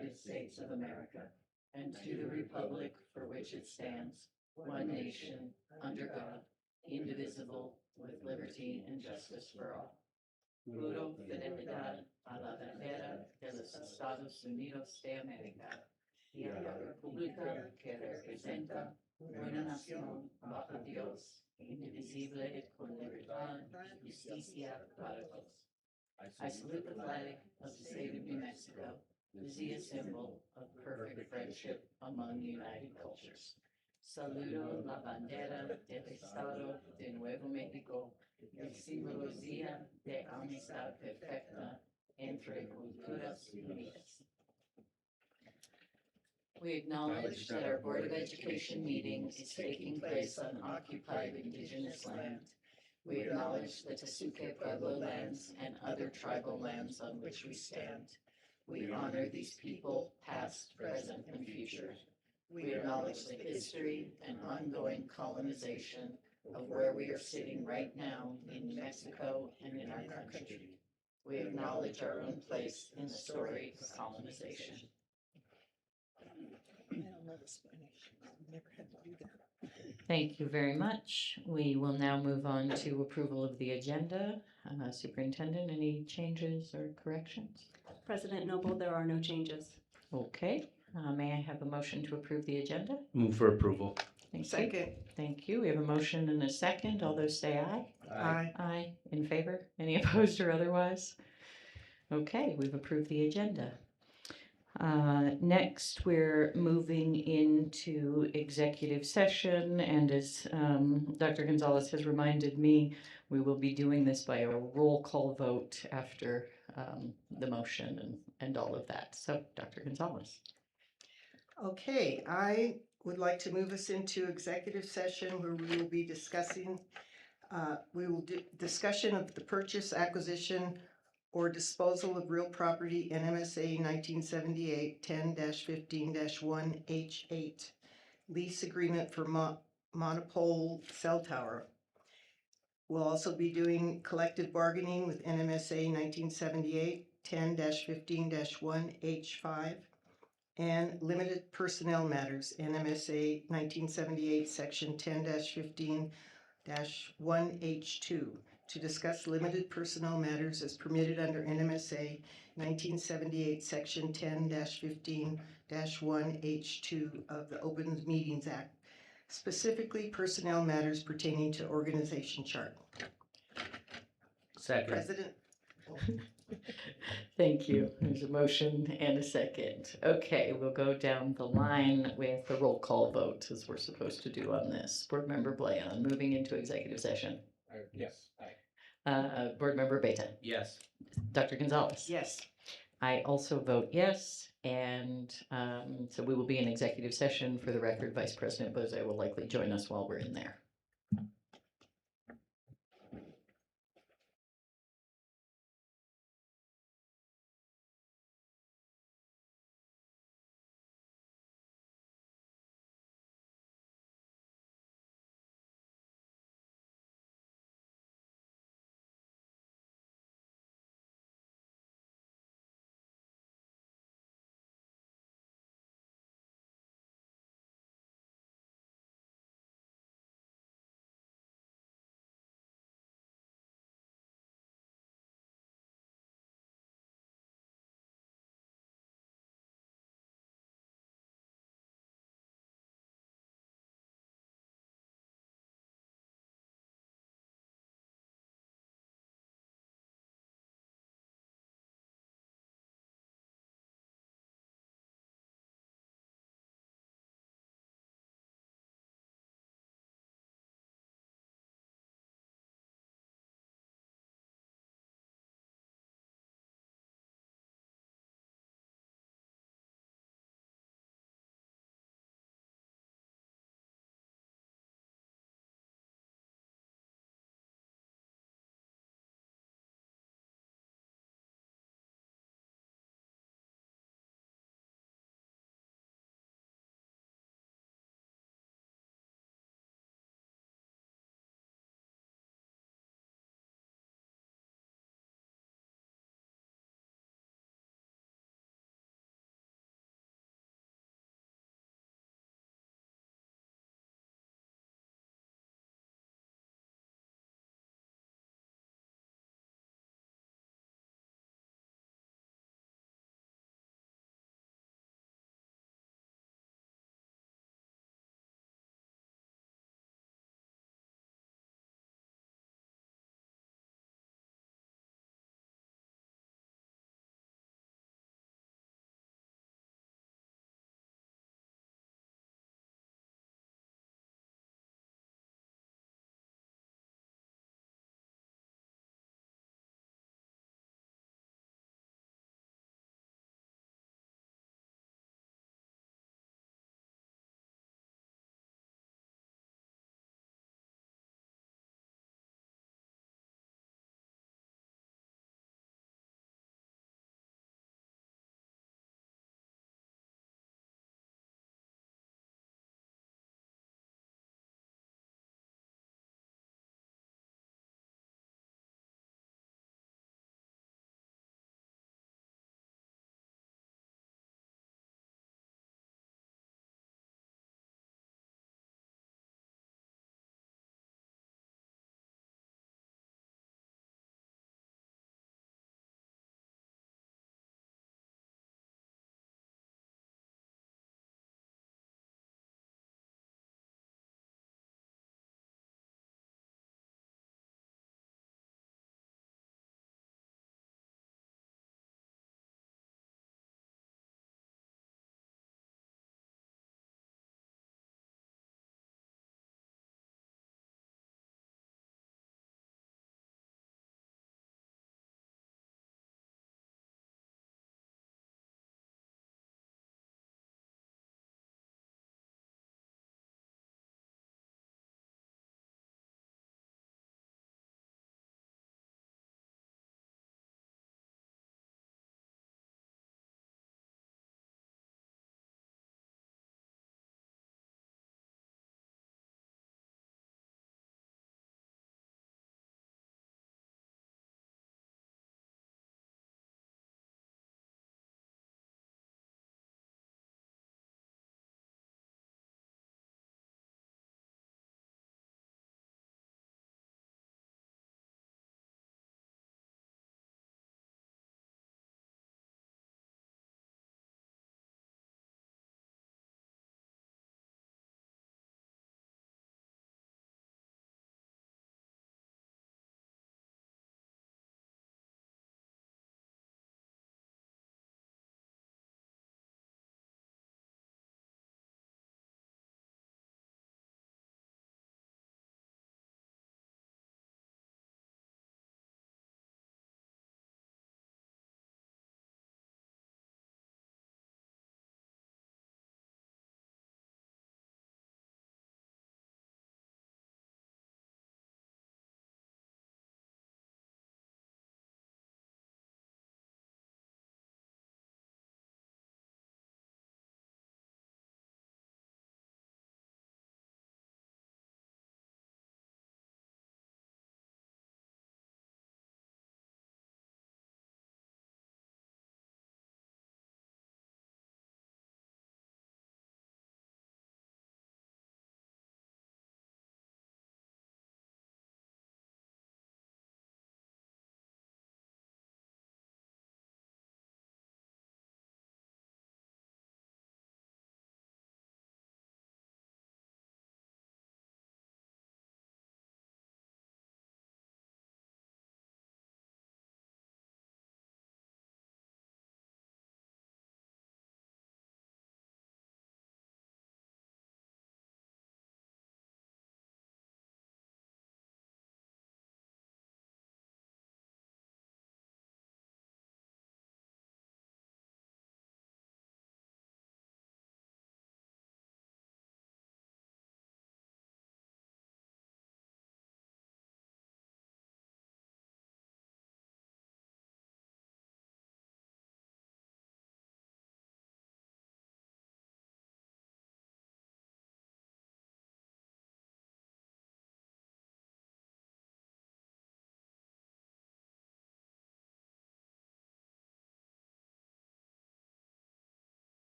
United States of America and to the republic for which it stands, one nation, under God, indivisible, with liberty and justice for all. Juro fidelidad a la bandera de los Estados Unidos de América y a la república que representa una nación bajo Dios, indivisible, con libertad y justicia para todos. I salute the flag of the state of New Mexico, the symbol of perfect friendship among united cultures. Saludo la bandera del Estado de Nuevo México, el simbología de amistad perfecta entre culturas unidas. We acknowledge that our Board of Education meeting is taking place on occupied indigenous land. We acknowledge the Tesuque Pueblo lands and other tribal lands on which we stand. We honor these people, past, present, and future. We acknowledge the history and ongoing colonization of where we are sitting right now in New Mexico and in our country. We acknowledge our own place in the story of colonization. I don't know the Spanish. I've never had to do that. Thank you very much. We will now move on to approval of the agenda. Superintendent, any changes or corrections? President Noble, there are no changes. Okay. May I have a motion to approve the agenda? Move for approval. Thank you. Second. Thank you. We have a motion and a second. All those say aye. Aye. Aye. In favor? Any opposed or otherwise? Okay, we've approved the agenda. Next, we're moving into executive session, and as Dr. Gonzalez has reminded me, we will be doing this by a roll call vote after the motion and all of that. So, Dr. Gonzalez. Okay, I would like to move us into executive session where we will be discussing, discussion of the purchase, acquisition, or disposal of real property NMSA 1978 10-15-1H8 lease agreement for monopole cell tower. We'll also be doing collective bargaining with NMSA 1978 10-15-1H5 and limited personnel matters NMSA 1978 section 10-15-1H2 to discuss limited personnel matters as permitted under NMSA 1978 section 10-15-1H2 of the Open Meetings Act, specifically personnel matters pertaining to organization chart. Second. President. Thank you. There's a motion and a second. Okay, we'll go down the line with the roll call vote as we're supposed to do on this. Board Member Blayon, moving into executive session. Yes. Board Member Beta. Yes. Dr. Gonzalez. Yes. I also vote yes, and so we will be in executive session. For the record, Vice President Bose will likely join us while we're in there.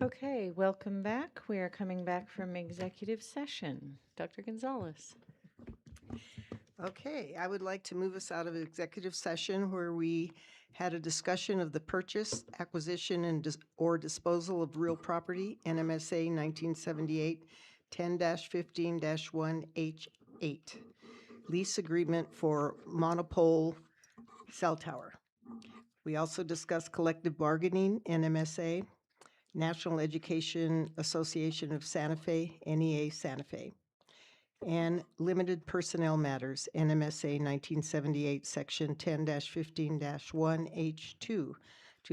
Okay, welcome back. We are coming back from executive session. Dr. Gonzalez. Okay, I would like to move us out of executive session where we had a discussion of the purchase, acquisition, and or disposal of real property, NMSA 1978 10-15-1H8, lease agreement for monopole cell tower. We also discussed collective bargaining, NMSA, National Education Association of Santa Fe, NEA Santa Fe, and limited personnel matters, NMSA 1978, Section 10-15-1H2, to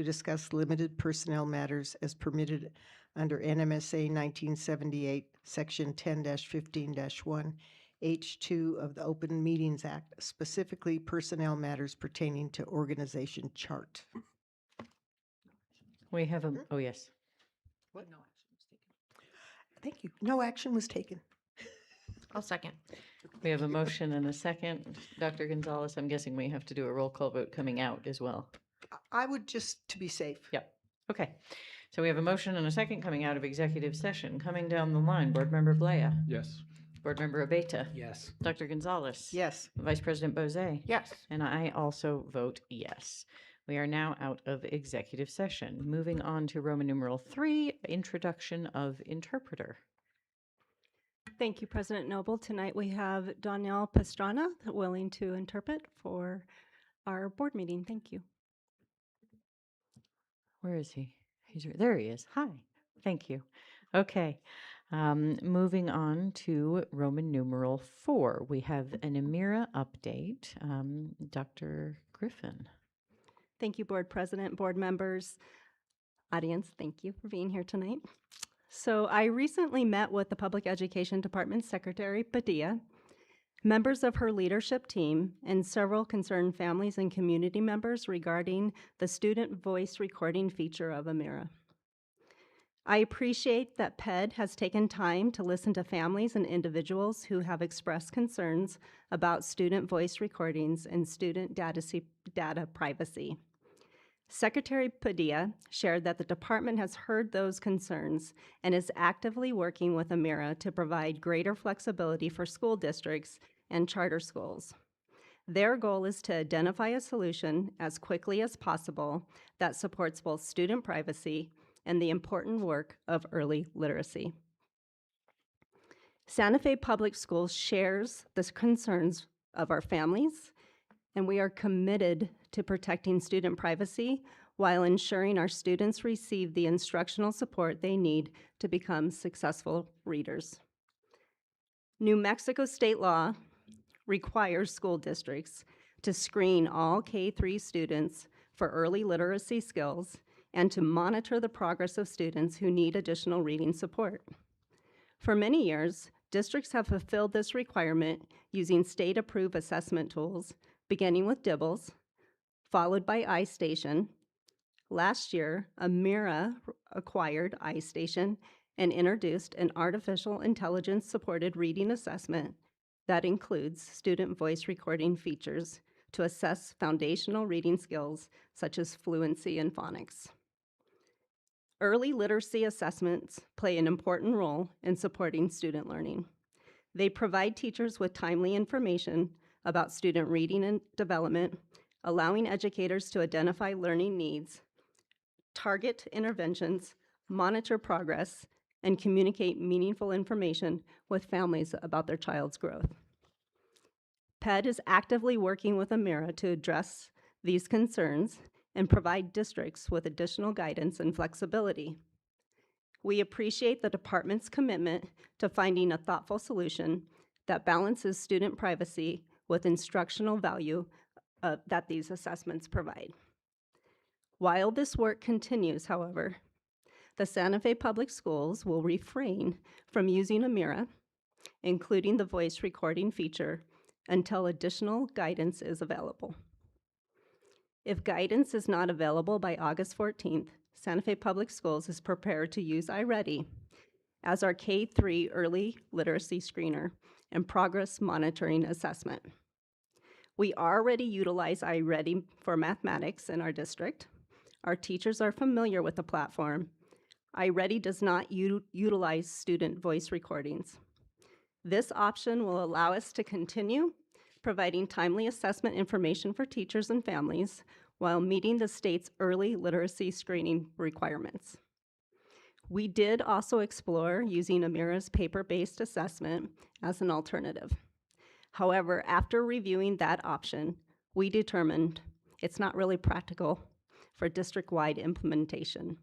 discuss limited personnel matters as permitted under NMSA 1978, Section 10-15-1H2 of the Open Meetings Act, specifically personnel matters pertaining to organization chart. We have a, oh yes. Thank you. No action was taken. I'll second. We have a motion and a second. Dr. Gonzalez, I'm guessing we have to do a roll call vote coming out as well. I would just, to be safe. Yep. Okay. So we have a motion and a second coming out of executive session. Coming down the line, Board Member Blea. Yes. Board Member Abeta. Yes. Dr. Gonzalez. Yes. Vice President Bozay. Yes. And I also vote yes. We are now out of executive session. Moving on to Roman numeral 3, introduction of interpreter. Thank you, President Noble. Tonight we have Danielle Pastrana willing to interpret for our board meeting. Thank you. Where is he? There he is. Hi. Thank you. Okay. Moving on to Roman numeral 4. We have an Amira update. Dr. Griffin. Thank you, Board President, board members, audience. Thank you for being here tonight. So I recently met with the Public Education Department Secretary, Padilla, members of her leadership team, and several concerned families and community members regarding the student voice recording feature of Amira. I appreciate that PED has taken time to listen to families and individuals who have expressed concerns about student voice recordings and student data privacy. Secretary Padilla shared that the department has heard those concerns and is actively working with Amira to provide greater flexibility for school districts and charter schools. Their goal is to identify a solution as quickly as possible that supports both student privacy and the important work of early literacy. Santa Fe Public Schools shares the concerns of our families, and we are committed to protecting student privacy while ensuring our students receive the instructional support they need to become successful readers. New Mexico state law requires school districts to screen all K-3 students for early literacy skills and to monitor the progress of students who need additional reading support. For many years, districts have fulfilled this requirement using state-approved assessment tools, beginning with DIBELS, followed by iStation. Last year, Amira acquired iStation and introduced an artificial intelligence-supported reading assessment that includes student voice recording features to assess foundational reading skills such as fluency and phonics. Early literacy assessments play an important role in supporting student learning. They provide teachers with timely information about student reading and development, allowing educators to identify learning needs, target interventions, monitor progress, and communicate meaningful information with families about their child's growth. PED is actively working with Amira to address these concerns and provide districts with additional guidance and flexibility. We appreciate the department's commitment to finding a thoughtful solution that balances student privacy with instructional value that these assessments provide. While this work continues, however, the Santa Fe Public Schools will refrain from using Amira, including the voice recording feature, until additional guidance is available. If guidance is not available by August 14th, Santa Fe Public Schools is prepared to use iReady as our K-3 early literacy screener and progress monitoring assessment. We already utilize iReady for mathematics in our district. Our teachers are familiar with the platform. iReady does not utilize student voice recordings. This option will allow us to continue providing timely assessment information for teachers and families while meeting the state's early literacy screening requirements. We did also explore using Amira's paper-based assessment as an alternative. However, after reviewing that option, we determined it's not really practical for district-wide implementation.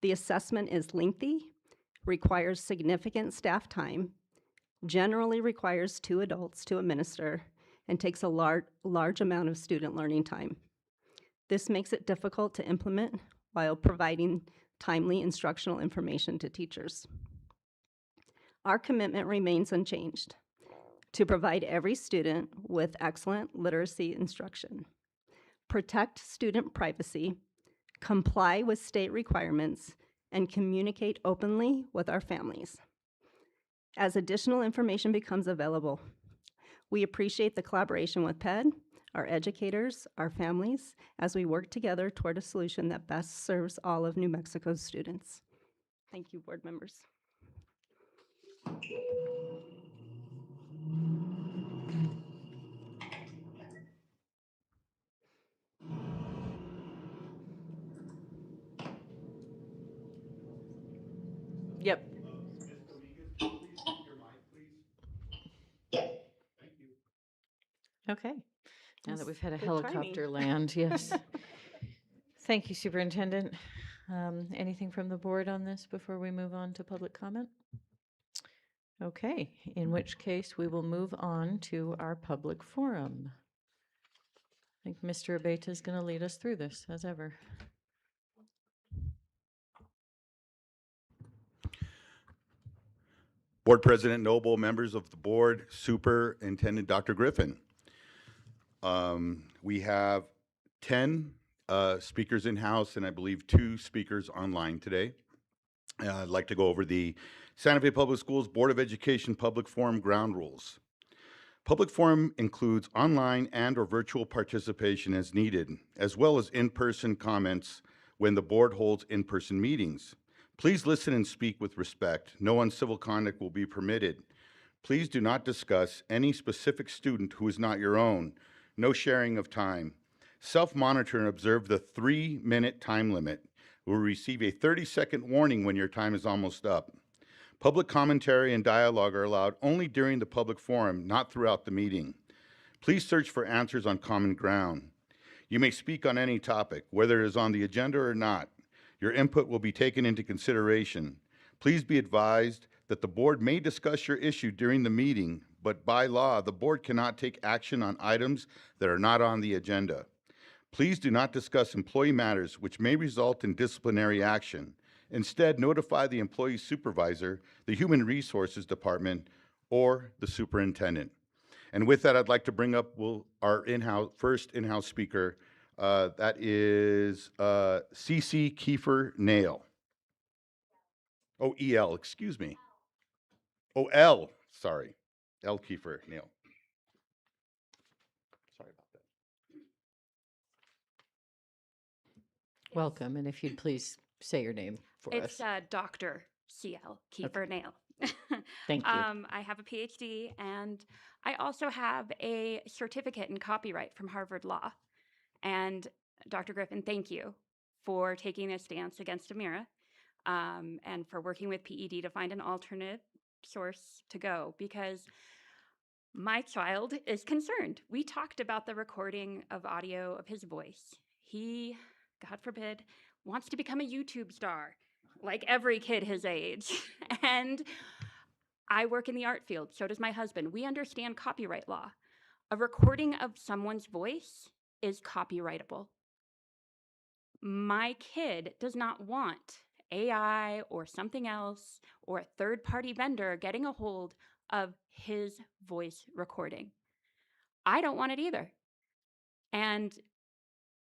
The assessment is lengthy, requires significant staff time, generally requires 2 adults to administer, and takes a large amount of student learning time. This makes it difficult to implement while providing timely instructional information to teachers. Our commitment remains unchanged: to provide every student with excellent literacy instruction, protect student privacy, comply with state requirements, and communicate openly with our families. As additional information becomes available, we appreciate the collaboration with PED, our educators, our families, as we work together toward a solution that best serves all of New Mexico's students. Thank you, board members. Yep. Okay. Now that we've had a Good helicopter timing. land, yes. Thank you, Superintendent. Anything from the board on this before we move on to public comment? Okay, in which case we will move on to our public forum. I think Mr. Abeta is going to lead us through this, as ever. Board President Noble, members of the board, Superintendent Dr. Griffin. We have 10 speakers in-house and I believe 2 speakers online today. I'd like to go over the Santa Fe Public Schools Board of Education Public Forum ground rules. Public forum includes online and or virtual participation as needed, as well as in-person comments when the board holds in-person meetings. Please listen and speak with respect. No uncivil conduct will be permitted. Please do not discuss any specific student who is not your own. No sharing of time. Self-monitor and observe the 3-minute time limit. You will receive a 30-second warning when your time is almost up. Public commentary and dialogue are allowed only during the public forum, not throughout the meeting. Please search for answers on common ground. You may speak on any topic, whether it is on the agenda or not. Your input will be taken into consideration. Please be advised that the board may discuss your issue during the meeting, but by law, the board cannot take action on items that are not on the agenda. Please do not discuss employee matters which may result in disciplinary action. Instead, notify the employee supervisor, the Human Resources Department, or the superintendent. And with that, I'd like to bring up our first in-house speaker. That is CC Kiefer Nail. Oh, EL, excuse me. Oh, L, sorry. L Kiefer Nail. Sorry about that. Welcome, and if you'd please say your name for It's us. Dr. C.L. Kiefer Nail. Thank you. I have a PhD and I also have a certificate in copyright from Harvard Law. And Dr. Griffin, thank you for taking a stance against Amira and for working with PED to find an alternate source to go, because my child is concerned. We talked about the recording of audio of his voice. He, God forbid, wants to become a YouTube star, like every kid his age. And I work in the art field, so does my husband. We understand copyright law. A recording of someone's voice is copyrightable. My kid does not want AI or something else or a third-party vendor getting a hold of his voice recording. I don't want it either. And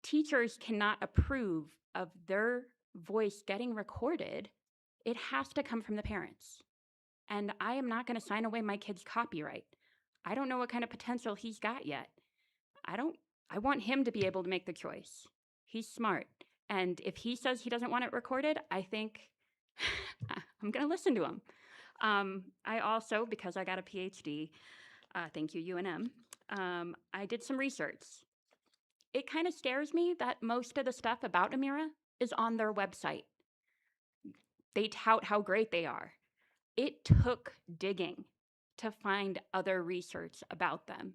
teachers cannot approve of their voice getting recorded. It has to come from the parents. And I am not going to sign away my kid's copyright. I don't know what kind of potential he's got yet. I want him to be able to make the choice. He's smart. And if he says he doesn't want it recorded, I think I'm going to listen to them. I also, because I got a PhD, thank you, UNM, I did some research. It kind of scares me that most of the stuff about Amira is on their website. They tout how great they are. It took digging to find other research about them.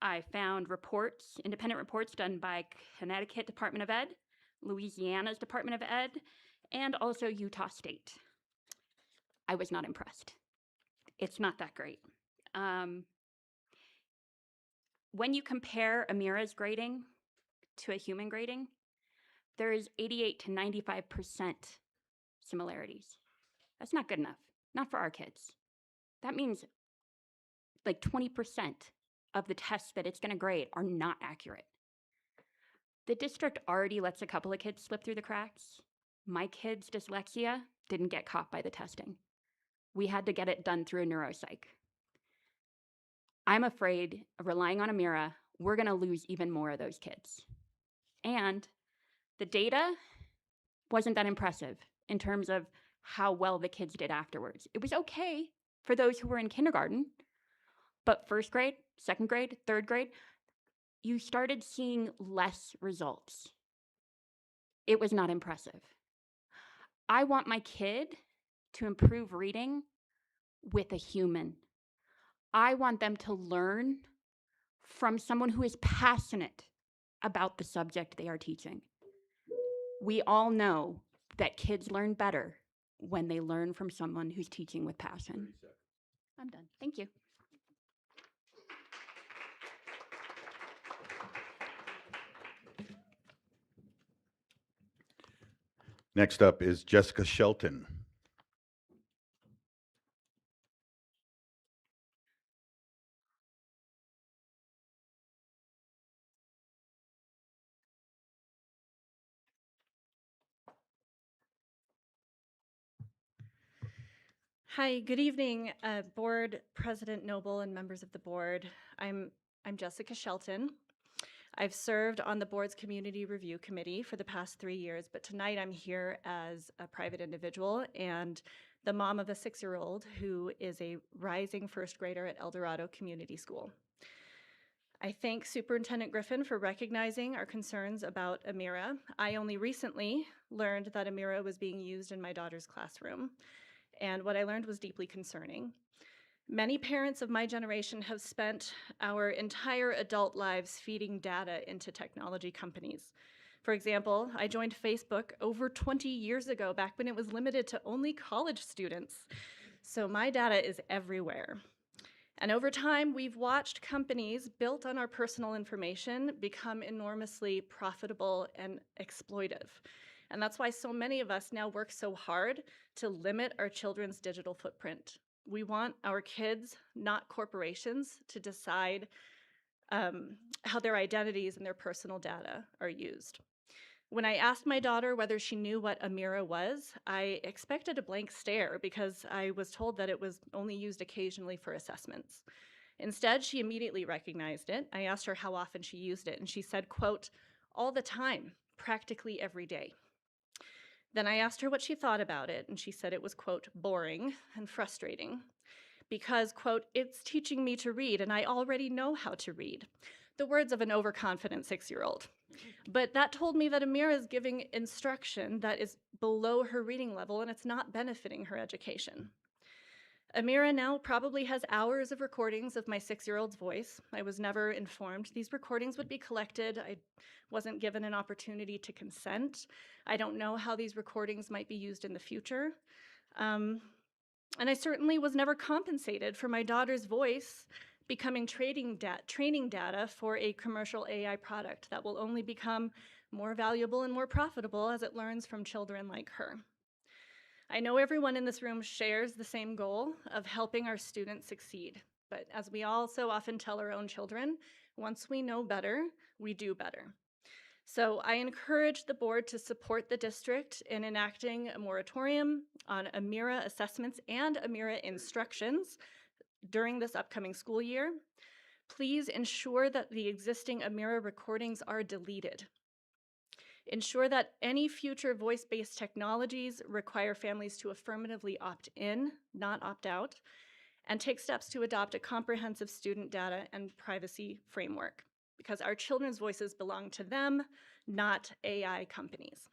I found reports, independent reports done by Connecticut Department of Ed, Louisiana's Department of Ed, and also Utah State. I was not impressed. It's not that great. When you compare Amira's grading to a human grading, there is 88 to 95% similarities. That's not good enough, not for our kids. That means like 20% of the tests that it's going to grade are not accurate. The district already lets a couple of kids slip through the cracks. My kid's dyslexia didn't get caught by the testing. We had to get it done through a neuropsych. I'm afraid of relying on Amira, we're going to lose even more of those kids. And the data wasn't that impressive in terms of how well the kids did afterwards. It was okay for those who were in kindergarten, but first grade, second grade, third grade, you started seeing less results. It was not impressive. I want my kid to improve reading with a human. I want them to learn from someone who is passionate about the subject they are teaching. We all know that kids learn better when they learn from someone who's teaching with passion. I'm done. Thank you. Next up is Jessica Shelton. Hi, good evening, Board President Noble and members of the board. I'm Jessica Shelton. I've served on the board's Community Review Committee for the past 3 years, but tonight I'm here as a private individual and the mom of a 6-year-old who is a rising first grader at El Dorado Community School. I thank Superintendent Griffin for recognizing our concerns about Amira. I only recently learned that Amira was being used in my daughter's classroom, and what I learned was deeply concerning. Many parents of my generation have spent our entire adult lives feeding data into technology companies. For example, I joined Facebook over 20 years ago, back when it was limited to only college students. So my data is everywhere. And over time, we've watched companies built on our personal information become enormously profitable and exploitive. And that's why so many of us now work so hard to limit our children's digital footprint. We want our kids, not corporations, to decide how their identities and their personal data are used. When I asked my daughter whether she knew what Amira was, I expected a blank stare because I was told that it was only used occasionally for assessments. Instead, she immediately recognized it. I asked her how often she used it, and she said, quote, "All the time, practically every day." Then I asked her what she thought about it, and she said it was, quote, "boring and frustrating because, quote, it's teaching me to read, and I already know how to read." The words of an overconfident 6-year-old. But that told me that Amira is giving instruction that is below her reading level, and it's not benefiting her education. Amira now probably has hours of recordings of my 6-year-old's voice. I was never informed these recordings would be collected. I wasn't given an opportunity to consent. I don't know how these recordings might be used in the future. And I certainly was never compensated for my daughter's voice becoming training data for a commercial AI product that will only become more valuable and more profitable as it learns from children like her. I know everyone in this room shares the same goal of helping our students succeed, but as we all so often tell our own children, once we know better, we do better. So I encourage the board to support the district in enacting a moratorium on Amira assessments and Amira instructions during this upcoming school year. Please ensure that the existing Amira recordings are deleted. ensure that any future voice-based technologies require families to affirmatively opt in, not opt out, and take steps to adopt a comprehensive student data and privacy framework, because our children's voices belong to them, not AI companies.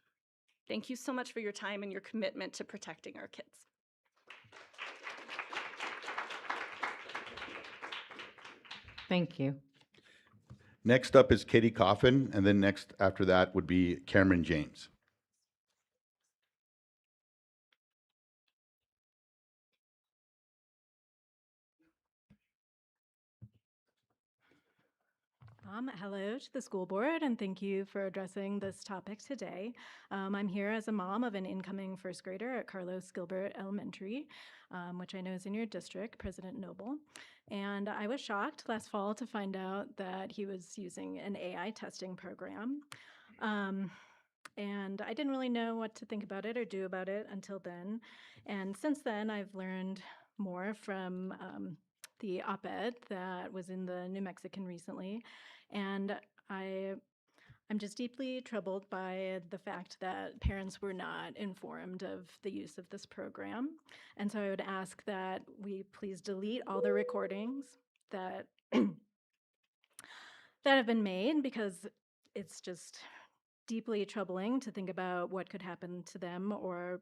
Thank you so much for your time and your commitment to protecting our kids. Thank you. Next up is Katie Coffin, and then next after that would be Cameron James. Hello to the school board, and thank you for addressing this topic today. I'm here as a mom of an incoming first grader at Carlos Gilbert Elementary, which I know is in your district, President Noble. And I was shocked last fall to find out that he was using an AI testing program. And I didn't really know what to think about it or do about it until then. And since then, I've learned more from the op-ed that was in the New Mexican recently. And I'm just deeply troubled by the fact that parents were not informed of the use of this program. And so I would ask that we please delete all the recordings that that have been made, because it's just deeply troubling to think about what could happen to them or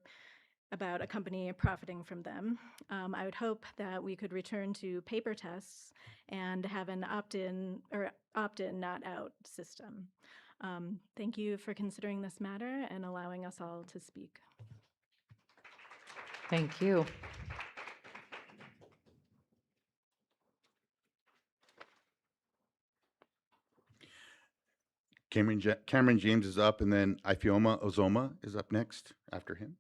about a company profiting from them. I would hope that we could return to paper tests and have an opt-in, not out system. Thank you for considering this matter and allowing us all to speak. Thank you. Cameron James is up, and then Ifeoma Ozoma is up next after him.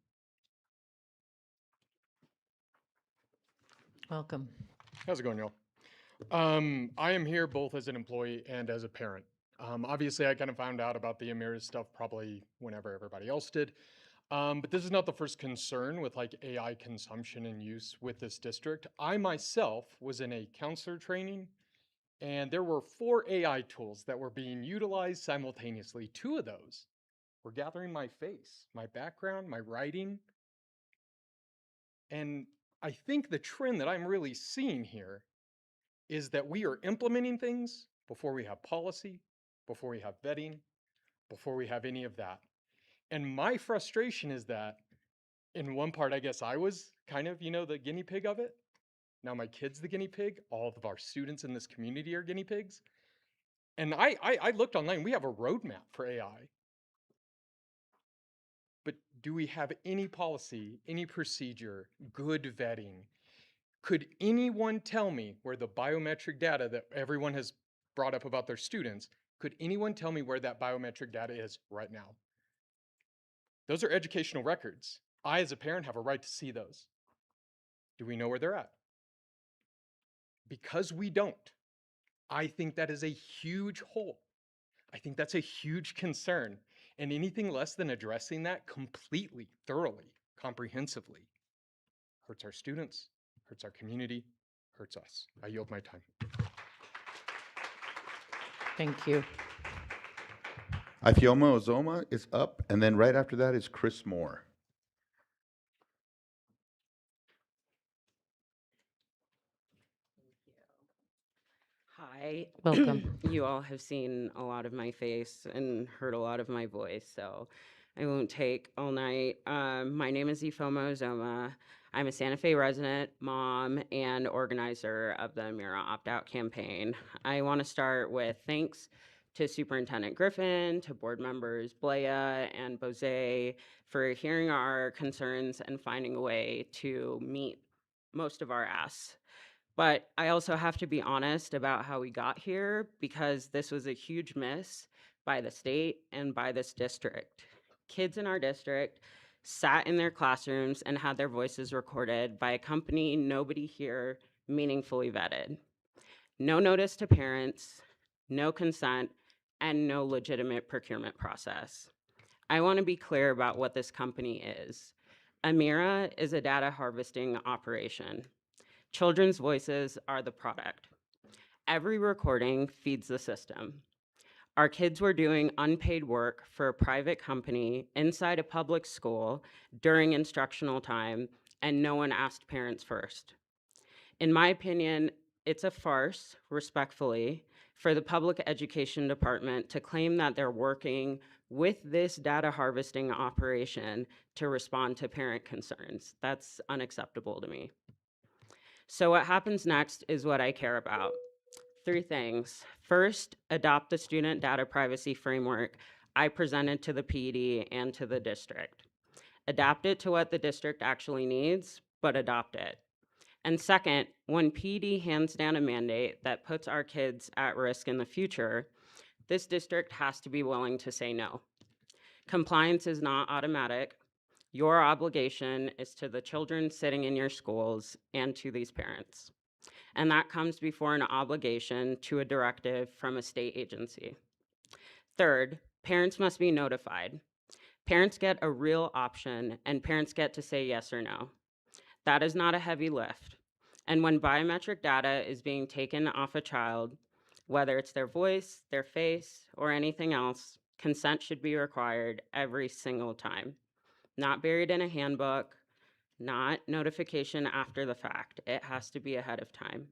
Welcome. How's it going, y'all? I am here both as an employee and as a parent. Obviously, I kind of found out about the Amira stuff probably whenever everybody else did. But this is not the first concern with like AI consumption and use with this district. I myself was in a counselor training, and there were 4 AI tools that were being utilized simultaneously. 2 of those were gathering my face, my background, my writing. And I think the trend that I'm really seeing here is that we are implementing things before we have policy, before we have vetting, before we have any of that. And my frustration is that in one part, I guess I was kind of, the guinea pig of it. Now my kid's the guinea pig. All of our students in this community are guinea pigs. And I looked online. We have a roadmap for AI. But do we have any policy, any procedure, good vetting? Could anyone tell me where the biometric data that everyone has brought up about their students, could anyone tell me where that biometric data is right now? Those are educational records. I, as a parent, have a right to see those. Do we know where they're at? Because we don't, I think that is a huge hole. I think that's a huge concern. And anything less than addressing that completely, thoroughly, comprehensively hurts our students, hurts our community, hurts us. I yield my time. Thank you. Ifeoma Ozoma is up, and then right after that is Chris Moore. Hi. Welcome. You all have seen a lot of my face and heard a lot of my voice, so I won't take all night. My name is Ifeoma Ozoma. I'm a Santa Fe resident, mom, and organizer of the Amira Opt-Out campaign. I want to start with thanks to Superintendent Griffin, to board members Blea and Bose for hearing our concerns and finding a way to meet most of our asks. But I also have to be honest about how we got here, because this was a huge miss by the state and by this district. Kids in our district sat in their classrooms and had their voices recorded by a company nobody here meaningfully vetted. No notice to parents, no consent, and no legitimate procurement process. I want to be clear about what this company is. Amira is a data harvesting operation. Children's voices are the product. Every recording feeds the system. Our kids were doing unpaid work for a private company inside a public school during instructional time, and no one asked parents first. In my opinion, it's a farce, respectfully, for the public education department to claim that they're working with this data harvesting operation to respond to parent concerns. That's unacceptable to me. So what happens next is what I care about. 3 things. First, adopt the student data privacy framework I presented to the PD and to the district. Adapt it to what the district actually needs, but adopt it. And second, when PD hands down a mandate that puts our kids at risk in the future, this district has to be willing to say no. Compliance is not automatic. Your obligation is to the children sitting in your schools and to these parents. And that comes before an obligation to a directive from a state agency. Third, parents must be notified. Parents get a real option, and parents get to say yes or no. That is not a heavy lift. And when biometric data is being taken off a child, whether it's their voice, their face, or anything else, consent should be required every single time. Not buried in a handbook, not notification after the fact. It has to be ahead of time.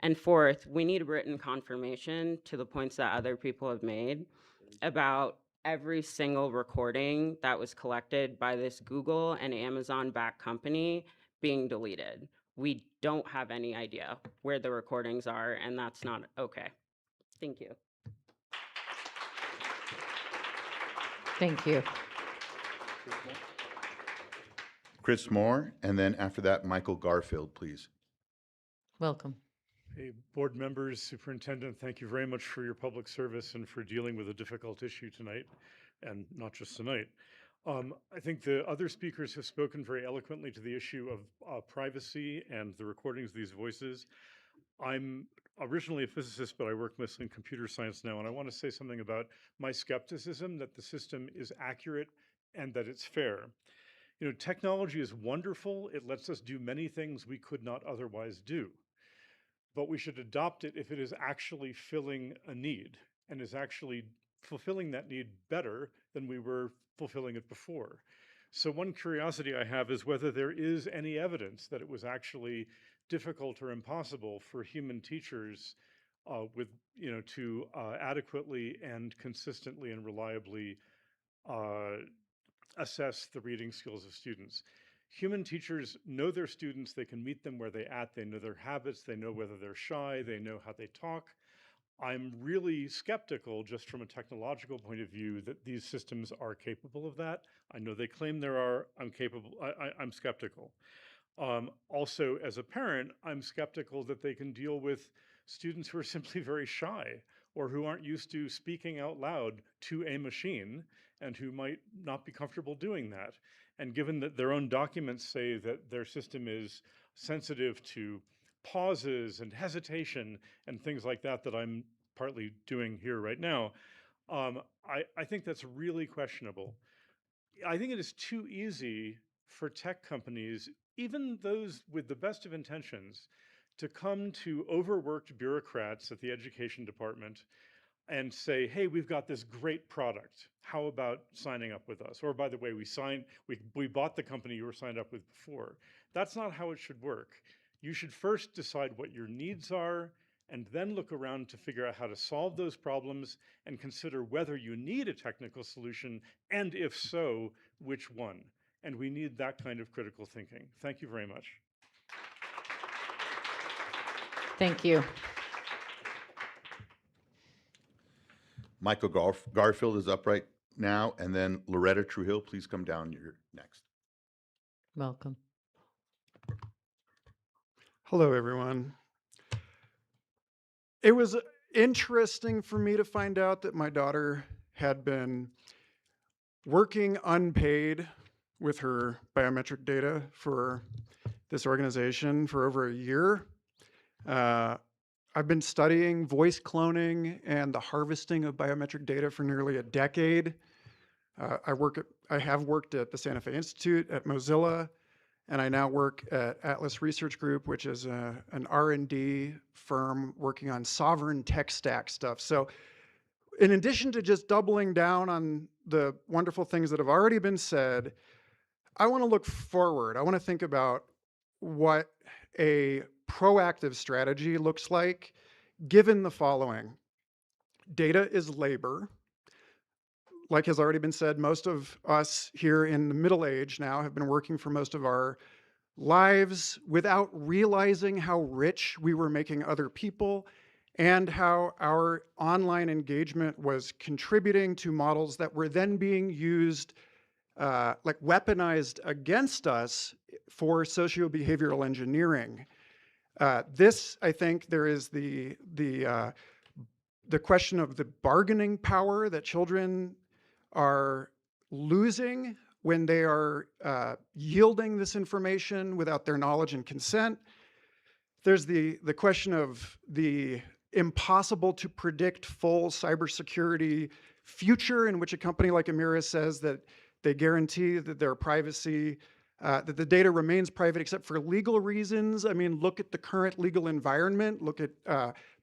And fourth, we need written confirmation to the points that other people have made about every single recording that was collected by this Google and Amazon-backed company being deleted. We don't have any idea where the recordings are, and that's not okay. Thank you. Thank you. Chris Moore, and then after that, Michael Garfield, please. Welcome. Hey, board members, superintendent, thank you very much for your public service and for dealing with a difficult issue tonight, and not just tonight. I think the other speakers have spoken very eloquently to the issue of privacy and the recordings of these voices. I'm originally a physicist, but I work mostly in computer science now, and I want to say something about my skepticism that the system is accurate and that it's fair. You know, technology is wonderful. It lets us do many things we could not otherwise do. But we should adopt it if it is actually filling a need and is actually fulfilling that need better than we were fulfilling it before. So one curiosity I have is whether there is any evidence that it was actually difficult or impossible for human teachers to adequately and consistently and reliably assess the reading skills of students. Human teachers know their students, they can meet them where they're at, they know their habits, they know whether they're shy, they know how they talk. I'm really skeptical, just from a technological point of view, that these systems are capable of that. I know they claim there are, I'm skeptical. Also, as a parent, I'm skeptical that they can deal with students who are simply very shy or who aren't used to speaking out loud to a machine and who might not be comfortable doing that. And given that their own documents say that their system is sensitive to pauses and hesitation and things like that, that I'm partly doing here right now, I think that's really questionable. I think it is too easy for tech companies, even those with the best of intentions, to come to overworked bureaucrats at the education department and say, hey, we've got this great product. How about signing up with us? Or by the way, we bought the company you were signed up with before. That's not how it should work. You should first decide what your needs are and then look around to figure out how to solve those problems and consider whether you need a technical solution, and if so, which one. And we need that kind of critical thinking. Thank you very much. Thank you. Michael Garfield is up right now, and then Loretta Trujillo, please come down. You're next. Welcome. Hello, everyone. It was interesting for me to find out that my daughter had been working unpaid with her biometric data for this organization for over a year. I've been studying voice cloning and the harvesting of biometric data for nearly a decade. I have worked at the Santa Fe Institute, at Mozilla, and I now work at Atlas Research Group, which is an R&D firm working on sovereign tech stack stuff. So in addition to just doubling down on the wonderful things that have already been said, I want to look forward. I want to think about what a proactive strategy looks like, given the following. Data is labor. Like has already been said, most of us here in the middle age now have been working for most of our lives without realizing how rich we were making other people and how our online engagement was contributing to models that were then being used, like weaponized against us for socio-behavioral engineering. This, I think, there is the question of the bargaining power that children are losing when they are yielding this information without their knowledge and consent. There's the question of the impossible to predict full cybersecurity future in which a company like Amira says that they guarantee that their privacy, that the data remains private except for legal reasons. I mean, look at the current legal environment. Look at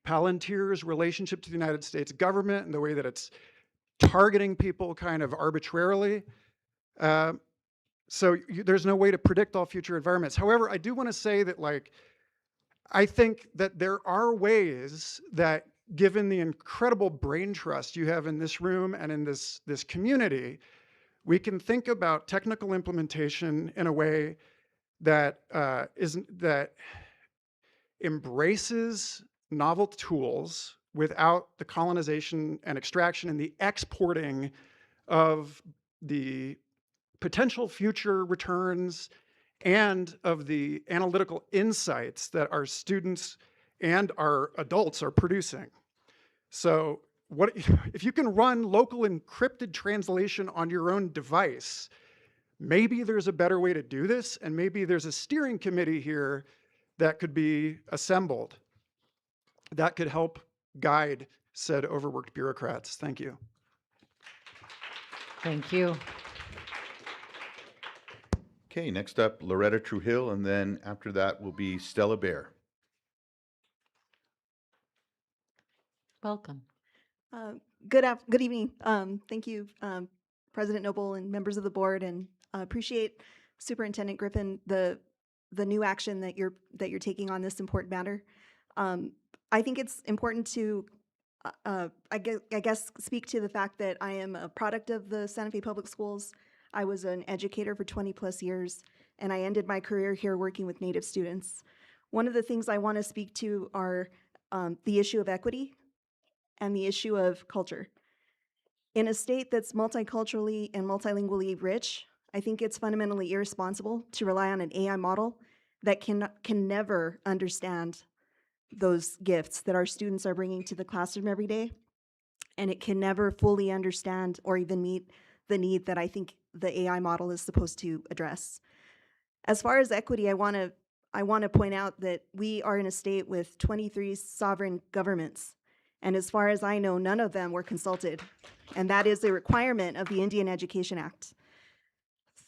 Palantir's relationship to the United States government and the way that it's targeting people kind of arbitrarily. So there's no way to predict all future environments. However, I do want to say that, like, I think that there are ways that, given the incredible brain trust you have in this room and in this community, we can think about technical implementation in a way that that embraces novel tools without the colonization and extraction and the exporting of the potential future returns and of the analytical insights that our students and our adults are producing. So what if you can run local encrypted translation on your own device? Maybe there's a better way to do this, and maybe there's a steering committee here that could be assembled that could help guide said overworked bureaucrats. Thank you. Thank you. Okay, next up, Loretta Trujillo, and then after that will be Stella Bear. Welcome. Good evening. Thank you, President Noble and members of the board, and appreciate Superintendent Griffin the new action that you're taking on this important matter. I think it's important to I guess speak to the fact that I am a product of the Santa Fe Public Schools. I was an educator for 20 plus years, and I ended my career here working with Native students. One of the things I want to speak to are the issue of equity and the issue of culture. In a state that's multiculturally and multilingually rich, I think it's fundamentally irresponsible to rely on an AI model that can never understand those gifts that our students are bringing to the classroom every day, and it can never fully understand or even meet the need that I think the AI model is supposed to address. As far as equity, I want to point out that we are in a state with 23 sovereign governments, and as far as I know, none of them were consulted, and that is a requirement of the Indian Education Act.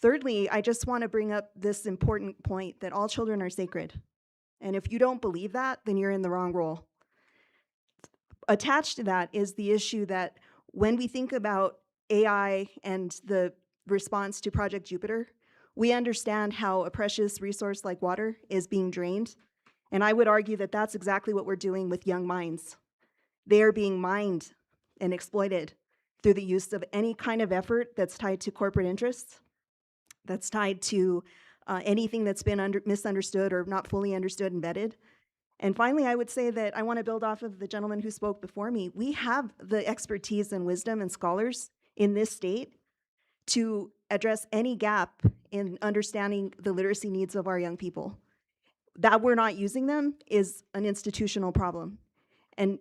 Thirdly, I just want to bring up this important point that all children are sacred, and if you don't believe that, then you're in the wrong role. Attached to that is the issue that when we think about AI and the response to Project Jupiter, we understand how a precious resource like water is being drained. And I would argue that that's exactly what we're doing with young minds. They are being mined and exploited through the use of any kind of effort that's tied to corporate interests, that's tied to anything that's been misunderstood or not fully understood and vetted. And finally, I would say that I want to build off of the gentleman who spoke before me. We have the expertise and wisdom and scholars in this state to address any gap in understanding the literacy needs of our young people. That we're not using them is an institutional problem. And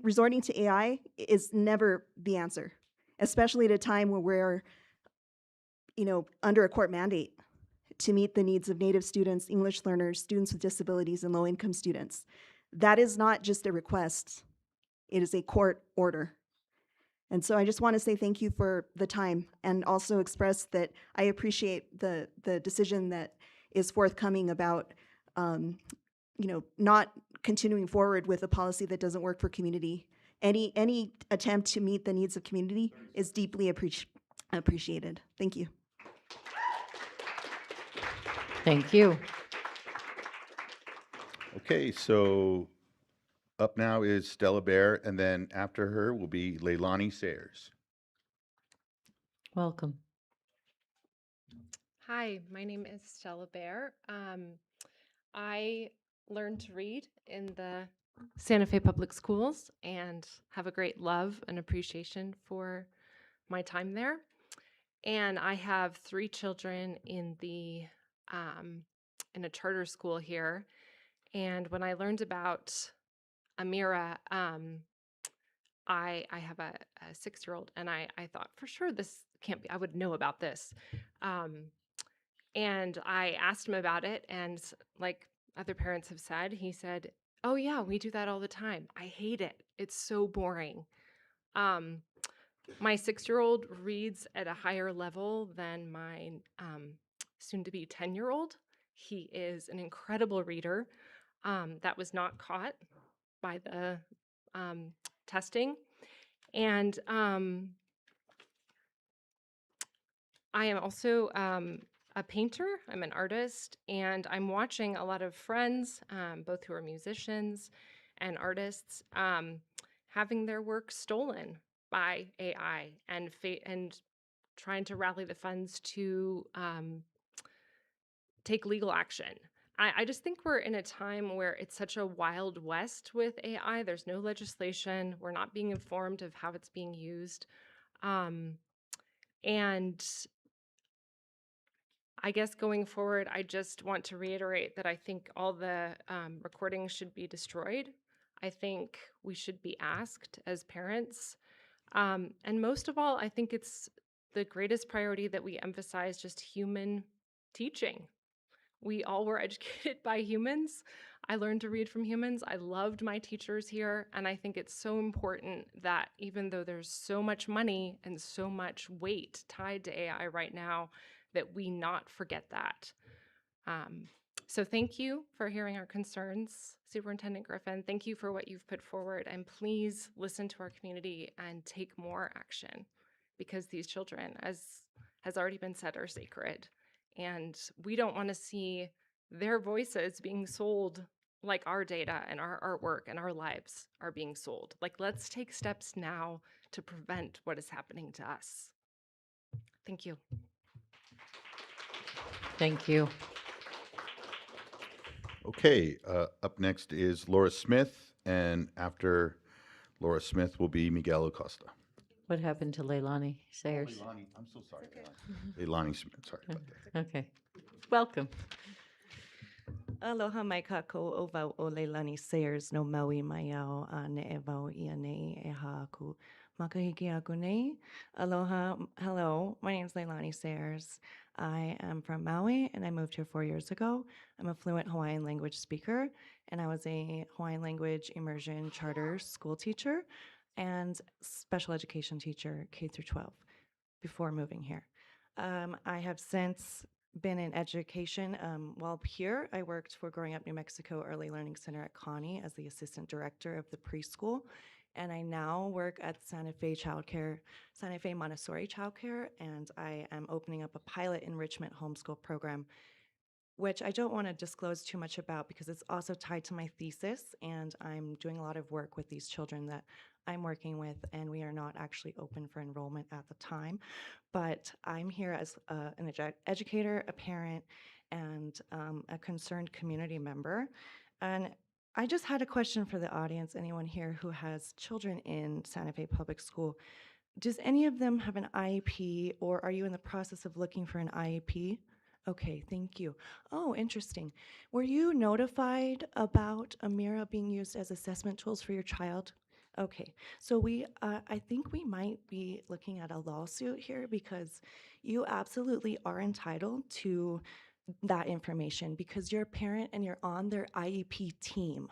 resorting to AI is never the answer, especially at a time where we're, under a court mandate to meet the needs of Native students, English learners, students with disabilities, and low-income students. That is not just a request, it is a court order. And so I just want to say thank you for the time and also express that I appreciate the decision that is forthcoming about not continuing forward with a policy that doesn't work for community any attempt to meet the needs of community is deeply appreciated. Thank you. Thank you. Okay, so up now is Stella Bear, and then after her will be Leilani Sayers. Welcome. Hi, my name is Stella Bear. I learned to read in the Santa Fe Public Schools and have a great love and appreciation for my time there. And I have 3 children in the in a charter school here. And when I learned about Amira, I have a 6-year-old, and I thought for sure this can't be. I would know about this. And I asked him about it, and like other parents have said, he said, "Oh yeah, we do that all the time. I hate it. It's so boring." My 6-year-old reads at a higher level than my soon-to-be 10-year-old. He is an incredible reader. That was not caught by the testing, and I am also a painter. I'm an artist, and I'm watching a lot of friends, both who are musicians and artists, having their work stolen by AI and trying to rally the funds to take legal action. I just think we're in a time where it's such a wild west with AI. There's no legislation. We're not being informed of how it's being used. And I guess going forward, I just want to reiterate that I think all the recordings should be destroyed. I think we should be asked as parents. And most of all, I think it's the greatest priority that we emphasize just human teaching. We all were educated by humans. I learned to read from humans. I loved my teachers here. And I think it's so important that even though there's so much money and so much weight tied to AI right now, that we not forget that. So thank you for hearing our concerns, Superintendent Griffin. Thank you for what you've put forward. And please listen to our community and take more action, because these children, as has already been said, are sacred. And we don't want to see their voices being sold like our data and our artwork and our lives are being sold. Like, let's take steps now to prevent what is happening to us. Thank you. Thank you. Okay, up next is Laura Smith, and after Laura Smith will be Miguel Acosta. What happened to Leilani Sayers? Leilani, I'm so sorry. Leilani Smith, sorry about that. Okay. Welcome. Aloha mai kako o vau o Leilani Sayers no Maui mai au a ne e vau ia nei e ha aku. Makahiki aku nei. Aloha, hello, my name is Leilani Sayers. I am from Maui and I moved here 4 years ago. I'm a fluent Hawaiian language speaker and I was a Hawaiian language immersion charter school teacher and special education teacher K through 12 before moving here. I have since been in education. While here, I worked for Growing Up New Mexico Early Learning Center at Connie as the assistant director of the preschool. And I now work at Santa Fe Montessori Childcare, and I am opening up a pilot enrichment homeschool program, which I don't want to disclose too much about because it's also tied to my thesis, and I'm doing a lot of work with these children that I'm working with, and we are not actually open for enrollment at the time. But I'm here as an educator, a parent, and a concerned community member. And I just had a question for the audience, anyone here who has children in Santa Fe Public School. Does any of them have an IEP, or are you in the process of looking for an IEP? Okay, thank you. Oh, interesting. Were you notified about Amira being used as assessment tools for your child? Okay, so I think we might be looking at a lawsuit here because you absolutely are entitled to that information because you're a parent and you're on their IEP team.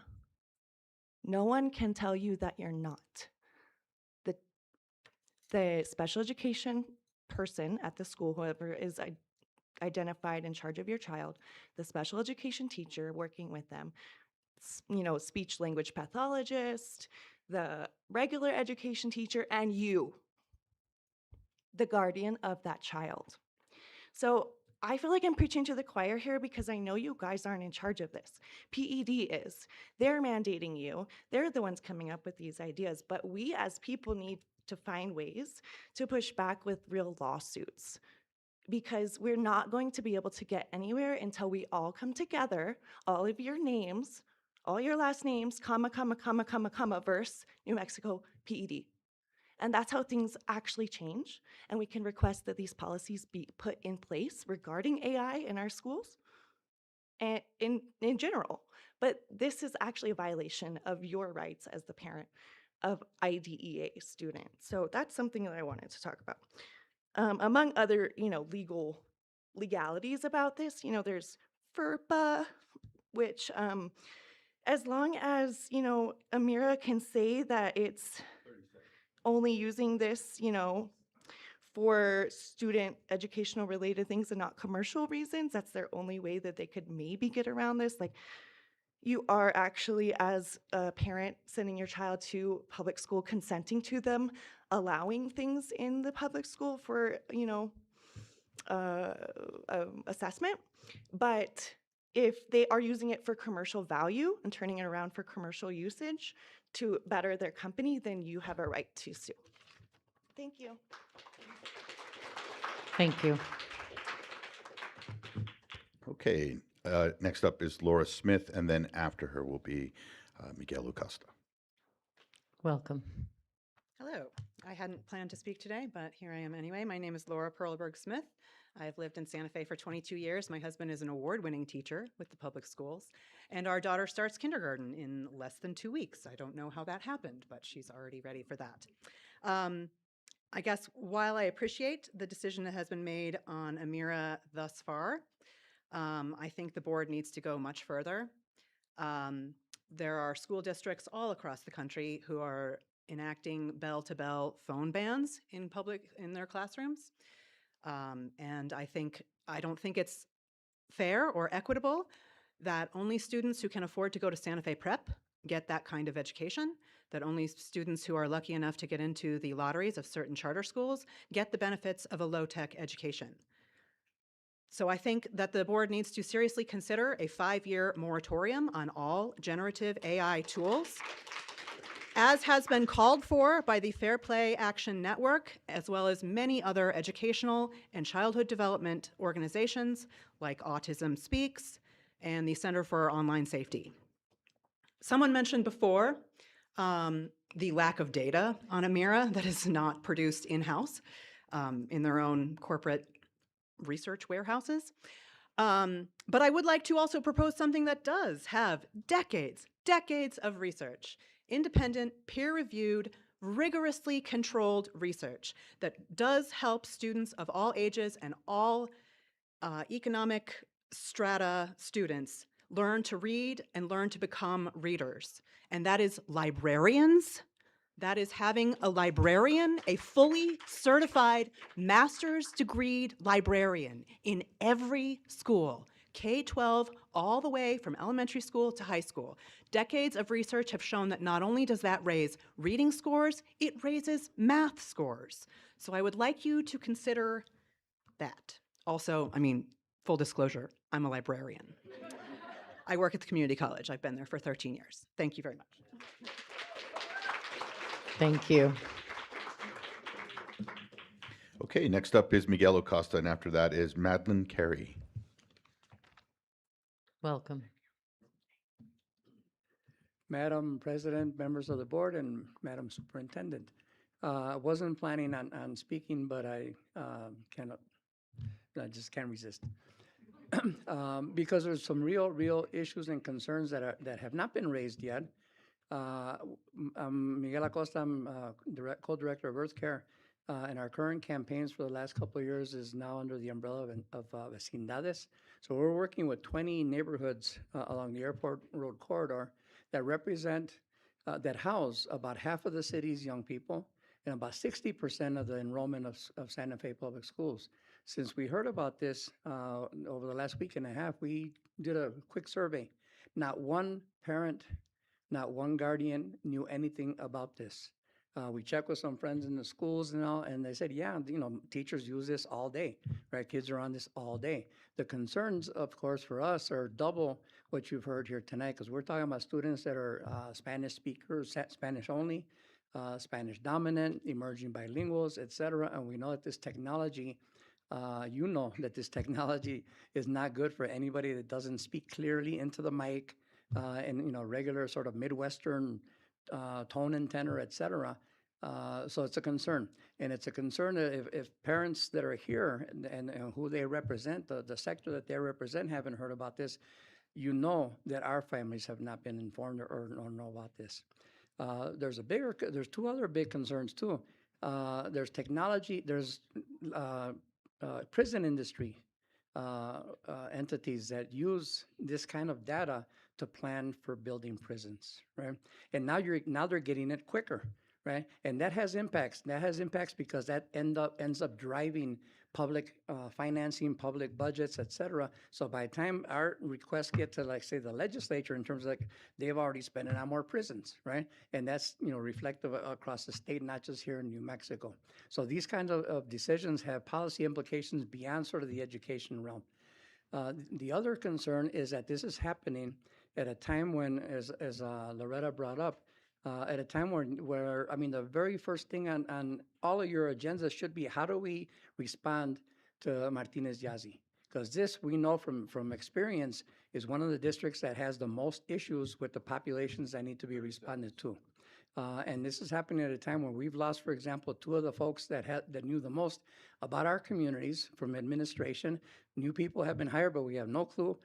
No one can tell you that you're not. The special education person at the school, whoever is identified in charge of your child, the special education teacher working with them, speech language pathologist, the regular education teacher, and you, the guardian of that child. So I feel like I'm preaching to the choir here because I know you guys aren't in charge of this. PED is. They're mandating you. They're the ones coming up with these ideas. But we as people need to find ways to push back with real lawsuits, because we're not going to be able to get anywhere until we all come together, all of your names, all your last names, comma, comma, comma, comma, comma, verse, New Mexico, PED. And that's how things actually change. And we can request that these policies be put in place regarding AI in our schools and in general. But this is actually a violation of your rights as the parent of IDEA student. So that's something that I wanted to talk about. Among other, legalities about this, there's FERPA, which as long as, Amira can say that it's only using this, for student educational related things and not commercial reasons, that's their only way that they could maybe get around this. Like, you are actually, as a parent, sending your child to public school, consenting to them, allowing things in the public school for, assessment. But if they are using it for commercial value and turning it around for commercial usage to better their company, then you have a right to sue. Thank you. Thank you. Okay, next up is Laura Smith, and then after her will be Miguel Acosta. Welcome. Hello. I hadn't planned to speak today, but here I am anyway. My name is Laura Perlberg Smith. I've lived in Santa Fe for 22 years. My husband is an award-winning teacher with the public schools, and our daughter starts kindergarten in less than 2 weeks. I don't know how that happened, but she's already ready for that. I guess while I appreciate the decision that has been made on Amira thus far, I think the board needs to go much further. There are school districts all across the country who are enacting bell-to-bell phone bans in their classrooms. And I don't think it's fair or equitable that only students who can afford to go to Santa Fe Prep get that kind of education, that only students who are lucky enough to get into the lotteries of certain charter schools get the benefits of a low-tech education. So I think that the board needs to seriously consider a 5-year moratorium on all generative AI tools, as has been called for by the Fair Play Action Network, as well as many other educational and childhood development organizations like Autism Speaks and the Center for Online Safety. Someone mentioned before the lack of data on Amira that is not produced in-house in their own corporate research warehouses. But I would like to also propose something that does have decades of research, independent, peer-reviewed, rigorously controlled research that does help students of all ages and all economic strata students learn to read and learn to become readers. And that is librarians. That is having a librarian, a fully certified master's degreed librarian in every school, K-12 all the way from elementary school to high school. Decades of research have shown that not only does that raise reading scores, it raises math scores. So I would like you to consider that. Also, full disclosure, I'm a librarian. I work at the community college. I've been there for 13 years. Thank you very much. Thank you. Okay, next up is Miguel Acosta, and after that is Madeline Carey. Welcome. Madam President, members of the board, and Madam Superintendent. I wasn't planning on speaking, but I just can't resist. Because there's some real issues and concerns that have not been raised yet. Miguel Acosta, I'm co-director of Earth Care, and our current campaigns for the last couple of years is now under the umbrella of Vecindades. So we're working with 20 neighborhoods along the airport road corridor that represent, that house about half of the city's young people and about 60% of the enrollment of Santa Fe Public Schools. Since we heard about this over the last week and a half, we did a quick survey. Not one parent, not one guardian knew anything about this. We checked with some friends in the schools and all, and they said, yeah, teachers use this all day, right? Kids are on this all day. The concerns, of course, for us are double what you've heard here tonight, because we're talking about students that are Spanish speakers, Spanish only, Spanish dominant, emerging bilinguals, et cetera. And we know that this technology, that this technology is not good for anybody that doesn't speak clearly into the mic, and regular sort of Midwestern tone and tenor, et cetera. So it's a concern. And it's a concern if parents that are here and who they represent, the sector that they represent, haven't heard about this, that our families have not been informed or know about this. There's two other big concerns too. There's technology, there's prison industry entities that use this kind of data to plan for building prisons, right? And now they're getting it quicker, right? And that has impacts. That has impacts because that ends up driving public financing, public budgets, et cetera. So by the time our requests get to, like, say, the legislature, in terms of, like, they've already spent it on more prisons, right? And that's reflective across the state, not just here in New Mexico. So these kinds of decisions have policy implications beyond sort of the education realm. The other concern is that this is happening at a time when, as Loretta brought up, at a time where I mean, the very first thing on all of your agendas should be, how do we respond to Martinez-Yazzie? Because this, we know from experience, is one of the districts that has the most issues with the populations that need to be responded to. And this is happening at a time when we've lost, for example, two of the folks that knew the most about our communities from administration. New people have been hired, but we have no clue.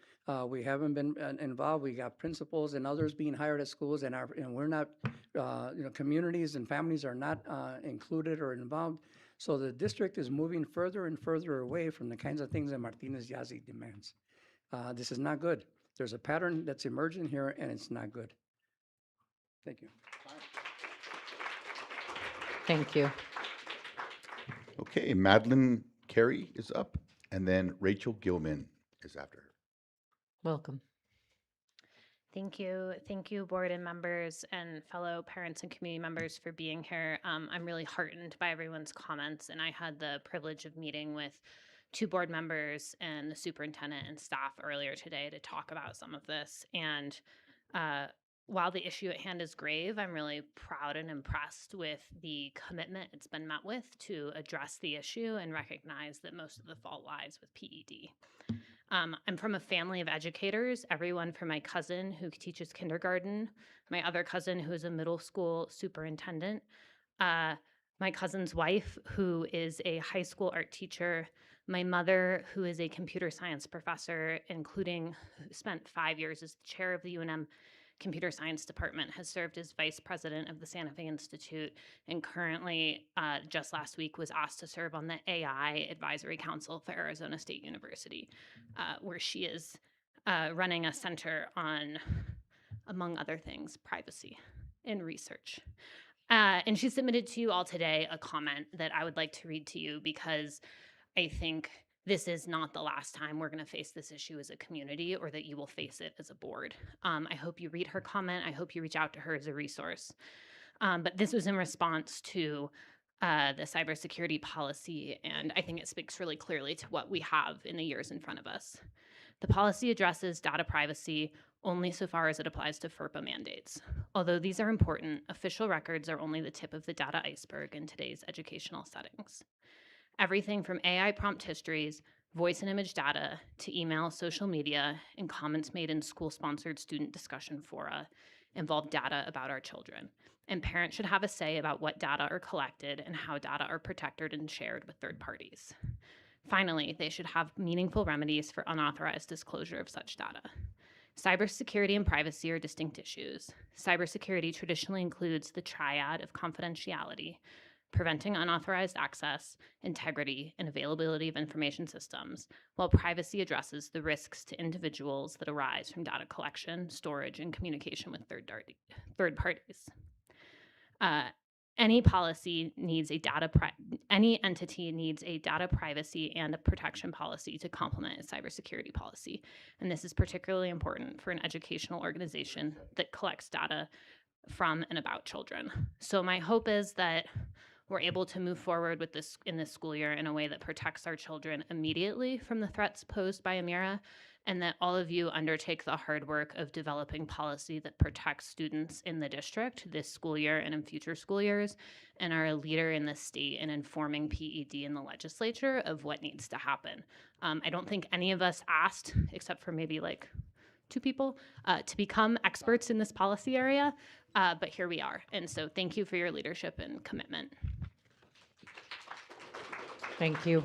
We haven't been involved. We got principals and others being hired at schools, and we're not, communities and families are not included or involved. So the district is moving further and further away from the kinds of things that Martinez-Yazzie demands. This is not good. There's a pattern that's emerging here, and it's not good. Thank you. Thank you. Okay, Madeline Carey is up, and then Rachel Gilman is after her. Welcome. Thank you. Thank you, board and members and fellow parents and community members, for being here. I'm really heartened by everyone's comments, and I had the privilege of meeting with 2 board members and the superintendent and staff earlier today to talk about some of this. And while the issue at hand is grave, I'm really proud and impressed with the commitment it's been met with to address the issue and recognize that most of the fault lies with PED. I'm from a family of educators, everyone from my cousin who teaches kindergarten, my other cousin who is a middle school superintendent, my cousin's wife who is a high school art teacher, my mother who is a computer science professor, including spent 5 years as the chair of the UNM Computer Science Department, has served as vice president of the Santa Fe Institute, and currently, just last week, was asked to serve on the AI Advisory Council for Arizona State University, where she is running a center on, among other things, privacy and research. And she submitted to you all today a comment that I would like to read to you, because I think this is not the last time we're going to face this issue as a community, or that you will face it as a board. I hope you read her comment. I hope you reach out to her as a resource. But this was in response to the cybersecurity policy, and I think it speaks really clearly to what we have in the years in front of us. The policy addresses data privacy only so far as it applies to FERPA mandates. Although these are important, official records are only the tip of the data iceberg in today's educational settings. Everything from AI prompt histories, voice and image data, to email, social media, and comments made in school-sponsored student discussion fora involve data about our children. And parents should have a say about what data are collected and how data are protected and shared with third parties. Finally, they should have meaningful remedies for unauthorized disclosure of such data. Cybersecurity and privacy are distinct issues. Cybersecurity traditionally includes the triad of confidentiality, preventing unauthorized access, integrity, and availability of information systems, while privacy addresses the risks to individuals that arise from data collection, storage, and communication with third parties. any policy needs a any entity needs a data privacy and a protection policy to complement its cybersecurity policy. And this is particularly important for an educational organization that collects data from and about children. So my hope is that we're able to move forward with this in this school year in a way that protects our children immediately from the threats posed by Amira, and that all of you undertake the hard work of developing policy that protects students in the district this school year and in future school years, and are a leader in the state in informing PED in the legislature of what needs to happen. I don't think any of us asked, except for maybe like 2 people, to become experts in this policy area, but here we are. And so thank you for your leadership and commitment. Thank you.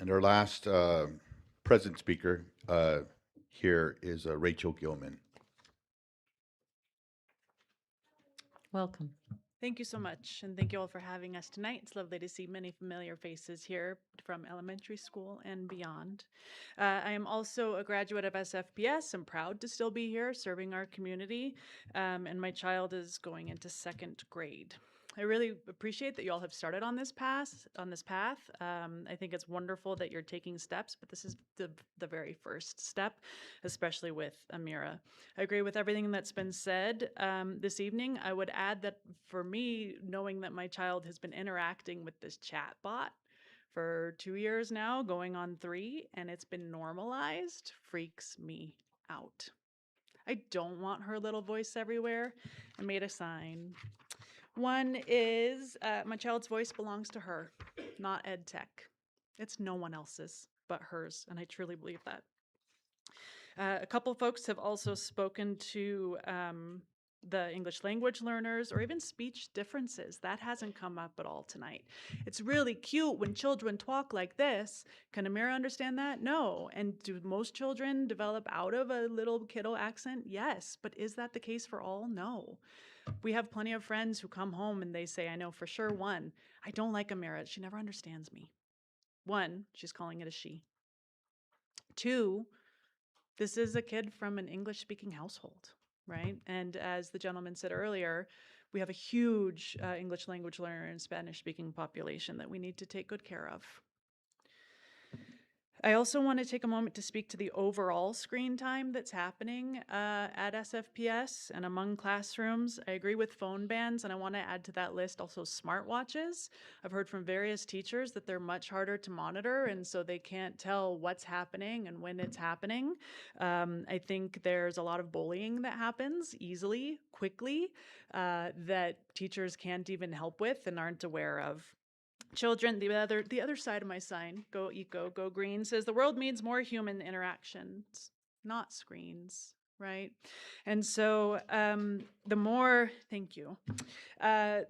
And our last present speaker here is Rachel Gilman. Welcome. Thank you so much, and thank you all for having us tonight. It's lovely to see many familiar faces here from elementary school and beyond. I am also a graduate of SFPS. I'm proud to still be here serving our community, and my child is going into 2nd grade. I really appreciate that you all have started on this path. I think it's wonderful that you're taking steps, but this is the very first step, especially with Amira. I agree with everything that's been said this evening. I would add that for me, knowing that my child has been interacting with this chat bot for 2 years now, going on 3, and it's been normalized, freaks me out. I don't want her little voice everywhere. I made a sign. One is my child's voice belongs to her, not ed tech. It's no one else's but hers, and I truly believe that. A couple folks have also spoken to the English language learners or even speech differences. That hasn't come up at all tonight. It's really cute when children talk like this. Can Amira understand that? No. And do most children develop out of a little kiddo accent? Yes. But is that the case for all? No. We have plenty of friends who come home and they say, I know for sure, 1, I don't like Amira. She never understands me. 1, she's calling it a she. 2, this is a kid from an English-speaking household, right? And as the gentleman said earlier, we have a huge English language learner and Spanish-speaking population that we need to take good care of. I also want to take a moment to speak to the overall screen time that's happening at SFPS and among classrooms. I agree with phone bans, and I want to add to that list also smartwatches. I've heard from various teachers that they're much harder to monitor, and so they can't tell what's happening and when it's happening. I think there's a lot of bullying that happens easily, quickly, that teachers can't even help with and aren't aware of. Children, the other side of my sign, go eco, go green, says the world needs more human interactions, not screens, right? And so thank you.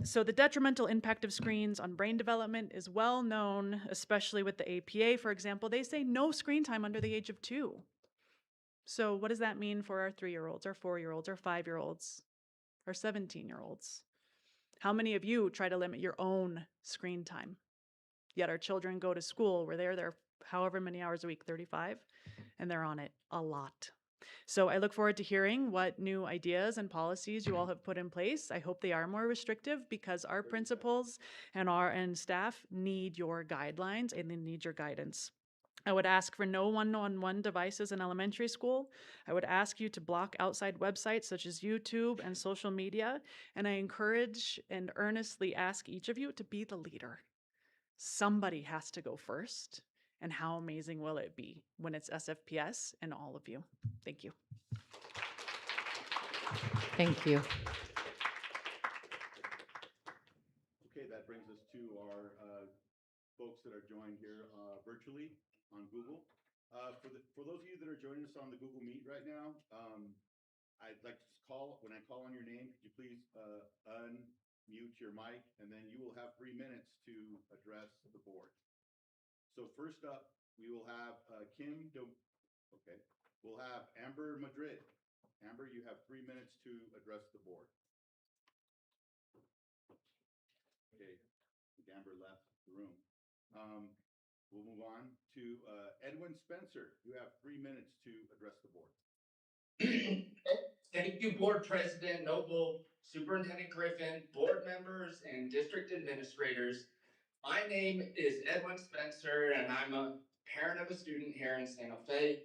So the detrimental impact of screens on brain development is well known, especially with the APA, for example. They say no screen time under the age of 2. So what does that mean for our 3-year-olds, our 4-year-olds, our 5-year-olds, our 17-year-olds? How many of you try to limit your own screen time? Yet our children go to school where they're there however many hours a week, 35, and they're on it a lot. So I look forward to hearing what new ideas and policies you all have put in place. I hope they are more restrictive because our principals and staff need your guidelines and they need your guidance. I would ask for no one-on-one devices in elementary school. I would ask you to block outside websites such as YouTube and social media. And I encourage and earnestly ask each of you to be the leader. Somebody has to go first. And how amazing will it be when it's SFPS and all of you? Thank you. Thank you. Okay, that brings us to our folks that are joined here virtually on Google. For those of you that are joining us on the Google Meet right now, I'd like to when I call on your name, could you please unmute your mic, and then you will have 3 minutes to address the board. So first up, we will have we'll have Amber Madrid. Amber, you have 3 minutes to address the board. Okay, Amber left the room. We'll move on to Edwin Spencer. You have 3 minutes to address the board. Thank you, Board President Noble, Superintendent Griffin, board members, and district administrators. My name is Edwin Spencer, and I'm a parent of a student here in Santa Fe.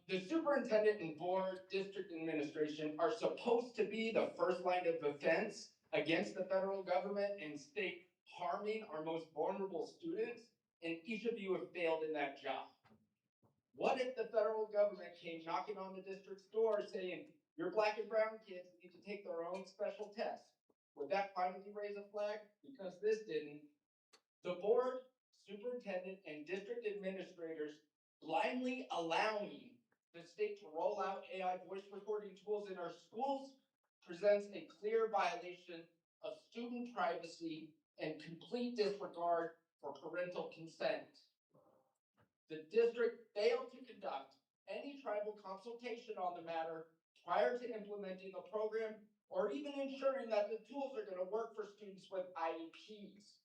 The superintendent and board, district administration are supposed to be the first line of defense against the federal government and state harming our most vulnerable students, and each of you have failed in that job. What if the federal government came knocking on the district's door saying, your black and brown kids need to take their own special test? Would that finally raise a flag? Because this didn't. The board, superintendent, and district administrators blindly allowing the state to roll out AI voice recording tools in our schools presents a clear violation of student privacy and complete disregard for parental consent. The district failed to conduct any tribal consultation on the matter prior to implementing the program or even ensuring that the tools are going to work for students with IEPs.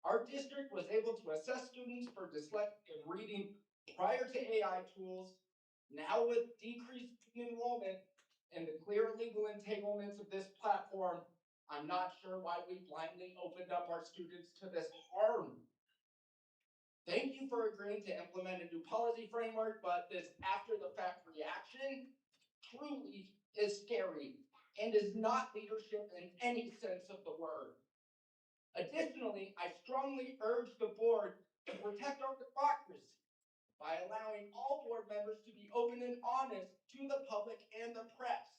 Our district was able to assess students for dyslexia and reading prior to AI tools. Now with decreased enrollment and the clear legal entanglements of this platform, I'm not sure why we blindly opened up our students to this harm. Thank you for agreeing to implement a new policy framework, but this after the fact reaction truly is scary and is not leadership in any sense of the word. Additionally, I strongly urge the board to protect our democracy by allowing all board members to be open and honest to the public and the press.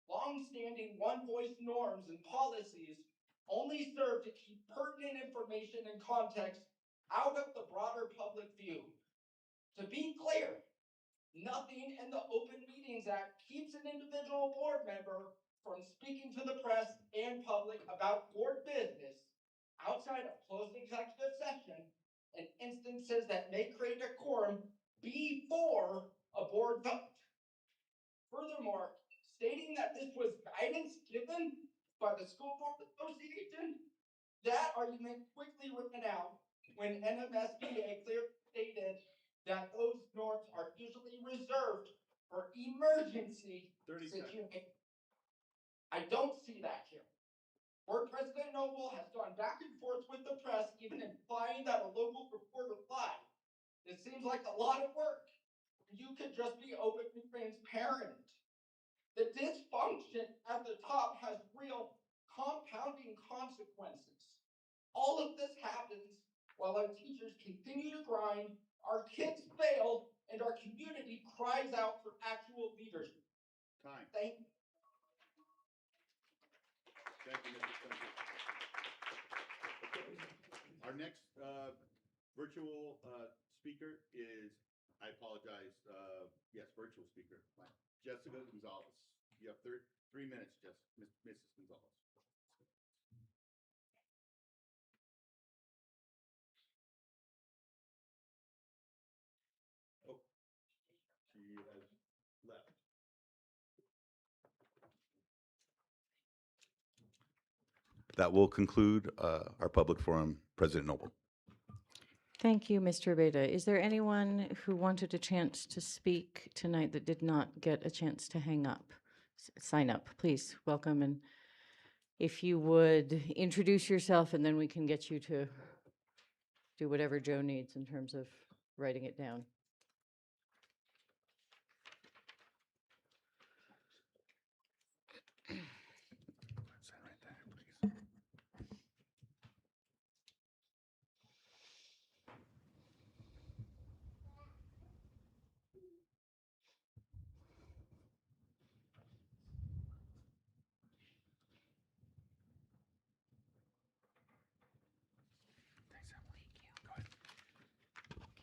Long-standing one-voice norms and policies only serve to keep pertinent information and context out of the broader public view. To be clear, nothing in the Open Meetings Act keeps an individual board member from speaking to the press and public about board business outside of closed executive session and instances that may create a quorum before a board vote. Furthermore, stating that this was guidance given by the School Board Association, that argument quickly ran out when NMSBA clearly stated that those norms are usually reserved for emergency situations. I don't see that here. Board President Noble has gone back and forth with the press, even implying that a local reporter lied. This seems like a lot of work. You could just be open and transparent. The dysfunction at the top has real compounding consequences. All of this happens while our teachers continue to grind, our kids fail, and our community cries out for actual leadership. Time. Thank you. Thank you, Mr. Spencer. Our next virtual speaker is, I apologize, yes, virtual speaker, Jessica Gonzalez. You have 3 minutes, Mrs. Gonzalez. Oh, she has left. That will conclude our public forum. President Noble. Thank you, Mr. Beda. Is there anyone who wanted a chance to speak tonight that did not get a chance to hang up? Sign up, please. Welcome. And if you would introduce yourself, and then we can get you to do whatever Joe needs in terms of writing it down.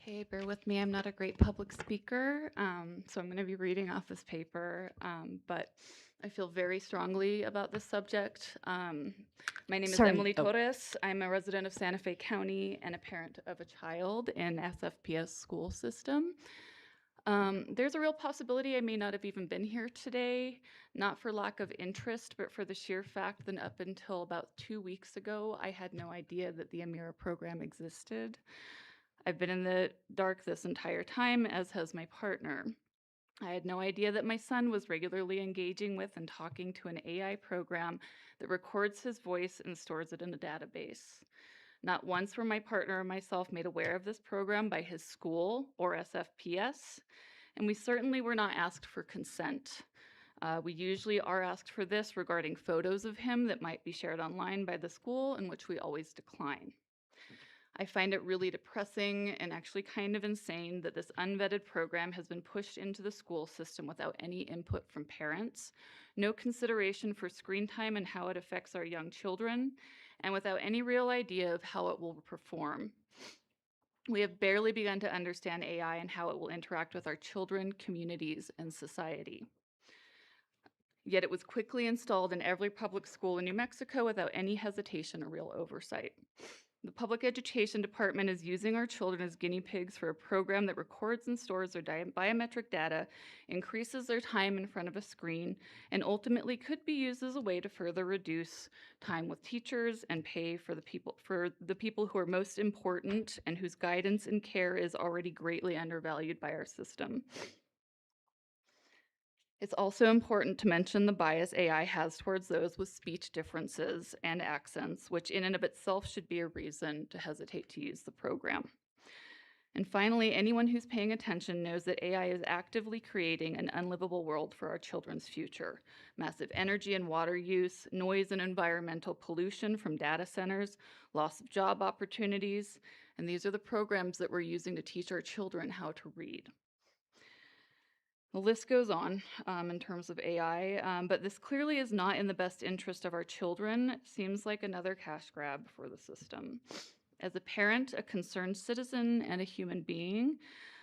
Okay, bear with me. I'm not a great public speaker, so I'm going to be reading off this paper, but I feel very strongly about this subject. My name is Emily Torres. I'm a resident of Santa Fe County and a parent of a child in SFPS school system. There's a real possibility I may not have even been here today, not for lack of interest, but for the sheer fact that up until about 2 weeks ago, I had no idea that the Amira program existed. I've been in the dark this entire time, as has my partner. I had no idea that my son was regularly engaging with and talking to an AI program that records his voice and stores it in a database. Not once were my partner or myself made aware of this program by his school or SFPS, and we certainly were not asked for consent. We usually are asked for this regarding photos of him that might be shared online by the school, in which we always decline. I find it really depressing and actually kind of insane that this unvetted program has been pushed into the school system without any input from parents, no consideration for screen time and how it affects our young children, and without any real idea of how it will perform. We have barely begun to understand AI and how it will interact with our children, communities, and society. Yet it was quickly installed in every public school in New Mexico without any hesitation or real oversight. The public education department is using our children as guinea pigs for a program that records and stores their biometric data, increases their time in front of a screen, and ultimately could be used as a way to further reduce time with teachers and pay for the people who are most important and whose guidance and care is already greatly undervalued by our system. It's also important to mention the bias AI has towards those with speech differences and accents, which in and of itself should be a reason to hesitate to use the program. And finally, anyone who's paying attention knows that AI is actively creating an unlivable world for our children's future. Massive energy and water use, noise and environmental pollution from data centers, loss of job opportunities, and these are the programs that we're using to teach our children how to read. The list goes on in terms of AI, but this clearly is not in the best interest of our children. It seems like another cash grab for the system. As a parent, a concerned citizen, and a human being,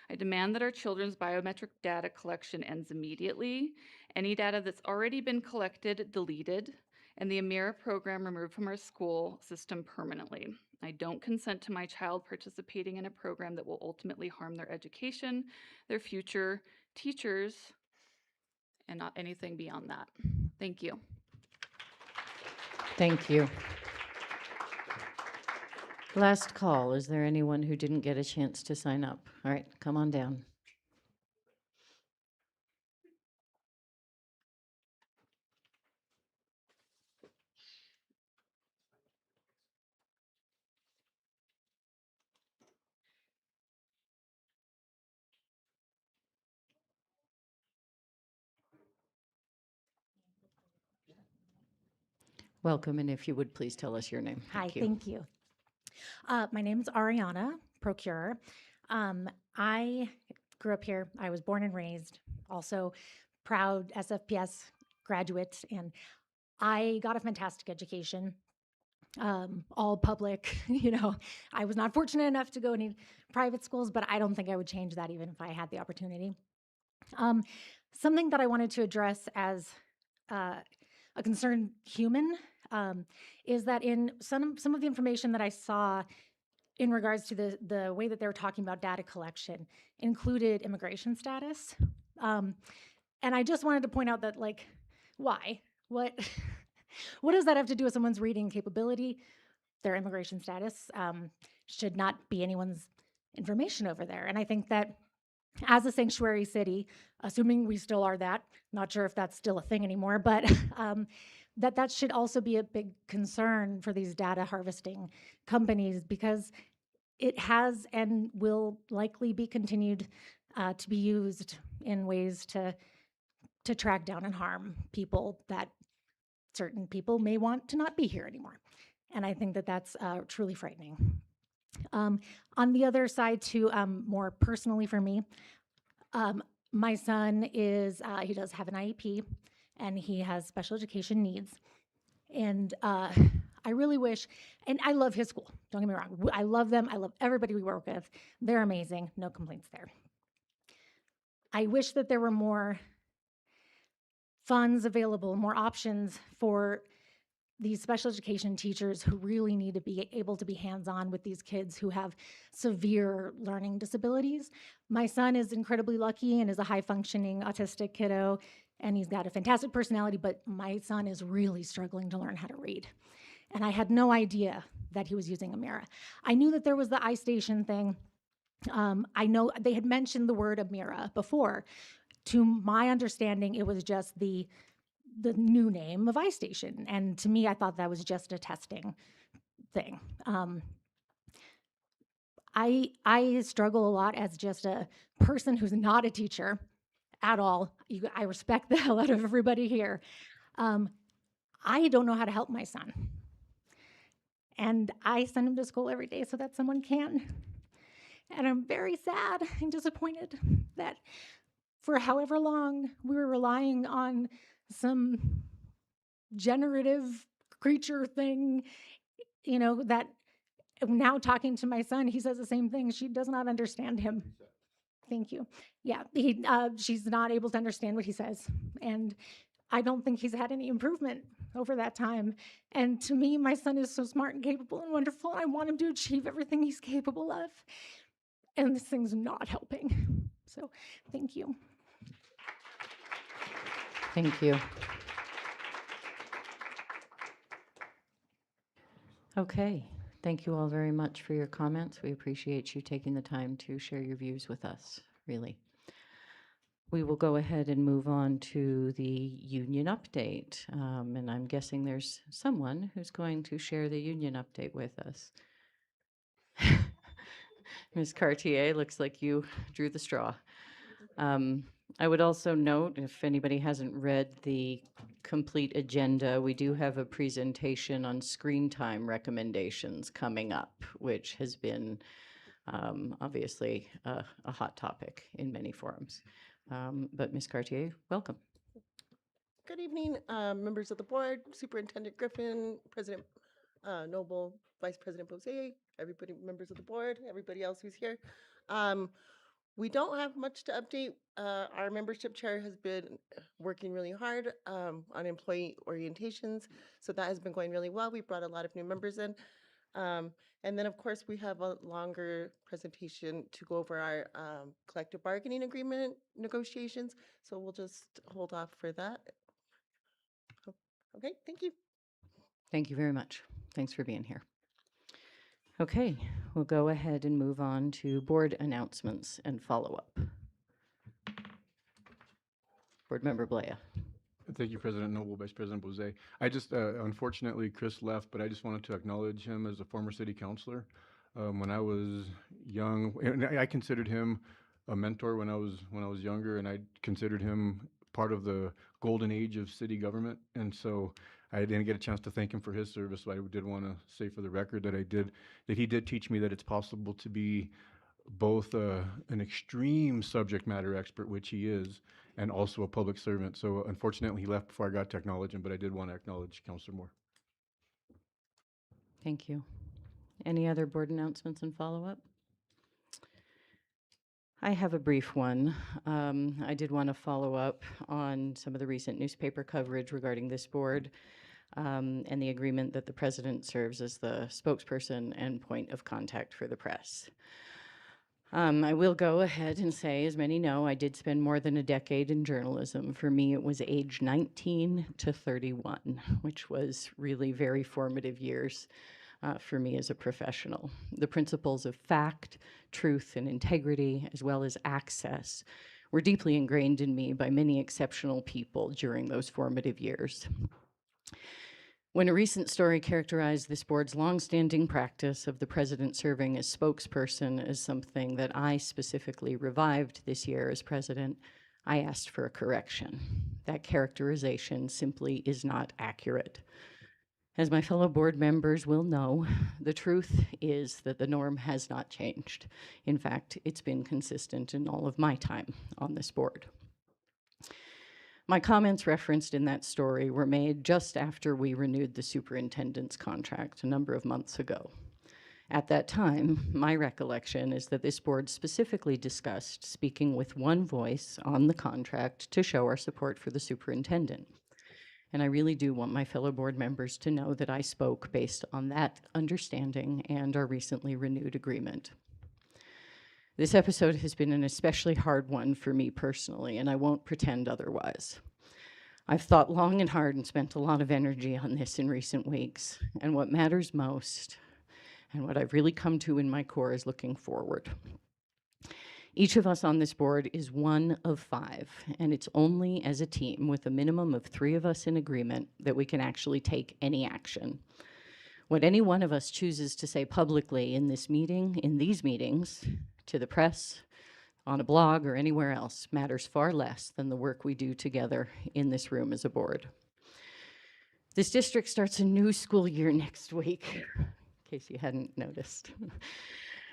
I demand that our children's biometric data collection ends immediately, any data that's already been collected, deleted, and the Amira program removed from our school system permanently. I don't consent to my child participating in a program that will ultimately harm their education, their future, teachers, and not anything beyond that. Thank you. Thank you. Last call. Is there anyone who didn't get a chance to sign up? All right, come on down. Welcome, and if you would please tell us your name. Hi, Thank you. thank you. My name is Ariana Procure. I grew up here. I was born and raised, also proud SFPS graduate, and I got a fantastic education, all public. You know, I was not fortunate enough to go any private schools, but I don't think I would change that even if I had the opportunity. Something that I wanted to address as a concerned human is that in some of the information that I saw in regards to the way that they were talking about data collection included immigration status. And I just wanted to point out that, like, why? What does that have to do with someone's reading capability? Their immigration status should not be anyone's information over there. And I think that as a sanctuary city, assuming we still are that, not sure if that's still a thing anymore, but that should also be a big concern for these data harvesting companies, because it has and will likely be continued to be used in ways to track down and harm people that certain people may want to not be here anymore. And I think that that's truly frightening. On the other side, too, more personally for me, my son he does have an IEP, and he has special education needs. And I really wish, and I love his school, don't get me wrong. I love them. I love everybody we work with. They're amazing. No complaints there. I wish that there were more funds available, more options for these special education teachers who really need to be able to be hands-on with these kids who have severe learning disabilities. My son is incredibly lucky and is a high-functioning autistic kiddo, and he's got a fantastic personality, but my son is really struggling to learn how to read. And I had no idea that he was using Amira. I knew that there was the iStation thing. I know they had mentioned the word Amira before, To my understanding, it was just the new name of iStation. And to me, I thought that was just a testing thing. I struggle a lot as just a person who's not a teacher at all. I respect the hell out of everybody here. I don't know how to help my son. And I send him to school every day so that someone can. And I'm very sad and disappointed that for however long we were relying on some generative creature thing, that now talking to my son, he says the same thing. She does not understand him. Thank you. Yeah, she's not able to understand what he says. And I don't think he's had any improvement over that time. And to me, my son is so smart and capable and wonderful, and I want him to achieve everything he's capable of. And this thing's not helping. So thank you. Thank you. Okay, thank you all very much for your comments. We appreciate you taking the time to share your views with us, really. We will go ahead and move on to the union update. And I'm guessing there's someone who's going to share the union update with us. Ms. Cartier, looks like you drew the straw. I would also note, if anybody hasn't read the complete agenda, we do have a presentation on screen time recommendations coming up, which has been obviously a hot topic in many forums. But Ms. Cartier, welcome. Good evening, members of the board, Superintendent Griffin, President Noble, Vice President Bose, everybody, members of the board, everybody else who's here. We don't have much to update. Our membership chair has been working really hard on employee orientations, so that has been going really well. We brought a lot of new members in. And then, of course, we have a longer presentation to go over our collective bargaining agreement negotiations, so we'll just hold off for that. Okay, thank you. Thank you very much. Thanks for being here. Okay, we'll go ahead and move on to board announcements and follow-up. Board Member Blea. Thank you, President Noble, Vice President Bose. I just, unfortunately, Chris left, but I just wanted to acknowledge him as a former city councilor. When I was young, and I considered him a mentor when I was younger, and I considered him part of the golden age of city government. And so I didn't get a chance to thank him for his service, so I did want to say for the record that he did teach me that it's possible to be both an extreme subject matter expert, which he is, and also a public servant. So unfortunately, he left before I got to acknowledge him, but I did want to acknowledge Councilor Moore. Thank you. Any other board announcements and follow-up? I have a brief one. I did want to follow up on some of the recent newspaper coverage regarding this board and the agreement that the president serves as the spokesperson and point of contact for the press. I will go ahead and say, as many know, I did spend more than a decade in journalism. For me, it was age 19 to 31, which was really very formative years for me as a professional. The principles of fact, truth, and integrity, as well as access, were deeply ingrained in me by many exceptional people during those formative years. When a recent story characterized this board's longstanding practice of the president serving as spokesperson as something that I specifically revived this year as president, I asked for a correction. That characterization simply is not accurate. As my fellow board members will know, the truth is that the norm has not changed. In fact, it's been consistent in all of my time on this board. My comments referenced in that story were made just after we renewed the superintendent's contract a number of months ago. At that time, my recollection is that this board specifically discussed speaking with one voice on the contract to show our support for the superintendent. And I really do want my fellow board members to know that I spoke based on that understanding and our recently renewed agreement. This episode has been an especially hard one for me personally, and I won't pretend otherwise. I've thought long and hard and spent a lot of energy on this in recent weeks, and what matters most, and what I've really come to in my core, is looking forward. Each of us on this board is one of 5, and it's only as a team with a minimum of 3 of us in agreement that we can actually take any action. What any one of us chooses to say publicly in this meeting, in these meetings, to the press, on a blog, or anywhere else matters far less than the work we do together in this room as a board. This district starts a new school year next week, in case you hadn't noticed.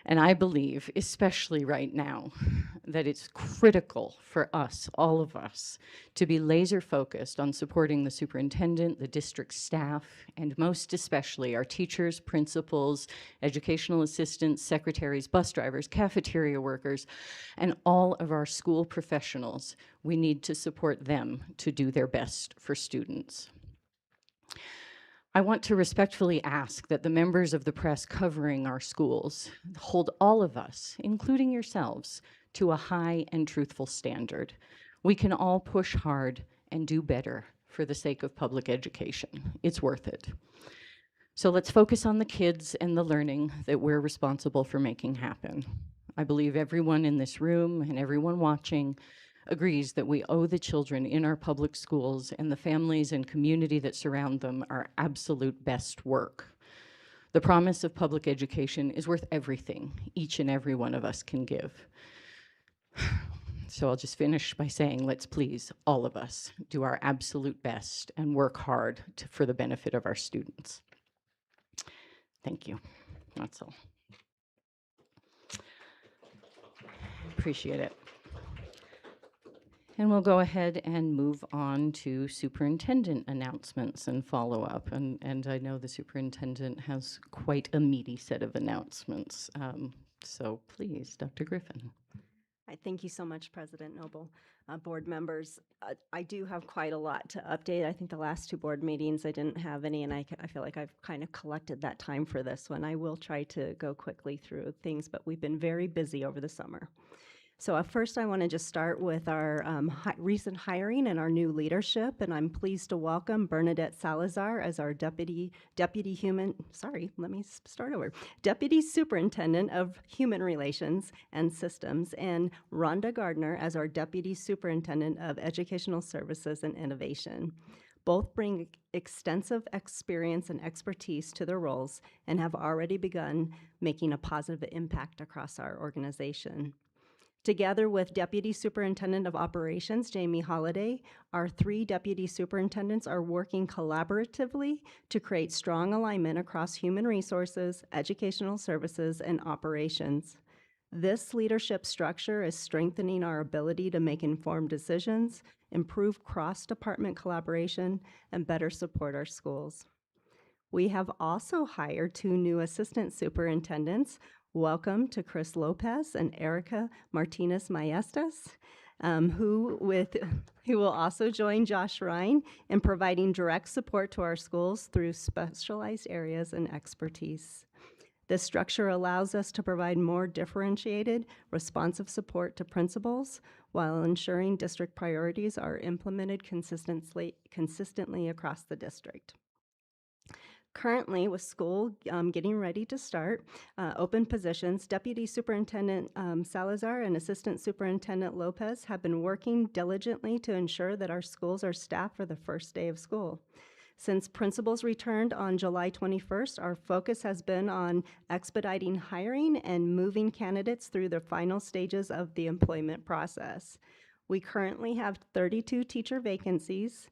And I believe, especially right now, that it's critical for us, all of us, to be laser focused on supporting the superintendent, the district staff, and most especially our teachers, principals, educational assistants, secretaries, bus drivers, cafeteria workers, and all of our school professionals. We need to support them to do their best for students. I want to respectfully ask that the members of the press covering our schools hold all of us, including yourselves, to a high and truthful standard. We can all push hard and do better for the sake of public education. It's worth it. So let's focus on the kids and the learning that we're responsible for making happen. I believe everyone in this room and everyone watching agrees that we owe the children in our public schools and the families and community that surround them our absolute best work. The promise of public education is worth everything each and every one of us can give. So I'll just finish by saying, let's please, all of us, do our absolute best and work hard for the benefit of our students. Thank you. That's all. Appreciate it. And we'll go ahead and move on to superintendent announcements and follow-up. And I know the superintendent has quite a meaty set of announcements. So please, Dr. Griffin. Thank you so much, President Noble. Board members, I do have quite a lot to update. I think the last 2 board meetings I didn't have any, and I feel like I've kind of collected that time for this one. I will try to go quickly through things, but we've been very busy over the summer. So first I want to just start with our recent hiring and our new leadership, and I'm pleased to welcome Bernadette Salazar as our Deputy Superintendent of Human Relations and Systems, and Rhonda Gardner as our Deputy Superintendent of Educational Services and Innovation. Both bring extensive experience and expertise to their roles and have already begun making a positive impact across our organization. Together with Deputy Superintendent of Operations, Jamie Holliday, our 3 deputy superintendents are working collaboratively to create strong alignment across human resources, educational services, and operations. This leadership structure is strengthening our ability to make informed decisions, improve cross-department collaboration, and better support our schools. We have also hired 2 new assistant superintendents. Welcome to Chris Lopez and Erica Martinez Maestas, who will also join Josh Ryan in providing direct support to our schools through specialized areas and expertise. This structure allows us to provide more differentiated, responsive support to principals while ensuring district priorities are implemented consistently across the district. Currently, with school getting ready to start, open positions, Deputy Superintendent Salazar and Assistant Superintendent Lopez have been working diligently to ensure that our schools are staffed for the first day of school. Since principals returned on July 21st, our focus has been on expediting hiring and moving candidates through the final stages of the employment process. We currently have 32 teacher vacancies,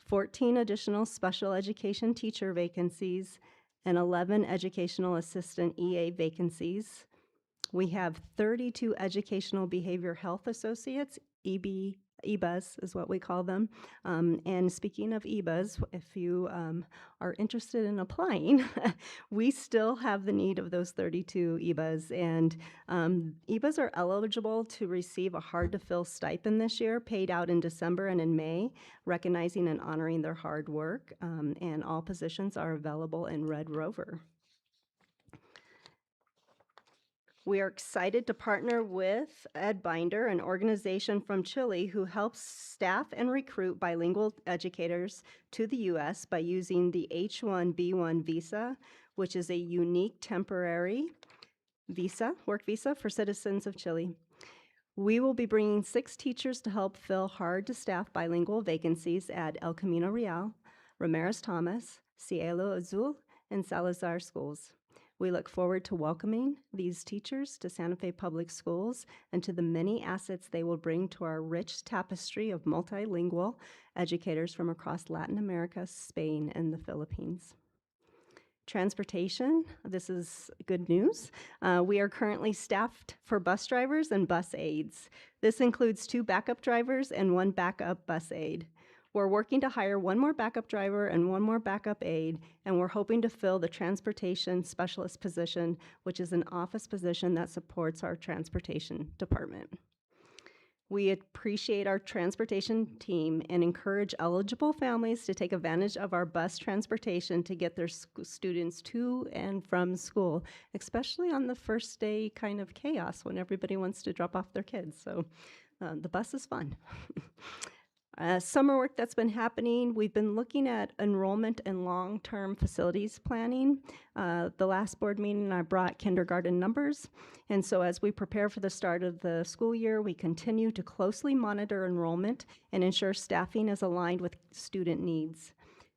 14 additional special education teacher vacancies, and 11 educational assistant EA vacancies. We have 32 educational behavior health associates, EBAs is what we call them. And speaking of EBAs, if you are interested in applying, we still have the need of those 32 EBAs. And EBAs are eligible to receive a hard-to-fill stipend this year, paid out in December and in May, recognizing and honoring their hard work. And all positions are available in Red Rover. We are excited to partner with Ed Binder, an organization from Chile who helps staff and recruit bilingual educators to the U.S. by using the H-1B1 visa, which is a unique temporary visa, work visa for citizens of Chile. We will be bringing 6 teachers to help fill hard-to-staff bilingual vacancies at El Camino Real, Ramirez Thomas, Cielo Azul, and Salazar schools. We look forward to welcoming these teachers to Santa Fe Public Schools and to the many assets they will bring to our rich tapestry of multilingual educators from across Latin America, Spain, and the Philippines. Transportation, this is good news. We are currently staffed for bus drivers and bus aides. This includes 2 backup drivers and 1 backup bus aide. We're working to hire 1 more backup driver and 1 more backup aide, and we're hoping to fill the transportation specialist position, which is an office position that supports our transportation department. We appreciate our transportation team and encourage eligible families to take advantage of our bus transportation to get their students to and from school, especially on the first day kind of chaos when everybody wants to drop off their kids. So the bus is fun. Summer work that's been happening, we've been looking at enrollment and long-term facilities planning. The last board meeting, I brought kindergarten numbers. And so as we prepare for the start of the school year, we continue to closely monitor enrollment and ensure staffing is aligned with student needs.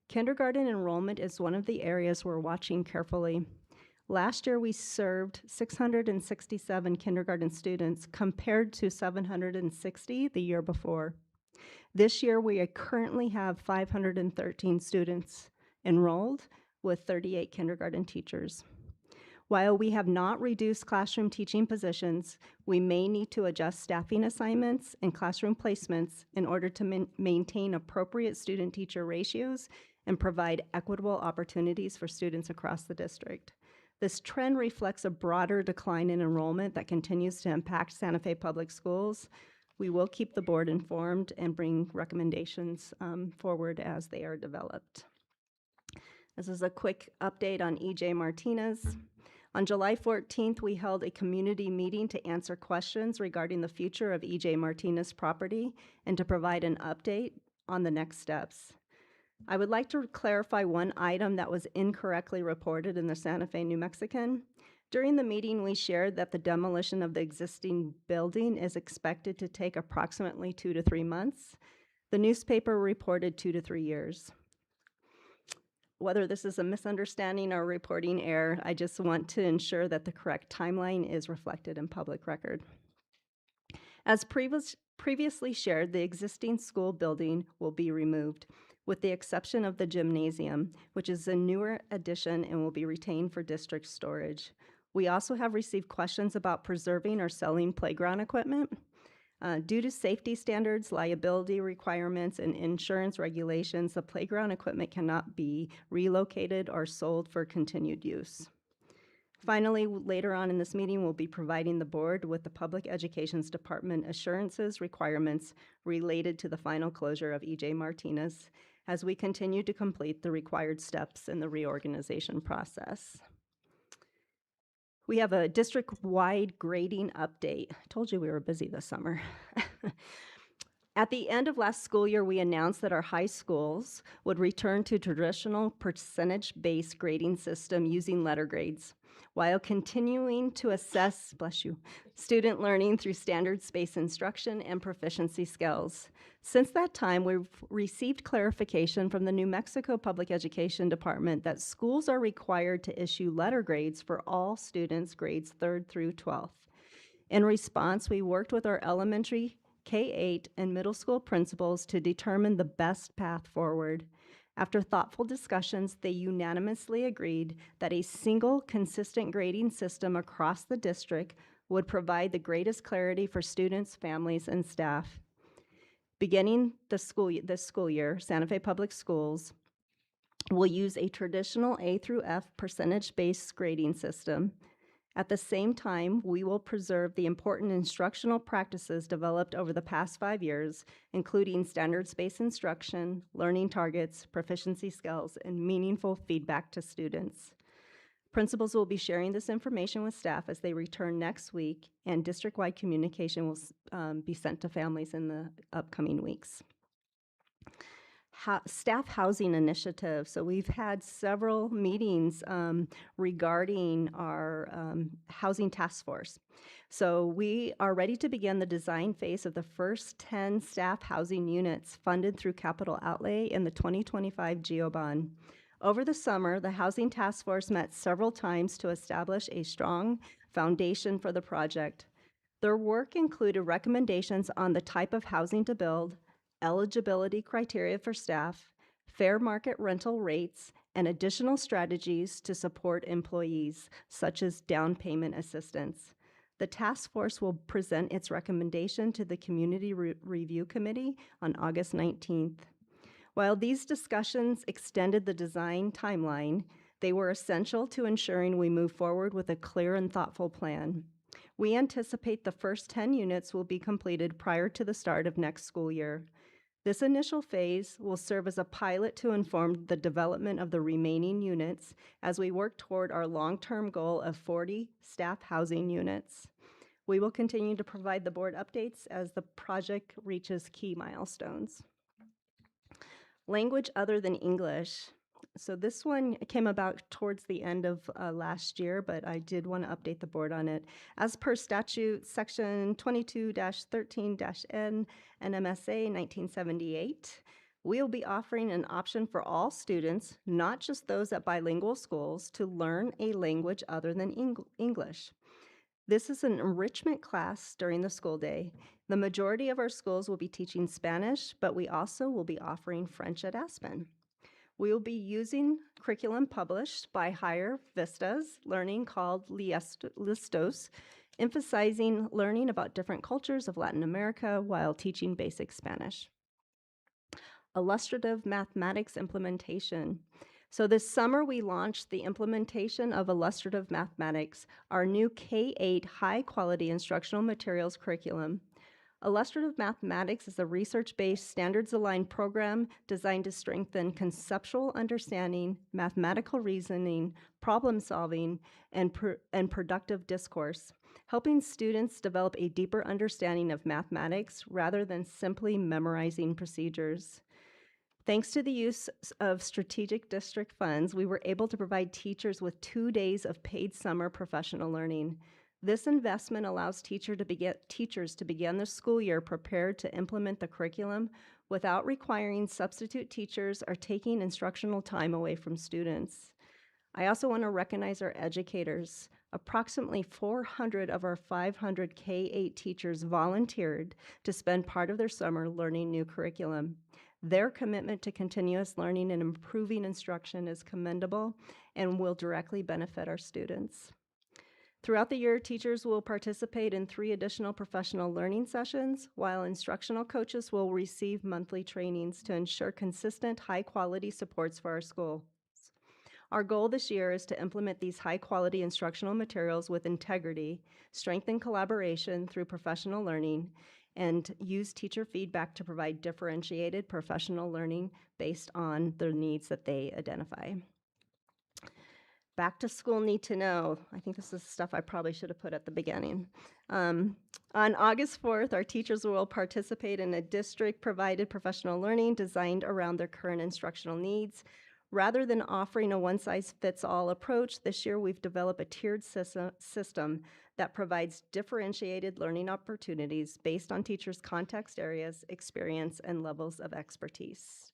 Kindergarten enrollment is one of the areas we're watching carefully. Last year, we served 667 kindergarten students compared to 760 the year before. This year, we currently have 513 students enrolled with 38 kindergarten teachers. While we have not reduced classroom teaching positions, we may need to adjust staffing assignments and classroom placements in order to maintain appropriate student-teacher ratios and provide equitable opportunities for students across the district. This trend reflects a broader decline in enrollment that continues to impact Santa Fe Public Schools. We will keep the board informed and bring recommendations forward as they are developed. This is a quick update on EJ Martinez. On July 14th, we held a community meeting to answer questions regarding the future of EJ Martinez property and to provide an update on the next steps. I would like to clarify one item that was incorrectly reported in the Santa Fe New Mexican. During the meeting, we shared that the demolition of the existing building is expected to take approximately 2 to 3 months. The newspaper reported 2 to 3 years. Whether this is a misunderstanding or reporting error, I just want to ensure that the correct timeline is reflected in public record. As previously shared, the existing school building will be removed, with the exception of the gymnasium, which is a newer addition and will be retained for district storage. We also have received questions about preserving or selling playground equipment. Due to safety standards, liability requirements, and insurance regulations, the playground equipment cannot be relocated or sold for continued use. Finally, later on in this meeting, we'll be providing the board with the Public Education's Department assurances requirements related to the final closure of EJ Martinez as we continue to complete the required steps in the reorganization process. We have a district-wide grading update. I told you we were busy this summer. At the end of last school year, we announced that our high schools would return to traditional percentage-based grading system using letter grades, while continuing to assess, bless you, student learning through standards-based instruction and proficiency skills. Since that time, we've received clarification from the New Mexico Public Education Department that schools are required to issue letter grades for all students grades 3rd through 12th. In response, we worked with our elementary, K-8, and middle school principals to determine the best path forward. After thoughtful discussions, they unanimously agreed that a single, consistent grading system across the district would provide the greatest clarity for students, families, and staff. Beginning this school year, Santa Fe Public Schools will use a traditional A through F percentage-based grading system. At the same time, we will preserve the important instructional practices developed over the past 5 years, including standards-based instruction, learning targets, proficiency skills, and meaningful feedback to students. Principals will be sharing this information with staff as they return next week, and district-wide communication will be sent to families in the upcoming weeks. staff housing initiative. So we've had several meetings regarding our housing task force. So we are ready to begin the design phase of the first 10 staff housing units funded through capital outlay in the 2025 GEO bond. Over the summer, the Housing Task Force met several times to establish a strong foundation for the project. Their work included recommendations on the type of housing to build, eligibility criteria for staff, fair market rental rates, and additional strategies to support employees, such as down payment assistance. The task force will present its recommendation to the Community Review Committee on August 19th. While these discussions extended the design timeline, they were essential to ensuring we move forward with a clear and thoughtful plan. We anticipate the first 10 units will be completed prior to the start of next school year. This initial phase will serve as a pilot to inform the development of the remaining units as we work toward our long-term goal of 40 staff housing units. We will continue to provide the board updates as the project reaches key milestones. Language other than English. So this one came about towards the end of last year, but I did want to update the board on it. As per statute section 22-13-N NMSA 1978, we'll be offering an option for all students, not just those at bilingual schools, to learn a language other than English. This is an enrichment class during the school day. The majority of our schools will be teaching Spanish, but we also will be offering French at Aspen. We will be using curriculum published by Higher Vistas Learning called Listos, emphasizing learning about different cultures of Latin America while teaching basic Spanish. Illustrative mathematics implementation. So this summer we launched the implementation of illustrative mathematics, our new K-8 high-quality instructional materials curriculum. Illustrative mathematics is a research-based, standards-aligned program designed to strengthen conceptual understanding, mathematical reasoning, problem-solving, and productive discourse, helping students develop a deeper understanding of mathematics rather than simply memorizing procedures. Thanks to the use of strategic district funds, we were able to provide teachers with 2 days of paid summer professional learning. This investment allows teachers to begin the school year prepared to implement the curriculum without requiring substitute teachers or taking instructional time away from students. I also want to recognize our educators. Approximately 400 of our 500 K-8 teachers volunteered to spend part of their summer learning new curriculum. Their commitment to continuous learning and improving instruction is commendable and will directly benefit our students. Throughout the year, teachers will participate in 3 additional professional learning sessions, while instructional coaches will receive monthly trainings to ensure consistent, high-quality supports for our schools. Our goal this year is to implement these high-quality instructional materials with integrity, strengthen collaboration through professional learning, and use teacher feedback to provide differentiated professional learning based on the needs that they identify. Back to school need to know. I think this is stuff I probably should have put at the beginning. On August 4th, our teachers will participate in a district-provided professional learning designed around their current instructional needs. Rather than offering a one-size-fits-all approach, this year we've developed a tiered system that provides differentiated learning opportunities based on teachers' context areas, experience, and levels of expertise.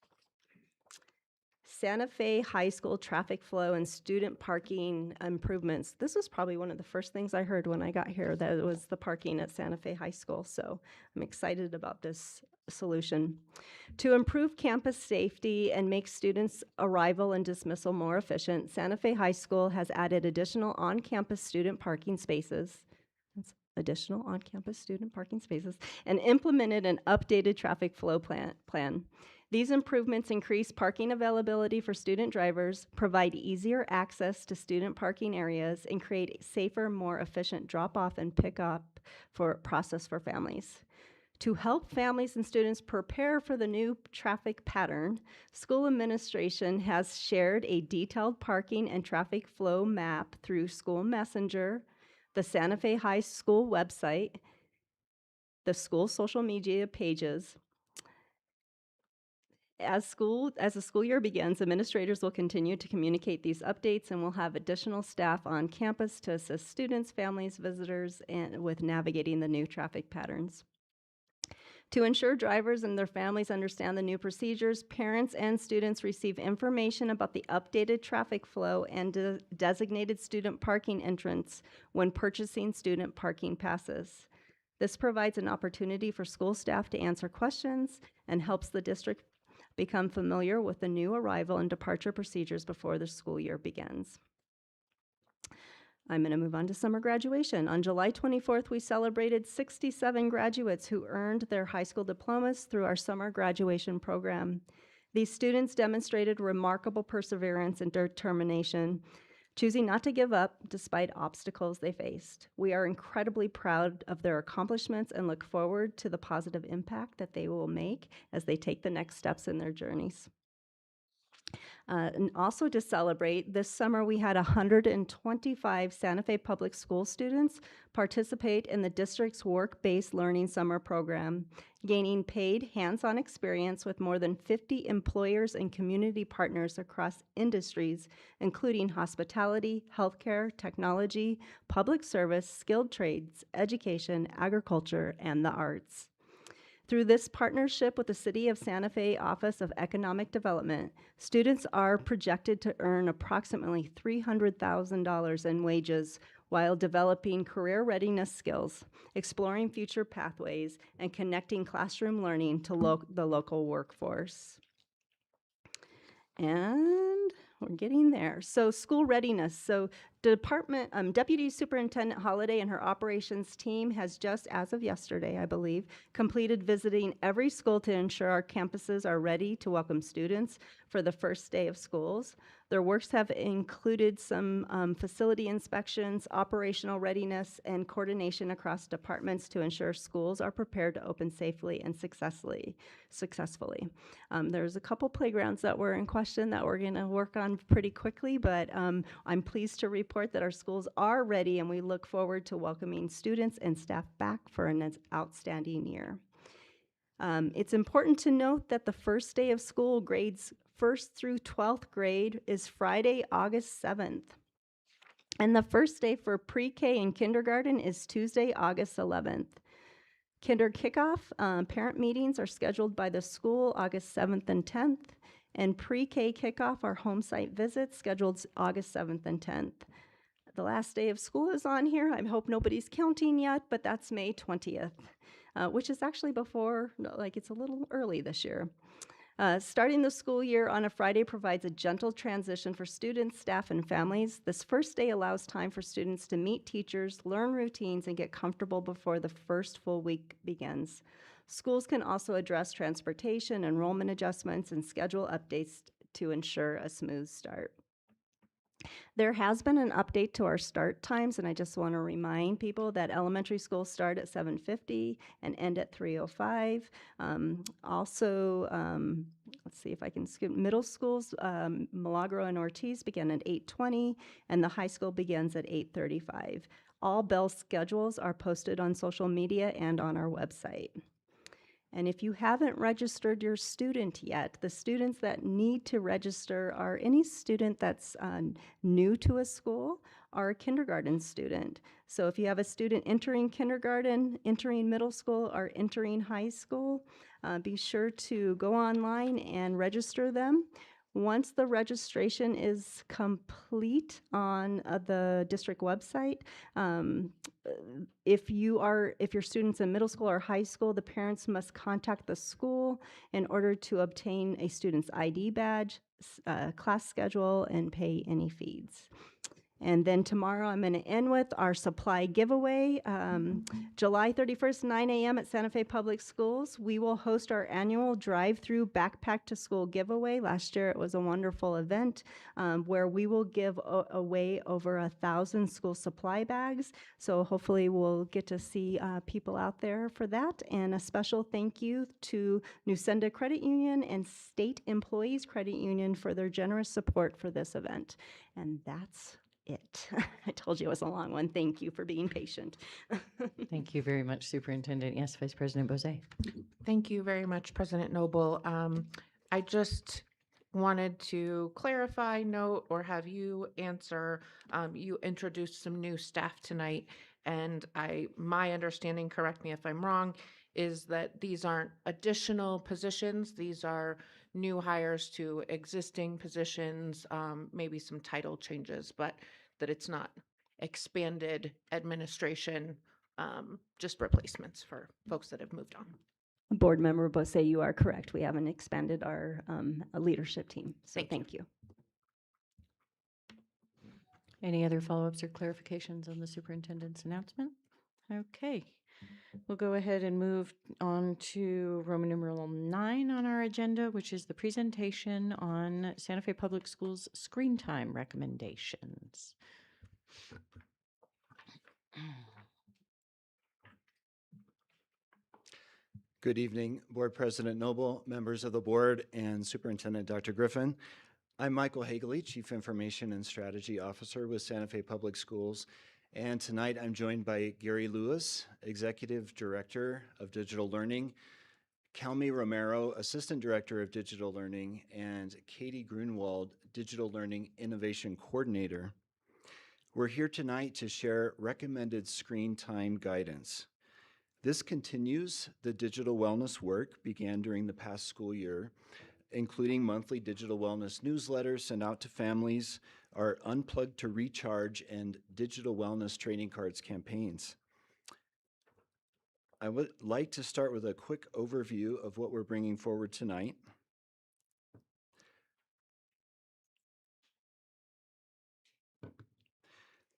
Santa Fe High School traffic flow and student parking improvements. This was probably one of the first things I heard when I got here, that it was the parking at Santa Fe High School. So I'm excited about this solution. To improve campus safety and make students' arrival and dismissal more efficient, Santa Fe High School has added additional on-campus student parking spaces. Additional on-campus student parking spaces, and implemented an updated traffic flow plan. These improvements increase parking availability for student drivers, provide easier access to student parking areas, and create a safer, more efficient drop-off and pick-up process for families. To help families and students prepare for the new traffic pattern, school administration has shared a detailed parking and traffic flow map through School Messenger, the Santa Fe High School website, the school social media pages, As the school year begins, administrators will continue to communicate these updates and will have additional staff on campus to assist students, families, visitors, and with navigating the new traffic patterns. To ensure drivers and their families understand the new procedures, parents and students receive information about the updated traffic flow and designated student parking entrance when purchasing student parking passes. This provides an opportunity for school staff to answer questions and helps the district become familiar with the new arrival and departure procedures before the school year begins. I'm going to move on to summer graduation. On July 24th, we celebrated 67 graduates who earned their high school diplomas through our summer graduation program. These students demonstrated remarkable perseverance and determination, choosing not to give up despite obstacles they faced. We are incredibly proud of their accomplishments and look forward to the positive impact that they will make as they take the next steps in their journeys. And also to celebrate, this summer we had 125 Santa Fe Public School students participate in the district's work-based learning summer program, gaining paid hands-on experience with more than 50 employers and community partners across industries, including hospitality, healthcare, technology, public service, skilled trades, education, agriculture, and the arts. Through this partnership with the City of Santa Fe Office of Economic Development, students are projected to earn approximately $300,000 in wages while developing career readiness skills, exploring future pathways, and connecting classroom learning to the local workforce. And we're getting there. So school readiness. So Deputy Superintendent Holliday and her operations team has just, as of yesterday, I believe, completed visiting every school to ensure our campuses are ready to welcome students for the first day of schools. Their works have included some facility inspections, operational readiness, and coordination across departments to ensure schools are prepared to open safely and successfully. There's a couple playgrounds that were in question that we're going to work on pretty quickly, but I'm pleased to report that our schools are ready and we look forward to welcoming students and staff back for an outstanding year. It's important to note that the first day of school, grades 1st through 12th grade, is Friday, August 7th. And the first day for pre-K and kindergarten is Tuesday, August 11th. Kinder kickoff, parent meetings are scheduled by the school August 7th and 10th, and pre-K kickoff are home site visits scheduled August 7th and 10th. The last day of school is on here. I hope nobody's counting yet, but that's May 20th, which is actually before, like it's a little early this year. Starting the school year on a Friday provides a gentle transition for students, staff, and families. This first day allows time for students to meet teachers, learn routines, and get comfortable before the first full week begins. Schools can also address transportation, enrollment adjustments, and schedule updates to ensure a smooth start. There has been an update to our start times, and I just want to remind people that elementary schools start at 7:50 and end at 3:05. Let's see if I can skip. Middle schools, Milagro and Ortiz begin at 8:20, and the high school begins at 8:35. All bell schedules are posted on social media and on our website. And if you haven't registered your student yet, the students that need to register are any student that's new to a school or a kindergarten student. So if you have a student entering kindergarten, entering middle school, or entering high school, be sure to go online and register them. Once the registration is complete on the district website, if your student's in middle school or high school, the parents must contact the school in order to obtain a student's ID badge, class schedule, and pay any fees. And then tomorrow I'm going to end with our supply giveaway. July 31st, 9 a.m. at Santa Fe Public Schools. We will host our annual drive-through backpack to school giveaway. Last year it was a wonderful event where we will give away over 1,000 school supply bags. So hopefully we'll get to see people out there for that. And a special thank you to Nusenda Credit Union and State Employees Credit Union for their generous support for this event. And that's it. I told you it was a long one. Thank you for being patient. Thank you very much, Superintendent. Yes, Vice President Bozay. Thank you very much, President Noble. I just wanted to clarify, note, or have you answer. You introduced some new staff tonight, and my understanding, correct me if I'm wrong, is that these aren't additional positions. These are new hires to existing positions, maybe some title changes, but that it's not expanded administration, just replacements for folks that have moved on. Board Member Bosse, you are correct. We haven't expanded our leadership team. So thank you. Any other follow-ups or clarifications on the superintendent's announcement? Okay, we'll go ahead and move on to Roman numeral 9 on our agenda, which is the presentation on Santa Fe Public Schools screen time recommendations. Good evening, Board President Noble, members of the board, and Superintendent Dr. Griffin. I'm Michael Hageley, Chief Information and Strategy Officer with Santa Fe Public Schools, and tonight I'm joined by Gary Lewis, Executive Director of Digital Learning, Calmy Romero, Assistant Director of Digital Learning, and Katie Grunwald, Digital Learning Innovation Coordinator. We're here tonight to share recommended screen time guidance. This continues the digital wellness work began during the past school year, including monthly digital wellness newsletters sent out to families, our Unplugged to Recharge and digital wellness trading cards campaigns. I would like to start with a quick overview of what we're bringing forward tonight.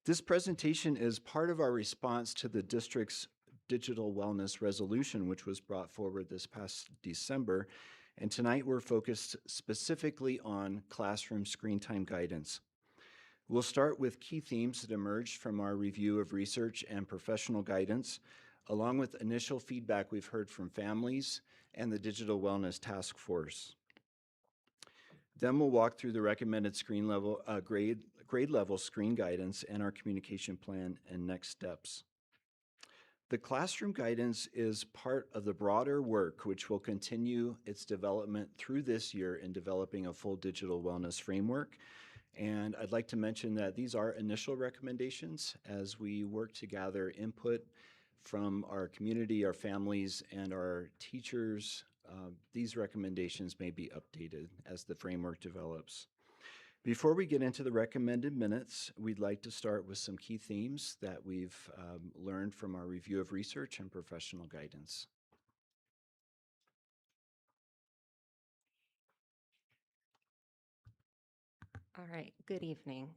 This presentation is part of our response to the district's digital wellness resolution, which was brought forward this past December. And tonight we're focused specifically on classroom screen time guidance. We'll start with key themes that emerged from our review of research and professional guidance, along with initial feedback we've heard from families and the Digital Wellness Task Force. Then we'll walk through the recommended screen level, grade level screen guidance and our communication plan and next steps. The classroom guidance is part of the broader work which will continue its development through this year in developing a full digital wellness framework. And I'd like to mention that these are initial recommendations as we work to gather input from our community, our families, and our teachers. These recommendations may be updated as the framework develops. Before we get into the recommended minutes, we'd like to start with some key themes that we've learned from our review of research and professional guidance. All right, good evening.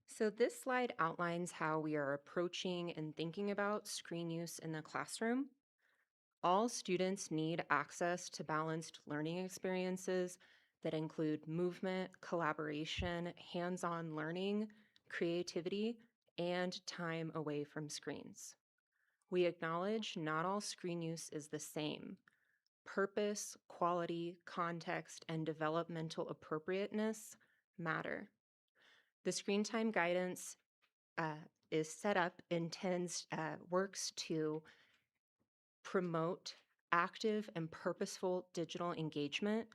So this slide outlines how we are approaching and thinking about screen use in the classroom. All students need access to balanced learning experiences that include movement, collaboration, hands-on learning, creativity, and time away from screens. We acknowledge not all screen use is the same. Purpose, quality, context, and developmental appropriateness matter. The screen time guidance is set up, works to promote active and purposeful digital engagement.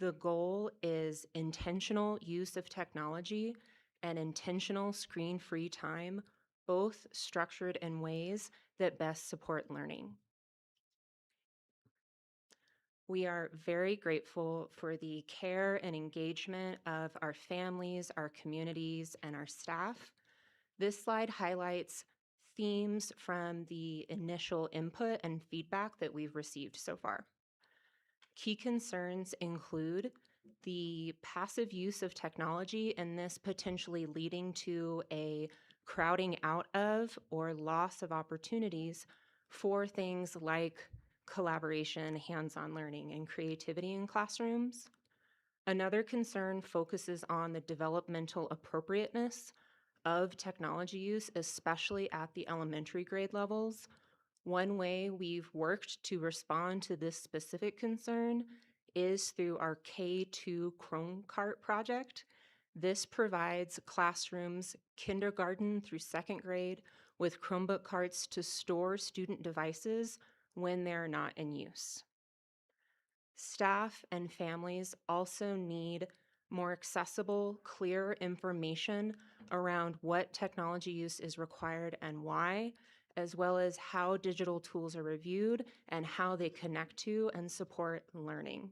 The goal is intentional use of technology and intentional screen-free time, both structured in ways that best support learning. We are very grateful for the care and engagement of our families, our communities, and our staff. This slide highlights themes from the initial input and feedback that we've received so far. Key concerns include the passive use of technology and this potentially leading to a crowding out of or loss of opportunities for things like collaboration, hands-on learning, and creativity in classrooms. Another concern focuses on the developmental appropriateness of technology use, especially at the elementary grade levels. One way we've worked to respond to this specific concern is through our K2 Chrome Cart project. This provides classrooms kindergarten through second grade with Chromebook carts to store student devices when they're not in use. Staff and families also need more accessible, clear information around what technology use is required and why, as well as how digital tools are reviewed and how they connect to and support learning.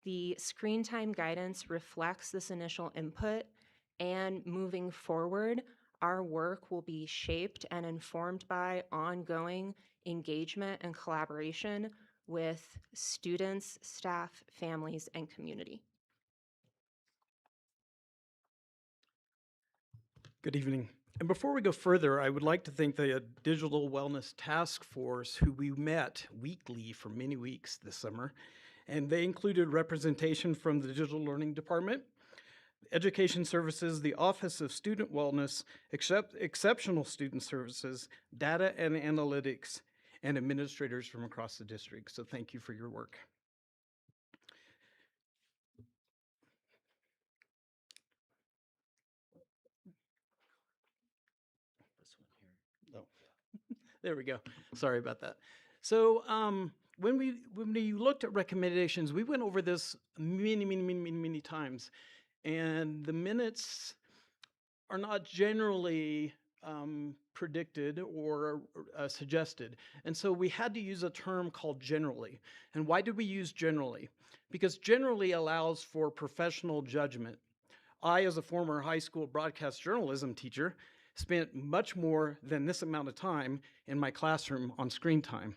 The screen time guidance reflects this initial input, and moving forward, our work will be shaped and informed by ongoing engagement and collaboration with students, staff, families, and community. Good evening. And before we go further, I would like to thank the Digital Wellness Task Force, who we met weekly for many weeks this summer. And they included representation from the Digital Learning Department, Education Services, the Office of Student Wellness, Exceptional Student Services, Data and Analytics, and administrators from across the district. So thank you for your work. Oh, there we go. Sorry about that. So when we looked at recommendations, we went over this many times, and the minutes are not generally predicted or suggested. And so we had to use a term called generally. And why did we use generally? Because generally allows for professional judgment. I, as a former high school broadcast journalism teacher, spent much more than this amount of time in my classroom on screen time.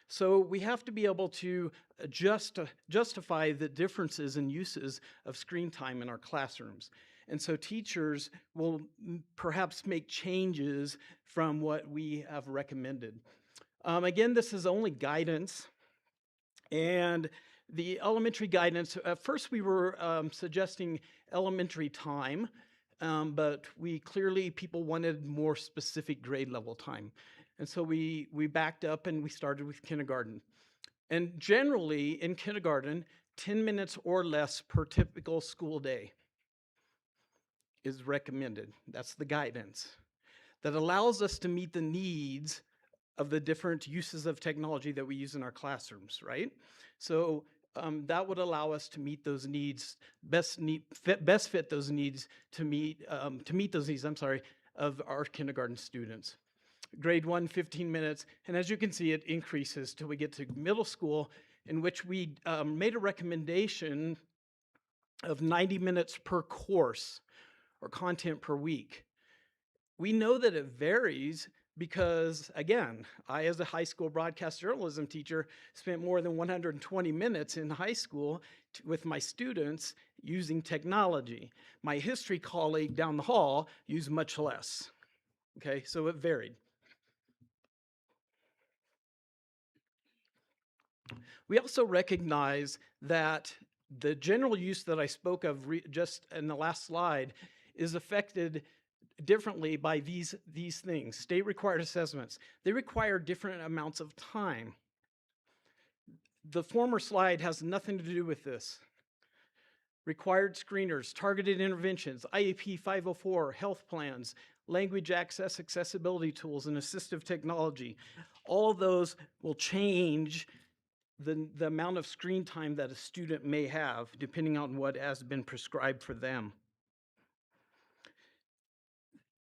So we have to be able to justify the differences in uses of screen time in our classrooms. And so teachers will perhaps make changes from what we have recommended. Again, this is only guidance. And the elementary guidance, at first we were suggesting elementary time, but people wanted more specific grade level time. And so we backed up and we started with kindergarten. And generally in kindergarten, 10 minutes or less per typical school day is recommended. That's the guidance that allows us to meet the needs of the different uses of technology that we use in our classrooms, right? So that would allow us to meet those needs, best fit those needs to meet those needs, of our kindergarten students. Grade 1, 15 minutes, and as you can see, it increases till we get to middle school, in which we made a recommendation of 90 minutes per course or content per week. We know that it varies because, again, I, as a high school broadcast journalism teacher, spent more than 120 minutes in high school with my students using technology. My history colleague down the hall used much less. Okay, so it varied. We also recognize that the general use that I spoke of just in the last slide is affected differently by these things. State required assessments. They require different amounts of time. The former slide has nothing to do with this. Required screeners, targeted interventions, IEP 504, health plans, language access, accessibility tools, and assistive technology. All of those will change the amount of screen time that a student may have, depending on what has been prescribed for them.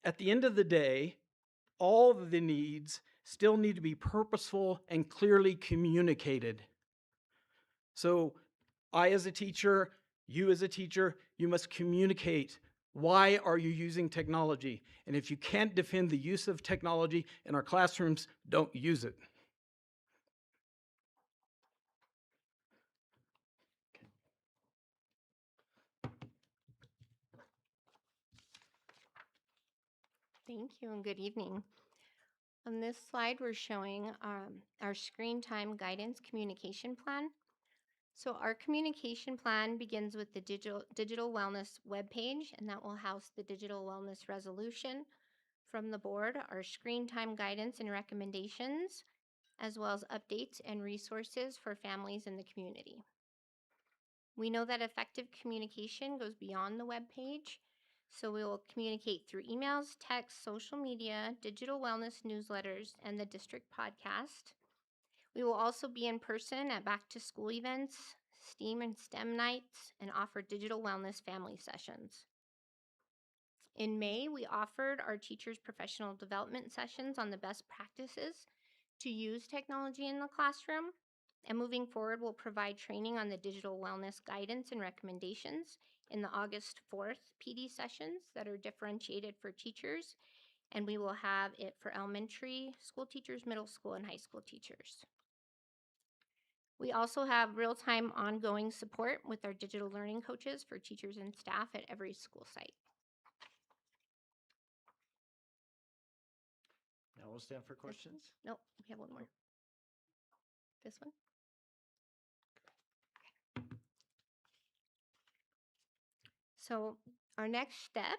At the end of the day, all of the needs still need to be purposeful and clearly communicated. So I, as a teacher, you as a teacher, you must communicate. Why are you using technology? And if you can't defend the use of technology in our classrooms, don't use it. Thank you and good evening. On this slide, we're showing our screen time guidance communication plan. So our communication plan begins with the digital wellness webpage, and that will house the digital wellness resolution from the board, our screen time guidance and recommendations, as well as updates and resources for families in the community. We know that effective communication goes beyond the webpage. So we will communicate through emails, text, social media, digital wellness newsletters, and the district podcast. We will also be in person at back to school events, STEAM and STEM nights, and offer digital wellness family sessions. In May, we offered our teachers professional development sessions on the best practices to use technology in the classroom. And moving forward, we'll provide training on the digital wellness guidance and recommendations in the August 4th PD sessions that are differentiated for teachers. And we will have it for elementary school teachers, middle school, and high school teachers. We also have real-time ongoing support with our digital learning coaches for teachers and staff at every school site. Now we'll stand for questions. Nope, we have one more. This one. So our next step,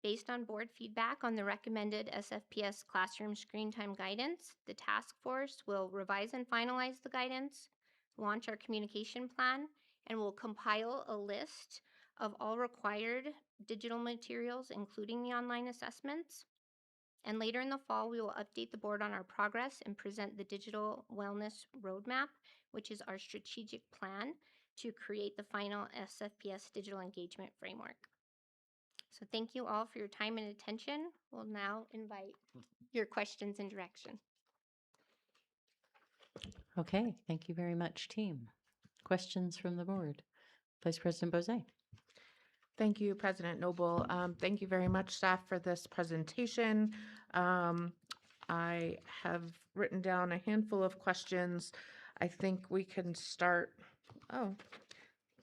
based on board feedback on the recommended SFPS classroom screen time guidance, the task force will revise and finalize the guidance, launch our communication plan, and will compile a list of all required digital materials, including the online assessments. And later in the fall, we will update the board on our progress and present the digital wellness roadmap, which is our strategic plan to create the final SFPS digital engagement framework. So thank you all for your time and attention. We'll now invite your questions and direction. Okay, thank you very much, team. Questions from the board? Vice President Bozay. Thank you, President Noble. Thank you very much, staff, for this presentation. I have written down a handful of questions. I think we can start, oh,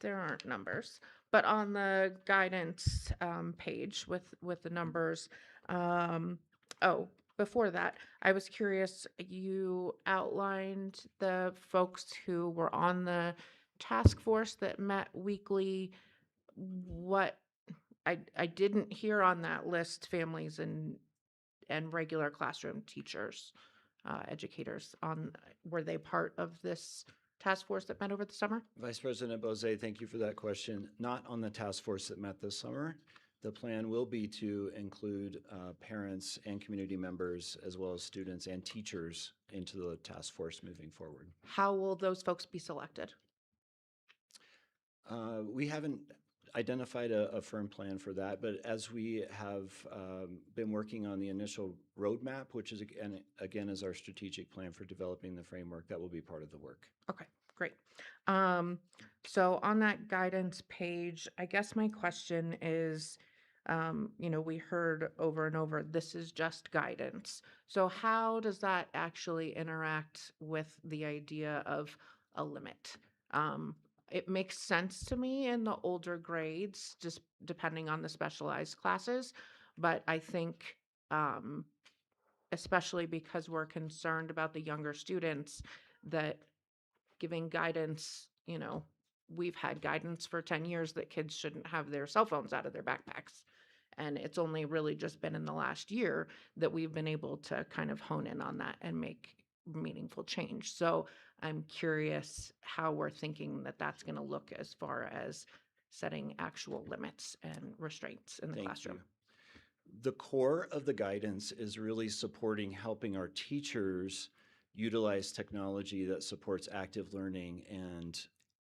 there aren't numbers, but on the guidance page with the numbers. Oh, before that, I was curious, you outlined the folks who were on the task force that met weekly. What I didn't hear on that list families and regular classroom teachers, educators were they part of this task force that met over the summer? Vice President Bozay, thank you for that question. Not on the task force that met this summer. The plan will be to include parents and community members, as well as students and teachers, into the task force moving forward. How will those folks be selected? We haven't identified a firm plan for that, but as we have been working on the initial roadmap, which is again is our strategic plan for developing the framework, that will be part of the work. Okay, great. So on that guidance page, I guess my question is, we heard over and over, this is just guidance. So how does that actually interact with the idea of a limit? It makes sense to me in the older grades, just depending on the specialized classes. But I think, especially because we're concerned about the younger students, that giving guidance, we've had guidance for 10 years that kids shouldn't have their cell phones out of their backpacks. And it's only really just been in the last year that we've been able to kind of hone in on that and make meaningful change. So I'm curious how we're thinking that that's going to look as far as setting actual limits and restraints in the Thank classroom. you. The core of the guidance is really supporting helping our teachers utilize technology that supports active learning and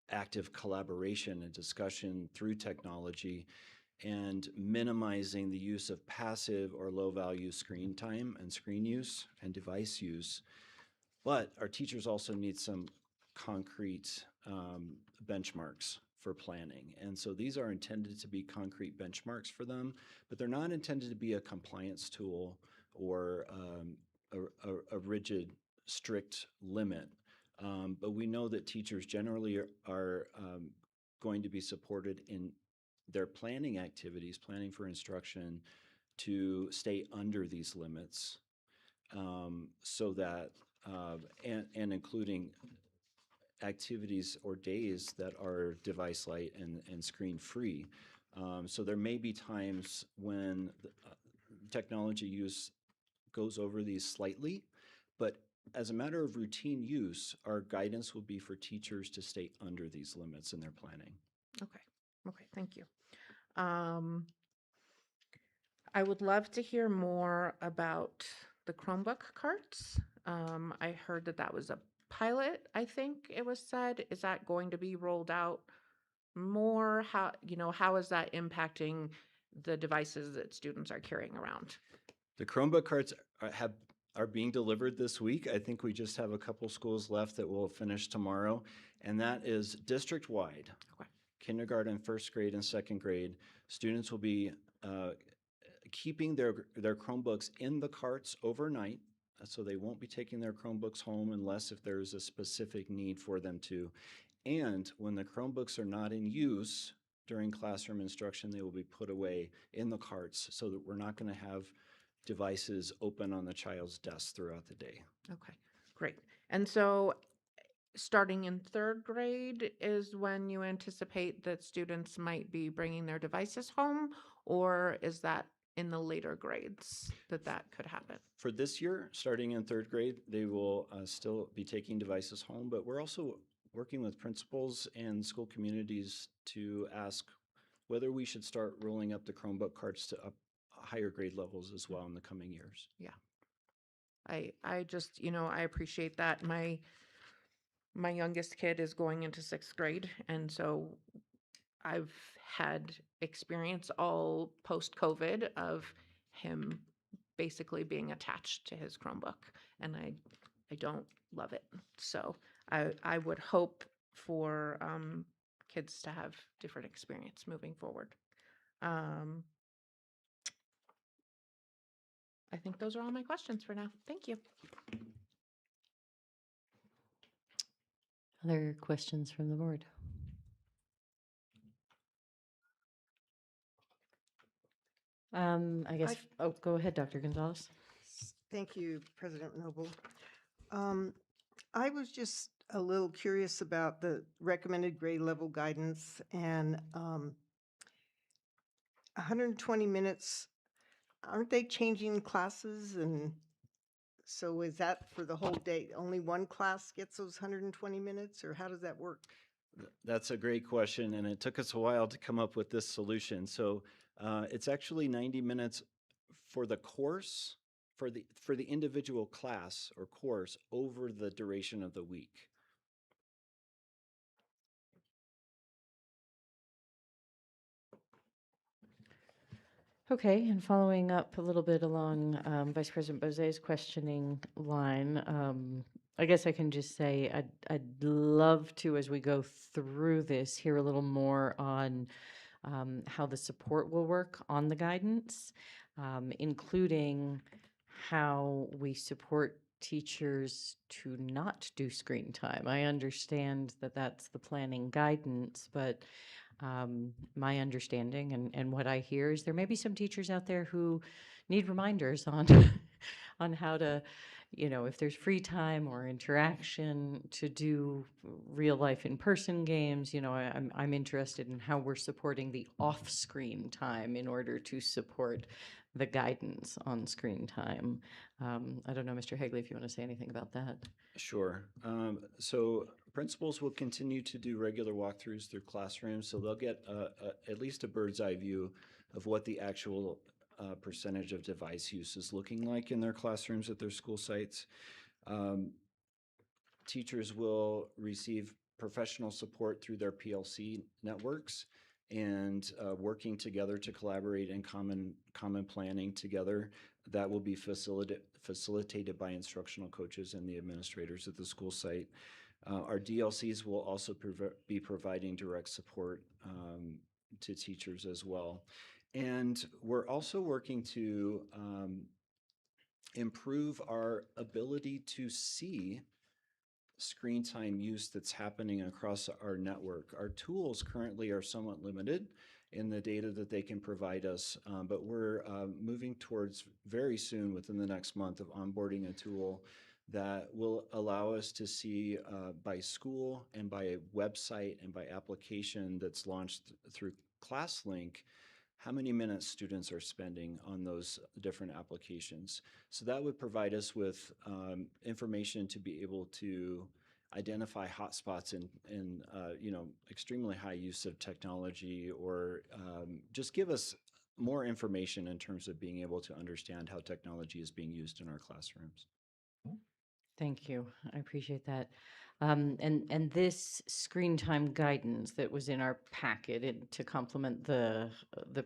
active collaboration and discussion through technology, and minimizing the use of passive or low-value screen time and screen use and device use. But our teachers also need some concrete benchmarks for planning. And so these are intended to be concrete benchmarks for them, but they're not intended to be a compliance tool or a rigid, strict limit. But we know that teachers generally are going to be supported in their planning activities, planning for instruction, to stay under these limits, so that and including activities or days that are device light and screen free. So there may be times when technology use goes over these slightly, but as a matter of routine use, our guidance will be for teachers to stay under these limits in their planning. Okay, thank you. I would love to hear more about the Chromebook carts. I heard that was a pilot, I think it was said. Is that going to be rolled out more? How is that impacting the devices that students are carrying around? The Chromebook carts are being delivered this week. I think we just have a couple schools left that will finish tomorrow, and that is district-wide. Okay. Kindergarten, first grade, and second grade. Students will be keeping their Chromebooks in the carts overnight, so they won't be taking their Chromebooks home unless if there's a specific need for them to. And when the Chromebooks are not in use during classroom instruction, they will be put away in the carts so that we're not going to have devices open on the child's desk throughout the day. Okay, great. And so starting in third grade is when you anticipate that students might be bringing their devices home, or is that in the later grades that could happen? For this year, starting in third grade, they will still be taking devices home, but we're also working with principals and school communities to ask whether we should start rolling up the Chromebook carts to higher grade levels as well in the coming years. Yeah. I just, I appreciate that. My youngest kid is going into sixth grade, and so I've had experience all post-COVID of him basically being attached to his Chromebook, and I don't love it. So I would hope for kids to have different experience moving forward. I think those are all my questions for now. Thank you. Other questions from the board? I guess, go ahead, Dr. Gonzalez. Thank you, President Noble. I was just a little curious about the recommended grade level guidance and 120 minutes. Aren't they changing classes? And so is that for the whole day? Only one class gets those 120 minutes, or how does that work? That's a great question, and it took us a while to come up with this solution. So it's actually 90 minutes for the course, for the individual class or course over the duration of the week. Okay, and following up a little bit along Vice President Bose's questioning line, I guess I can just say I'd love to, as we go through this, hear a little more on how the support will work on the guidance, including how we support teachers to not do screen time. I understand that that's the planning guidance, but my understanding and what I hear is there may be some teachers out there who need reminders on on how to, if there's free time or interaction to do real life in-person games. I'm interested in how we're supporting the off-screen time in order to support the guidance on screen time. I don't know, Mr. Hagley, if you want to say anything about that. Sure. So principals will continue to do regular walkthroughs through classrooms, so they'll get at least a bird's eye view of what the actual percentage of device use is looking like in their classrooms at their school sites. Teachers will receive professional support through their PLC networks and working together to collaborate in common planning together. That will be facilitated by instructional coaches and the administrators at the school site. Our DLCs will also be providing direct support to teachers as well. And we're also working to improve our ability to see screen time use that's happening across our network. Our tools currently are somewhat limited in the data that they can provide us, but we're moving towards very soon, within the next month, of onboarding a tool that will allow us to see by school and by a website and by application that's launched through ClassLink how many minutes students are spending on those different applications. So that would provide us with information to be able to identify hotspots in extremely high use of technology, or just give us more information in terms of being able to understand how technology is being used in our classrooms. Thank you. I appreciate that. And this screen time guidance that was in our packet to complement the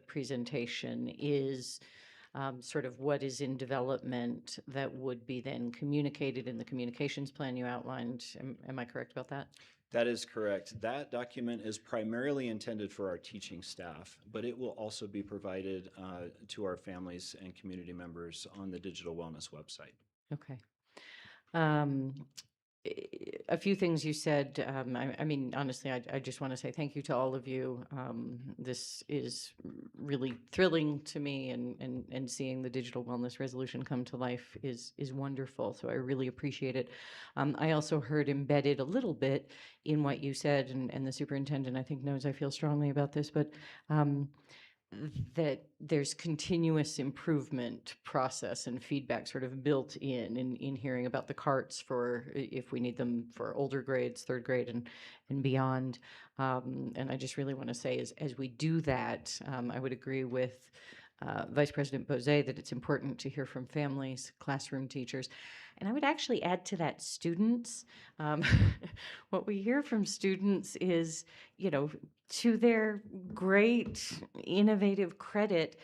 presentation is sort of what is in development that would be then communicated in the communications plan you outlined. Am I correct about that? That is correct. That document is primarily intended for our teaching staff, but it will also be provided to our families and community members on the digital wellness website. Okay. Um, a few things you said, I mean, honestly, I just want to say thank you to all of you. This is really thrilling to me, and seeing the digital wellness resolution come to life is wonderful. So I really appreciate it. I also heard embedded a little bit in what you said, and the superintendent, I think, knows I feel strongly about this, but that there's continuous improvement process and feedback sort of built in hearing about the carts for if we need them for older grades, third grade and beyond. And I just really want to say as we do that, I would agree with Vice President Bose that it's important to hear from families, classroom teachers, and I would actually add to that students. What we hear from students is, to their great innovative credit,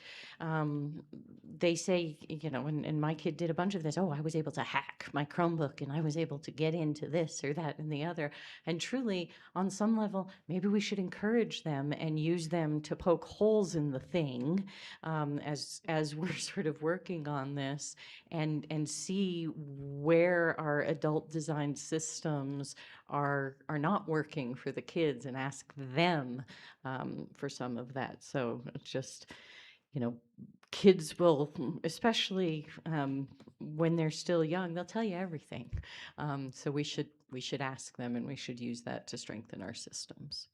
they say, and my kid did a bunch of this. Oh, I was able to hack my Chromebook and I was able to get into this or that and the other. And truly, on some level, maybe we should encourage them and use them to poke holes in the thing as we're sort of working on this, and see where our adult designed systems are not working for the kids, and ask them for some of that. So it's just, kids will, especially when they're still young, they'll tell you everything. So we should ask them, and we should use that to strengthen our systems.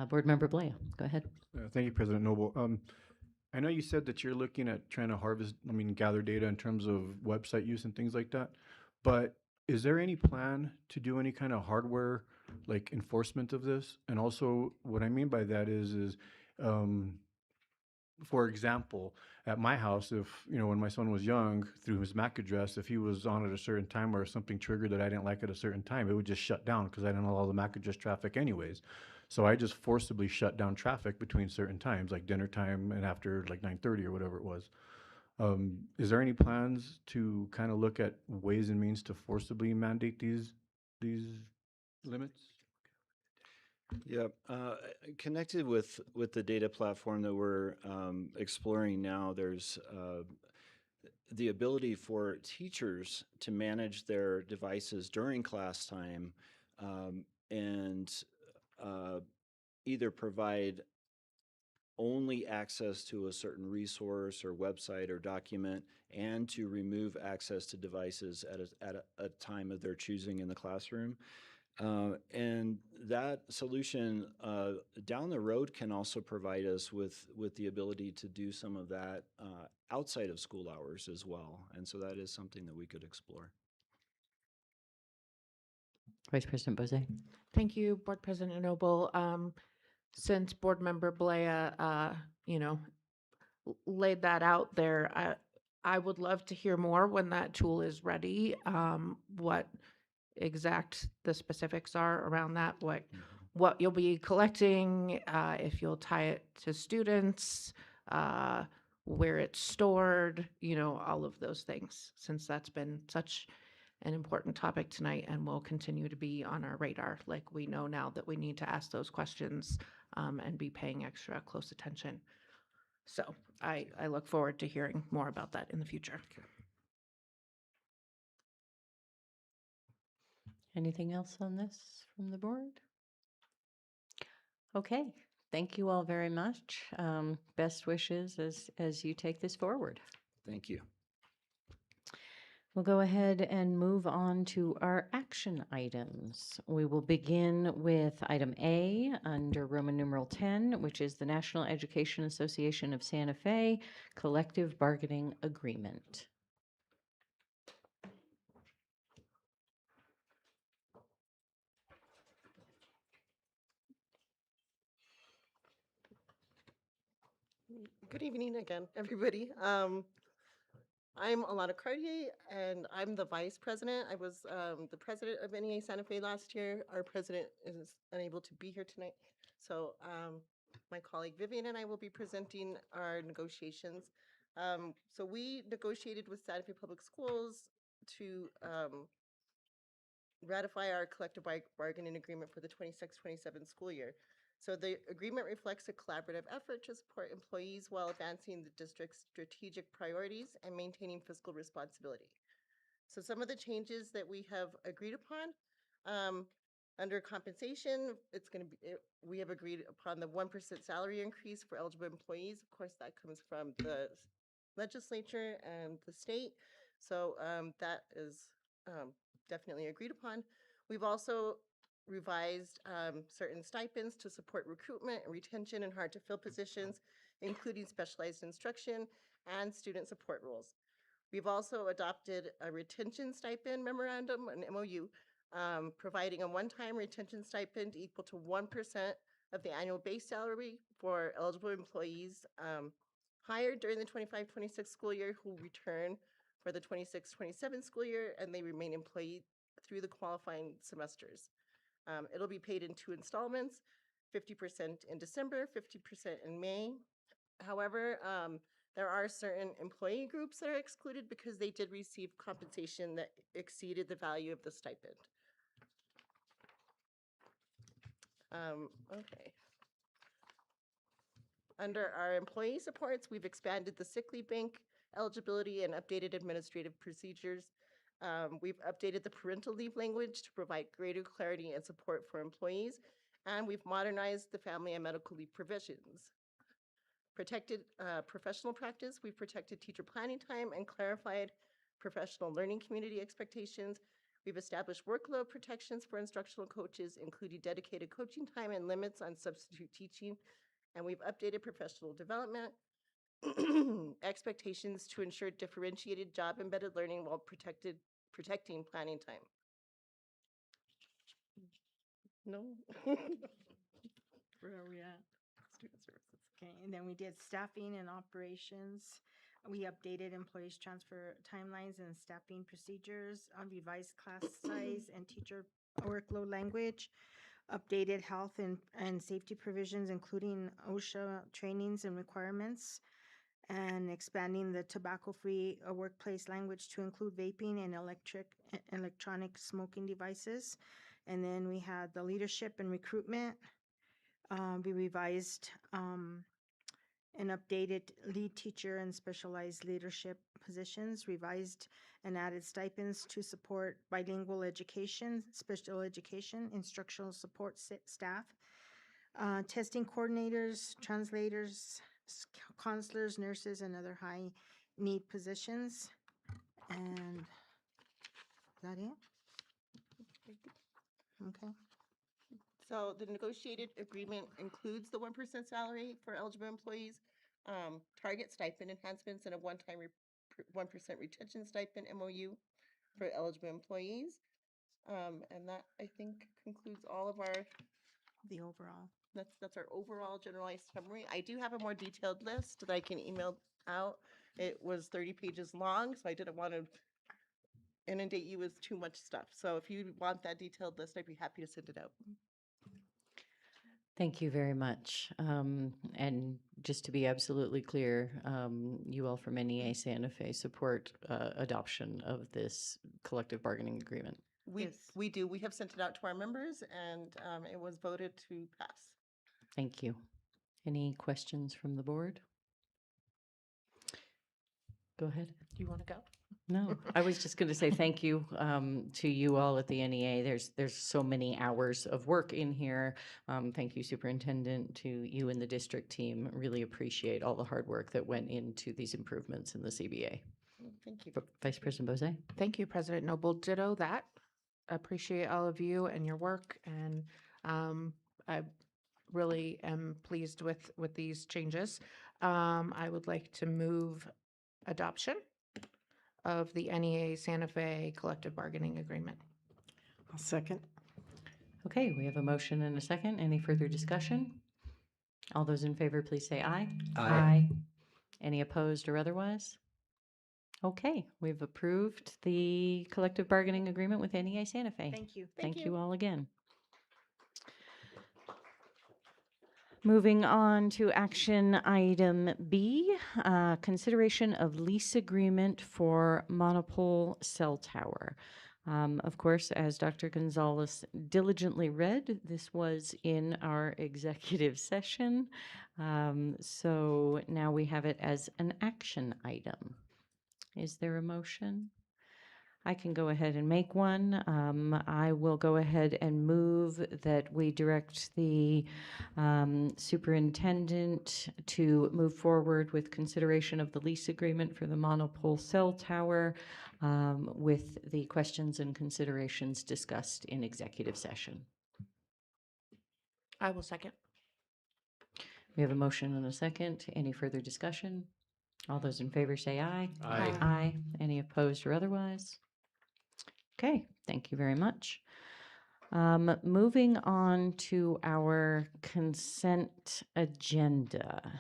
Board Member Blaya, go ahead. Thank you, President Noble. I know you said that you're looking at trying to gather data in terms of website use and things like that, but is there any plan to do any kind of hardware, like enforcement of this? And also, what I mean by that is, for example, at my house, if, when my son was young, through his MAC address, if he was on at a certain time or something triggered that I didn't like at a certain time, it would just shut down because I didn't allow the MAC address traffic anyways. So I just forcibly shut down traffic between certain times, like dinner time and after like 9:30 or whatever it was. Is there any plans to kind of look at ways and means to forcibly mandate these limits? Yep. Connected with the data platform that we're exploring now, there's the ability for teachers to manage their devices during class time, and either provide only access to a certain resource or website or document, and to remove access to devices at a time of their choosing in the classroom. And that solution down the road can also provide us with the ability to do some of that outside of school hours as well. And so that is something that we could explore. Vice President Bose. Thank you, Board President Noble. Since Board Member Blaya, laid that out there, I would love to hear more when that tool is ready, what exact the specifics are around that, what you'll be collecting, if you'll tie it to students, where it's stored, all of those things, since that's been such an important topic tonight and will continue to be on our radar. Like, we know now that we need to ask those questions and be paying extra close attention. So I look forward to hearing more about that in the future. Anything else on this from the board? Okay, thank you all very much. Best wishes as you take this forward. Thank you. We'll go ahead and move on to our action items. We will begin with item A under Roman numeral 10, which is the National Education Association of Santa Fe Collective Bargaining Agreement. Good evening again, everybody. I'm Alana Cartier, and I'm the vice president. I was the president of NEA Santa Fe last year. Our president is unable to be here tonight. So my colleague Vivian and I will be presenting our negotiations. So we negotiated with Santa Fe Public Schools to ratify our collective bargaining agreement for the 26-27 school year. So the agreement reflects a collaborative effort to support employees while advancing the district's strategic priorities and maintaining fiscal responsibility. So some of the changes that we have agreed upon, under compensation, it's going to be, we have agreed upon the 1% salary increase for eligible employees. Of course, that comes from the legislature and the state. So that is definitely agreed upon. We've also revised certain stipends to support recruitment and retention in hard-to-fill positions, including specialized instruction and student support roles. We've also adopted a retention stipend memorandum, an MOU, providing a one-time retention stipend equal to 1% of the annual base salary for eligible employees hired during the 25-26 school year who return for the 26-27 school year, and they remain employed through the qualifying semesters. It'll be paid in 2 installments, 50% in December, 50% in May. However, there are certain employee groups that are excluded because they did receive compensation that exceeded the value of the stipend. Okay. Under our employee supports, we've expanded the sick leave bank eligibility and updated administrative procedures. We've updated the parental leave language to provide greater clarity and support for employees, and we've modernized the family and medical leave provisions. Protected professional practice, we've protected teacher planning time and clarified professional learning community expectations. We've established workload protections for instructional coaches, including dedicated coaching time and limits on substitute teaching. And we've updated professional development expectations to ensure differentiated job-embedded learning while protecting planning time. No? Where are we at? Student services. Okay, and then we did staffing and operations. We updated employees transfer timelines and staffing procedures, revised class size and teacher workload language, updated health and safety provisions, including OSHA trainings and requirements, and expanding the tobacco-free workplace language to include vaping and electronic smoking devices. And then we had the leadership and recruitment. We revised and updated lead teacher and specialized leadership positions, revised and added stipends to support bilingual education, special education, instructional support staff, testing coordinators, translators, counselors, nurses, and other high need positions. And is that it? Okay. So the negotiated agreement includes the 1% salary for eligible employees, target stipend enhancements, and a one-time 1% retention stipend MOU for eligible employees. And that, I think, concludes all of our, The overall. that's our overall generalized summary. I do have a more detailed list that I can email out. It was 30 pages long, so I didn't want to inundate you with too much stuff. So if you want that detailed list, I'd be happy to send it out. Thank you very much. And just to be absolutely clear, you all from NEA Santa Fe support adoption of this collective bargaining agreement. We do. We have sent it out to our members, and it was voted to pass. Thank you. Any questions from the board? Go ahead. Do you want to go? No, I was just going to say thank you to you all at the NEA. There's so many hours of work in here. Thank you, Superintendent, to you and the district team. Really appreciate all the hard work that went into these improvements in the CBA. Thank you. Vice President Bozay. Thank you, President Noble. Ditto that. Appreciate all of you and your work, and I really am pleased with these changes. I would like to move adoption of the NEA Santa Fe collective bargaining agreement. I'll second. Okay, we have a motion and a second. Any further discussion? All those in favor, please say aye. Aye. Any opposed or otherwise? Okay, we've approved the collective bargaining agreement with NEI Santa Fe. Thank you. Thank you all again. Moving on to action item B, consideration of lease agreement for monopole cell tower. Of course, as Dr. Gonzalez diligently read, this was in our executive session. So now we have it as an action item. Is there a motion? I can go ahead and make one. I will go ahead and move that we direct the superintendent to move forward with consideration of the lease agreement for the monopole cell tower with the questions and considerations discussed in executive session. I will second. We have a motion and a second. Any further discussion? All those in favor say aye. Aye. Aye. Any opposed or otherwise? Okay, thank you very much. Moving on to our consent agenda.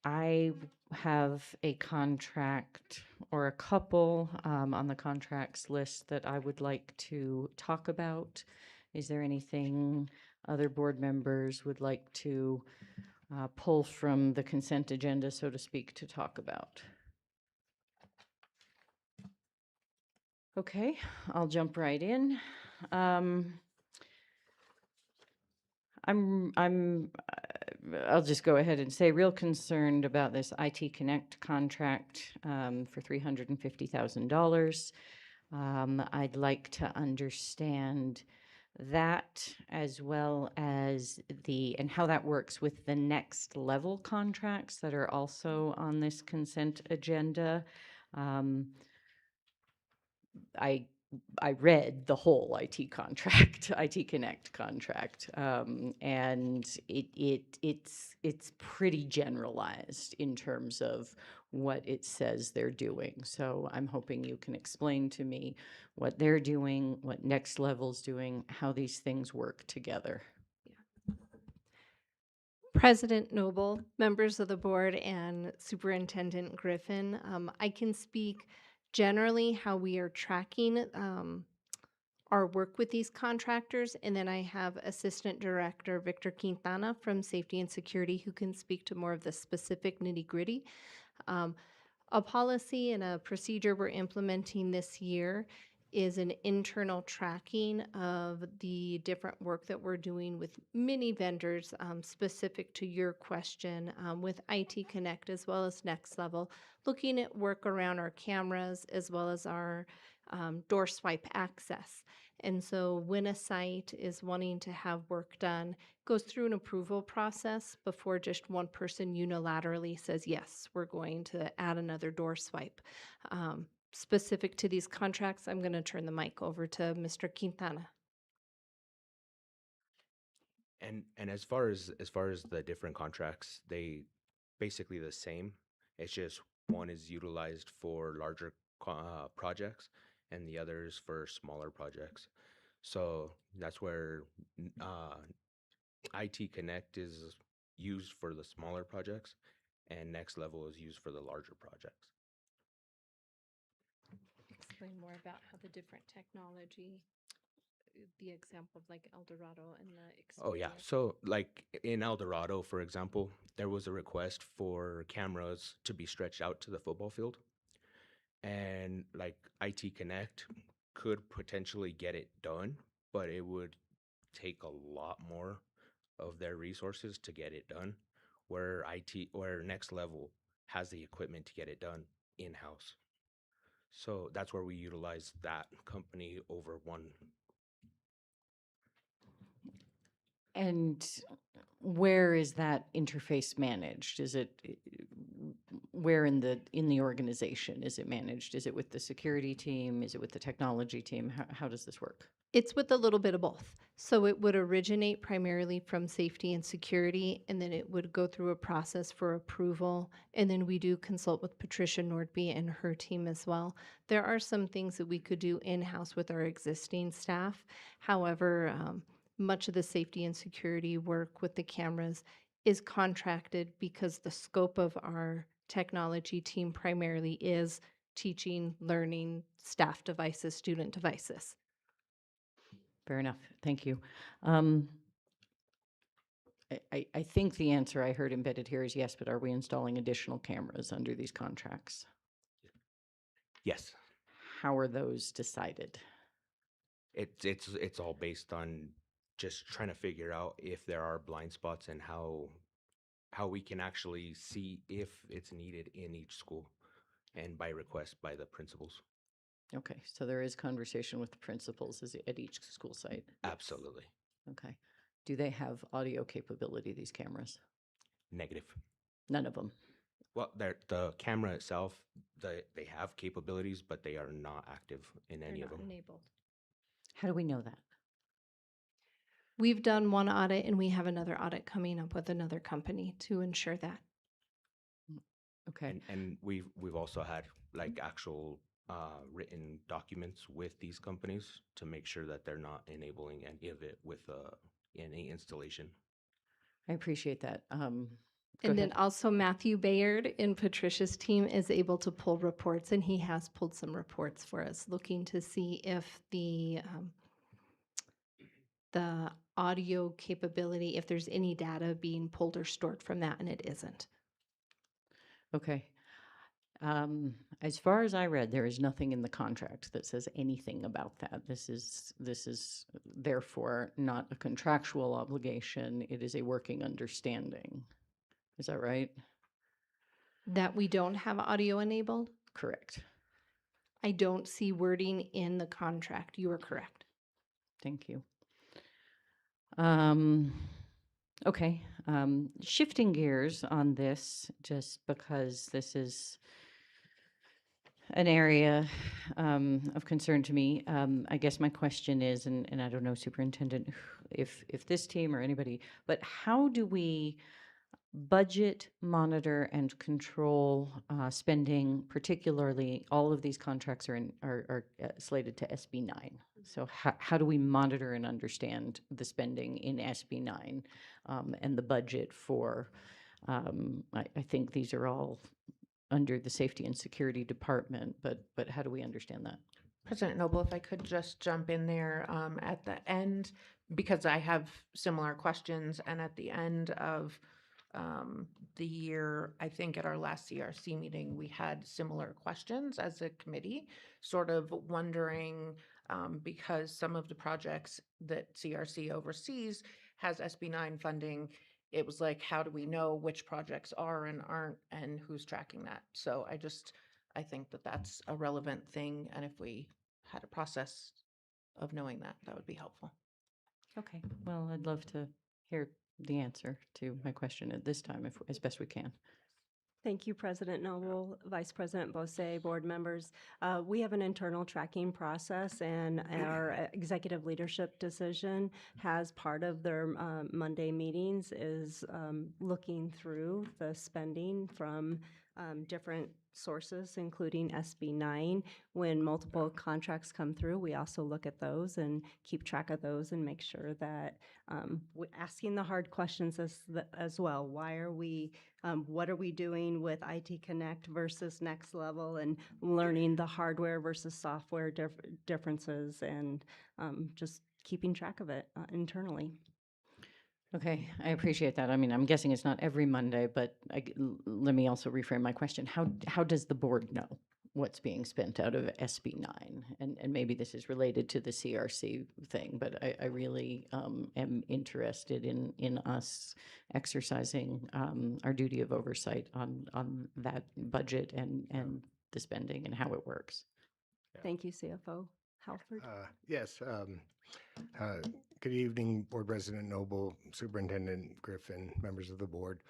I have a contract or a couple on the contracts list that I would like to talk about. Is there anything other board members would like to pull from the consent agenda, so to speak, to talk about? Okay, I'll jump right in. I'll just go ahead and say real concerned about this IT Connect contract for $350,000. I'd like to understand that as well as and how that works with the next level contracts that are also on this consent agenda. I read the whole IT contract, IT Connect contract, and it's pretty generalized in terms of what it says they're doing. So I'm hoping you can explain to me what they're doing, what Next Level's doing, how these things work together. President Noble, members of the board, and Superintendent Griffin, I can speak generally how we are tracking our work with these contractors, and then I have Assistant Director Victor Quintana from Safety and Security who can speak to more of the specific nitty-gritty. A policy and a procedure we're implementing this year is an internal tracking of the different work that we're doing with many vendors specific to your question with IT Connect as well as Next Level, looking at work around our cameras as well as our door swipe access. And so when a site is wanting to have work done, goes through an approval process before just one person unilaterally says, yes, we're going to add another door swipe. Specific to these contracts, I'm going to turn the mic over to Mr. Quintana. And as far as the different contracts, they basically the same. It's just one is utilized for larger projects and the others for smaller projects. So that's where IT Connect is used for the smaller projects and Next Level is used for the larger projects. Explain more about how the different technology, the example of like El Dorado and the Oh yeah, so like in El Dorado, for example, there was a request for cameras to be stretched out to the football field. And like IT Connect could potentially get it done, but it would take a lot more of their resources to get it done, where Next Level has the equipment to get it done in-house. So that's where we utilize that company over one. And where is that interface managed? Is it where in the organization is it managed? Is it with the security team? Is it with the technology team? How does this work? It's with a little bit of both. So it would originate primarily from safety and security, and then it would go through a process for approval. And then we do consult with Patricia Nordby and her team as well. There are some things that we could do in-house with our existing staff. However, much of the safety and security work with the cameras is contracted because the scope of our technology team primarily is teaching, learning, staff devices, student devices. Fair enough. Thank you. I think the answer I heard embedded here is yes, but are we installing additional cameras under these contracts? Yes. How are those decided? It's all based on just trying to figure out if there are blind spots and how we can actually see if it's needed in each school and by request by the principals. Okay, so there is conversation with the principals at each school site? Absolutely. Okay. Do they have audio capability, these cameras? Negative. None of them? Well, the camera itself, they have capabilities, but they are not active in any of them. Enabled. How do we know that? We've done one audit and we have another audit coming up with another company to ensure that. Okay. And we've also had like actual written documents with these companies to make sure that they're not enabling any of it with any installation. I appreciate that. Go And then ahead. also Matthew Bayard in Patricia's team is able to pull reports, and he has pulled some reports for us, looking to see if the audio capability, if there's any data being pulled or stored from that, and it isn't. Okay. As far as I read, there is nothing in the contract that says anything about that. This is therefore not a contractual obligation. It is a working understanding. Is that right? That we don't have audio enabled? Correct. I don't see wording in the contract. You are correct. Thank you. Okay. Shifting gears on this, just because this is an area of concern to me. I guess my question is, and I don't know, Superintendent, if this team or anybody, but how do we budget, monitor, and control spending? Particularly, all of these contracts are slated to SB 9. So how do we monitor and understand the spending in SB 9 and the budget for? I think these are all under the Safety and Security Department, but how do we understand that? President Noble, if I could just jump in there at the end, because I have similar questions, and at the end of the year, I think at our last CRC meeting, we had similar questions as a committee, sort of wondering, because some of the projects that CRC oversees has SB 9 funding, it was like, how do we know which projects are and aren't, and who's tracking that? So I think that that's a relevant thing, and if we had a process of knowing that, that would be helpful. Okay, well, I'd love to hear the answer to my question at this time, as best we can. Thank you, President Noble, Vice President Bose, board members. We have an internal tracking process, and our executive leadership decision has part of their Monday meetings is looking through the spending from different sources, including SB 9. When multiple contracts come through, we also look at those and keep track of those and make sure that we're asking the hard questions as well. Why are we, what are we doing with IT Connect versus Next Level, and learning the hardware versus software differences, and just keeping track of it internally. Okay, I appreciate that. I mean, I'm guessing it's not every Monday, but let me also reframe my question. How does the board know what's being spent out of SB 9? And maybe this is related to the CRC thing, but I really am interested in us exercising our duty of oversight on that budget and the spending and how it works. Thank you, CFO Halford. Yes. Good evening, Board President Noble, Superintendent Griffin, members of the board.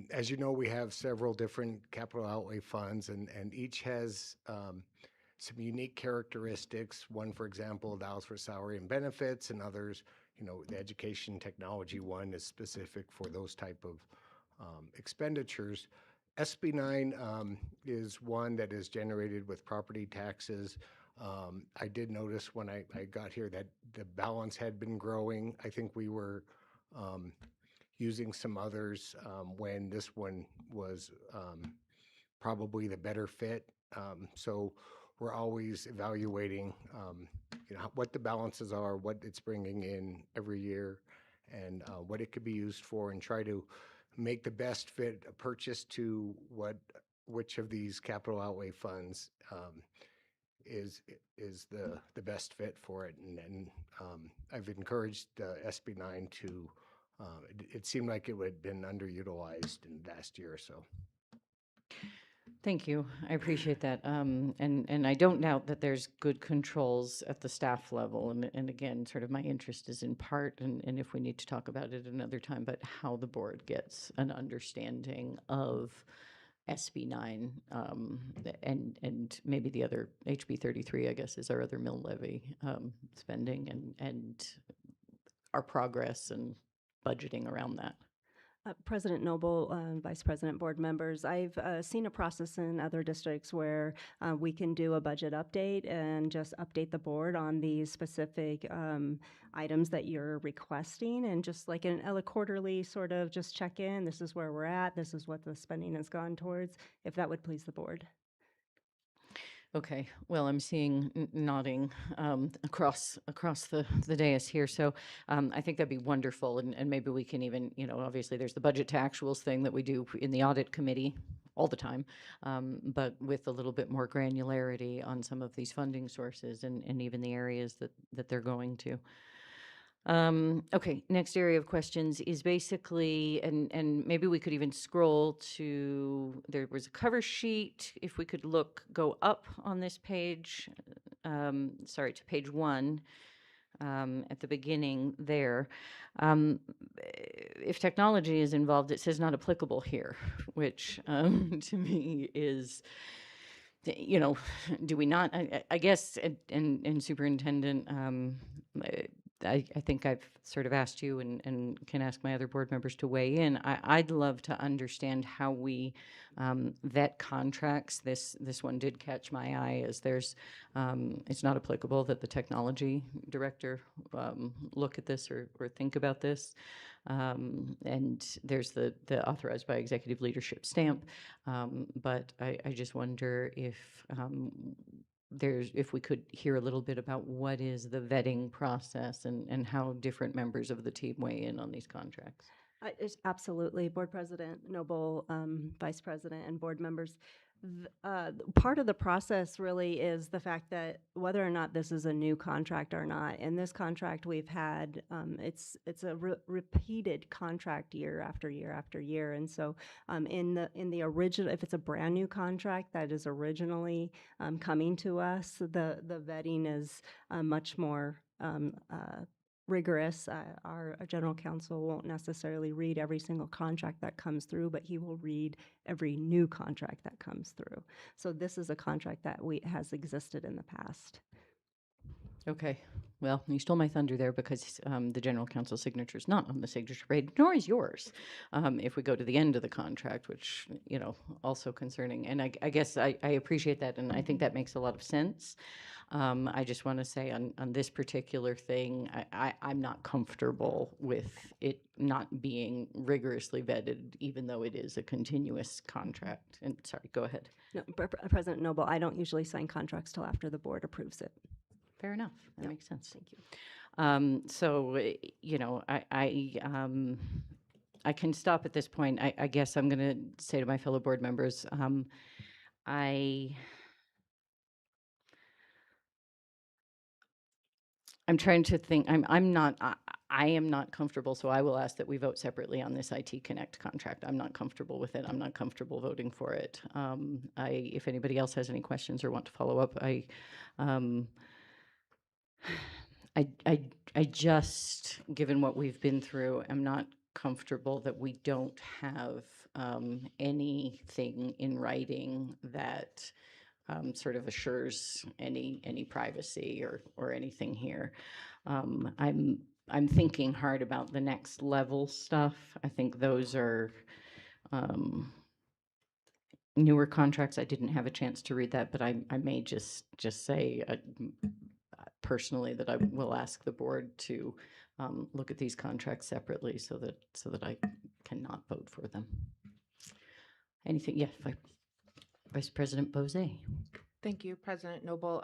As you know, we have several different capital outlay funds, and each has some unique characteristics. One, for example, allows for salary and benefits, and others, the education technology one is specific for those type of expenditures. SB 9 is one that is generated with property taxes. I did notice when I got here that the balance had been growing. I think we were using some others when this one was probably the better fit. So we're always evaluating, what the balances are, what it's bringing in every year, and what it could be used for, and try to make the best fit a purchase to which of these capital outlay funds is the best fit for it. And I've encouraged SB9 to. It seemed like it had been underutilized in the last year or so. Thank you. I appreciate that. And I don't doubt that there's good controls at the staff level. And again, sort of my interest is in part, and if we need to talk about it another time, but how the board gets an understanding of SB9 and maybe the other HB 33, I guess, is our other mill levy spending and our progress and budgeting around that. President Noble, Vice President, board members, I've seen a process in other districts where we can do a budget update and just update the board on these specific items that you're requesting, and just like a quarterly sort of just check in. This is where we're at. This is what the spending has gone towards, if that would please the board. Okay, well, I'm seeing nodding across the dais here, so I think that'd be wonderful, and maybe we can even, obviously there's the budget to actuals thing that we do in the audit committee all the time, but with a little bit more granularity on some of these funding sources and even the areas that they're going to. Okay, next area of questions is basically, and maybe we could even scroll to, there was a cover sheet. If we could go up on this page, sorry, to page 1 at the beginning there. If technology is involved, it says not applicable here, which to me is, do we not, I guess, and Superintendent, I think I've sort of asked you and can ask my other board members to weigh in. I'd love to understand how we vet contracts. This one did catch my eye, as it's not applicable that the technology director look at this or think about this. And there's the authorized by executive leadership stamp. But I just wonder if we could hear a little bit about what is the vetting process and how different members of the team weigh in on these contracts. Absolutely, Board President Noble, Vice President, and board members. Part of the process really is the fact that whether or not this is a new contract or not. In this contract we've had, it's a repeated contract year after year after year, and so in the original, if it's a brand new contract that is originally coming to us, the vetting is much more rigorous. Our general counsel won't necessarily read every single contract that comes through, but he will read every new contract that comes through. So this is a contract that has existed in the past. Okay. Well, you stole my thunder there, because the general counsel's signature is not on the signature page, nor is yours. If we go to the end of the contract, which, also concerning. And I guess I appreciate that, and I think that makes a lot of sense. I just want to say on this particular thing, I'm not comfortable with it not being rigorously vetted, even though it is a continuous contract. And sorry, go ahead. No, President Noble, I don't usually sign contracts till after the board approves it. Fair enough. That makes sense. Thank you. So, I can stop at this point. I guess I'm going to say to my fellow board members, I'm trying to think. I am not comfortable, so I will ask that we vote separately on this IT Connect contract. I'm not comfortable with it. I'm not comfortable voting for it. If anybody else has any questions or want to follow up, I just, given what we've been through, am not comfortable that we don't have anything in writing that sort of assures any privacy or anything here. I'm thinking hard about the next level stuff. I think those are newer contracts. I didn't have a chance to read that, but I may just say personally that I will ask the board to look at these contracts separately so that I cannot vote for them. Anything? Yeah. Vice President Bozay. Thank you, President Noble.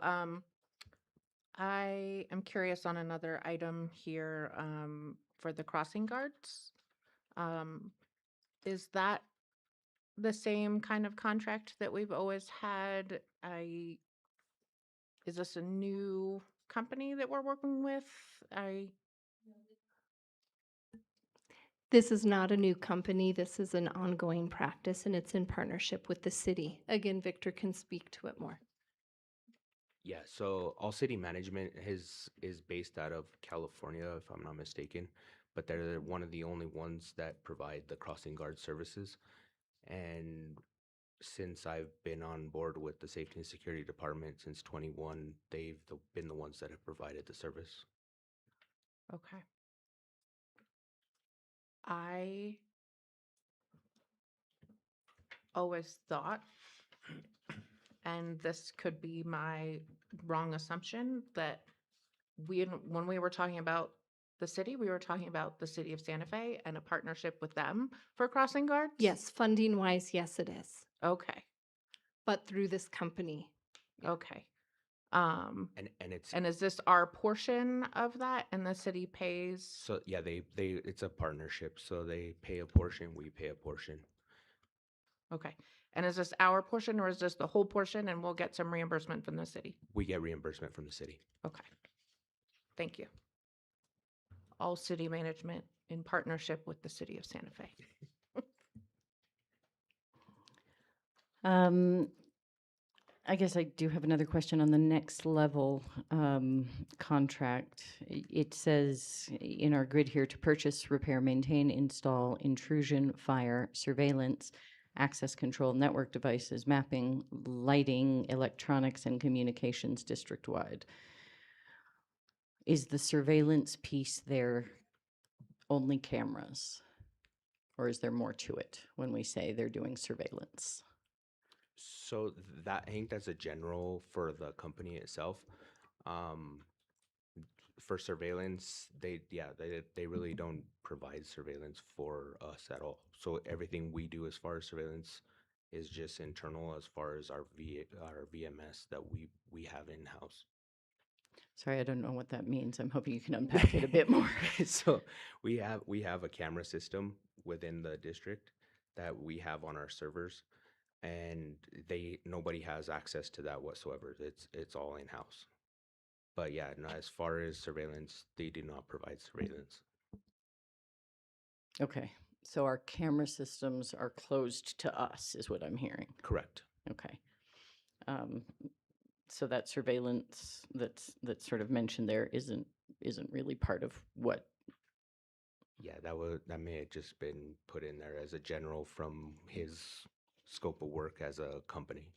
I am curious on another item here for the crossing guards. Is that the same kind of contract that we've always had? Is this a new company that we're working with? This is not a new company. This is an ongoing practice, and it's in partnership with the city. Again, Victor can speak to it more. Yeah, so All City Management is based out of California, if I'm not mistaken, but they're one of the only ones that provide the crossing guard services. And since I've been on board with the Safety and Security Department since 21, they've been the ones that have provided the service. Okay. I always thought, and this could be my wrong assumption, that when we were talking about the city, we were talking about the city of Santa Fe and a partnership with them for crossing guards? Yes, funding wise, yes, it is. Okay. But through this company. Okay. And is this our portion of that and the city pays? So yeah, they it's a partnership, so they pay a portion, we pay a portion. Okay. And is this our portion or is this the whole portion and we'll get some reimbursement from the city? We get reimbursement from the city. Okay. Thank you. All city management in partnership with the city of Santa Fe. I guess I do have another question on the next level contract. It says in our grid here to purchase, repair, maintain, install intrusion, fire, surveillance, access control, network devices, mapping, lighting, electronics, and communications district-wide. Is the surveillance piece there only cameras? Or is there more to it when we say they're doing surveillance? So that, I think that's a general for the company itself. For surveillance, they really don't provide surveillance for us at all. So everything we do as far as surveillance is just internal as far as our VMS that we have in-house. Sorry, I don't know what that means. I'm hoping you can unpack it a bit more. So we have a camera system within the district that we have on our servers, and nobody has access to that whatsoever. It's all in-house. But yeah, no, as far as surveillance, they do not provide surveillance. Okay, so our camera systems are closed to us, is what I'm hearing. Correct. Okay. So that surveillance that's sort of mentioned there isn't really part of what. Yeah, that may have just been put in there as a general from his scope of work as a company.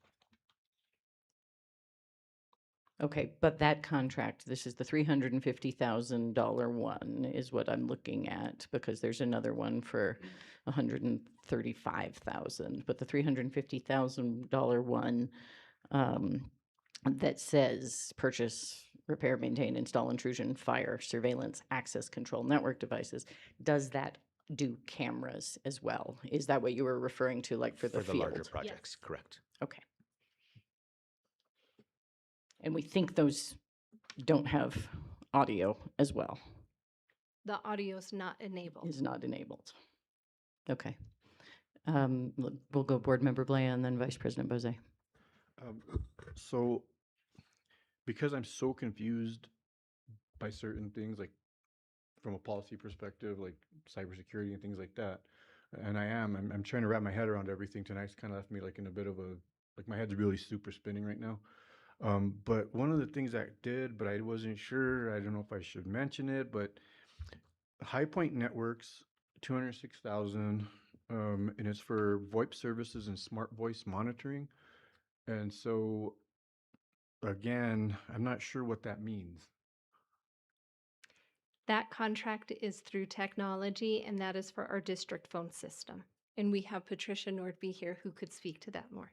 Okay, but that contract, this is the $350,000 one is what I'm looking at, because there's another one for $135,000, but the $350,000 one that says purchase, repair, maintain, install intrusion, fire, surveillance, access control, network devices, does that do cameras as well? Is that what you were referring to, like for the field? larger projects, yes. Correct. Okay. And we think those don't have audio as well. The audio is not enabled. Is not enabled. Okay. We'll go Board Member Blea and then Vice President Bozay. So, because I'm so confused by certain things, like from a policy perspective, like cybersecurity and things like that, and I'm trying to wrap my head around everything tonight. It's kind of left me like in a bit of a, like my head's really super spinning right now. But one of the things I did, but I wasn't sure, I don't know if I should mention it, but High Point Networks, 206,000, and it's for VoIP services and smart voice monitoring. And so, again, I'm not sure what that means. That contract is through technology, and that is for our district phone system. And we have Patricia Nordby here who could speak to that more.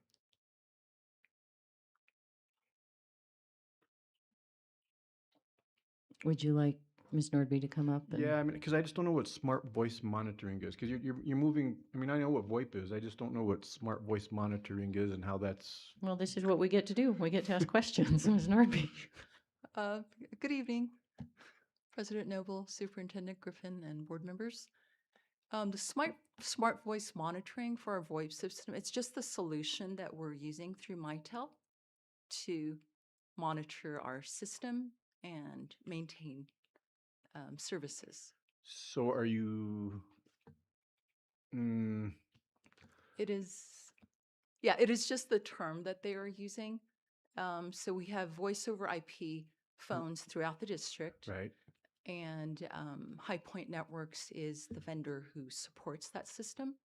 Would you like Ms. Nordby to come up? Yeah, I mean, because I just don't know what smart voice monitoring is, because you're moving, I mean, I know what VoIP is, I just don't know what smart voice monitoring is and how that's. Well, this is what we get to do. We get to ask questions, Ms. Nordby. Good evening, President Noble, Superintendent Griffin, and board members. The smart voice monitoring for our VoIP system, it's just the solution that we're using through Mitel to monitor our system and maintain services. So are you, mm, It is, yeah, it is just the term that they are using. So we have voice over IP phones throughout the district. right, And High Point Networks is the vendor who supports that system.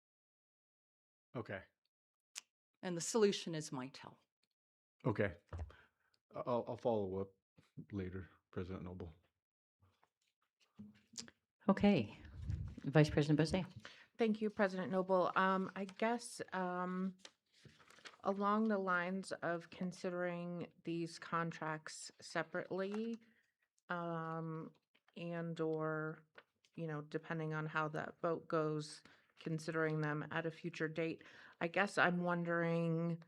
okay, And the solution is Mitel. okay. I'll follow up later, President Noble. Okay. Vice President Bose. Thank you, President Noble. I guess along the lines of considering these contracts separately, and/or, depending on how that vote goes, considering them at a future date, I guess I'm wondering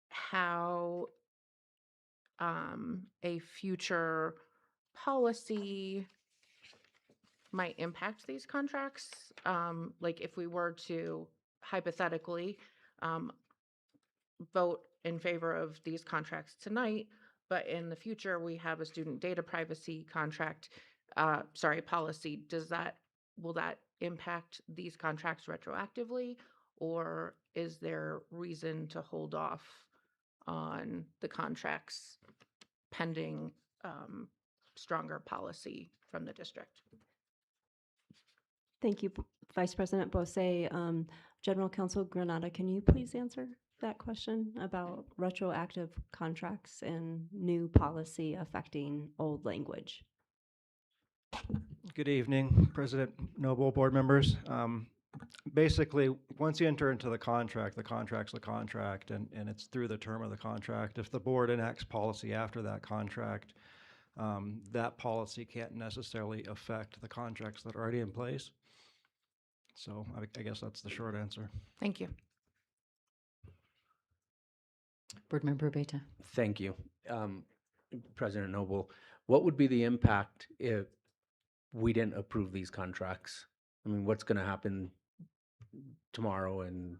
how a future policy might impact these contracts. Like if we were to hypothetically vote in favor of these contracts tonight, but in the future we have a student data privacy contract, policy, will that impact these contracts retroactively? Or is there reason to hold off on the contracts pending stronger policy from the district? Thank you, Vice President Bose. General Counsel Granada, can you please answer that question about retroactive contracts and new policy affecting old language? Good evening, President Noble, board members. Basically, once you enter into the contract's the contract, and it's through the term of the contract. If the board enacts policy after that contract, that policy can't necessarily affect the contracts that are already in place. So I guess that's the short answer. Thank you. Board Member Beta. Thank you. President Noble, what would be the impact if we didn't approve these contracts? I mean, what's going to happen tomorrow and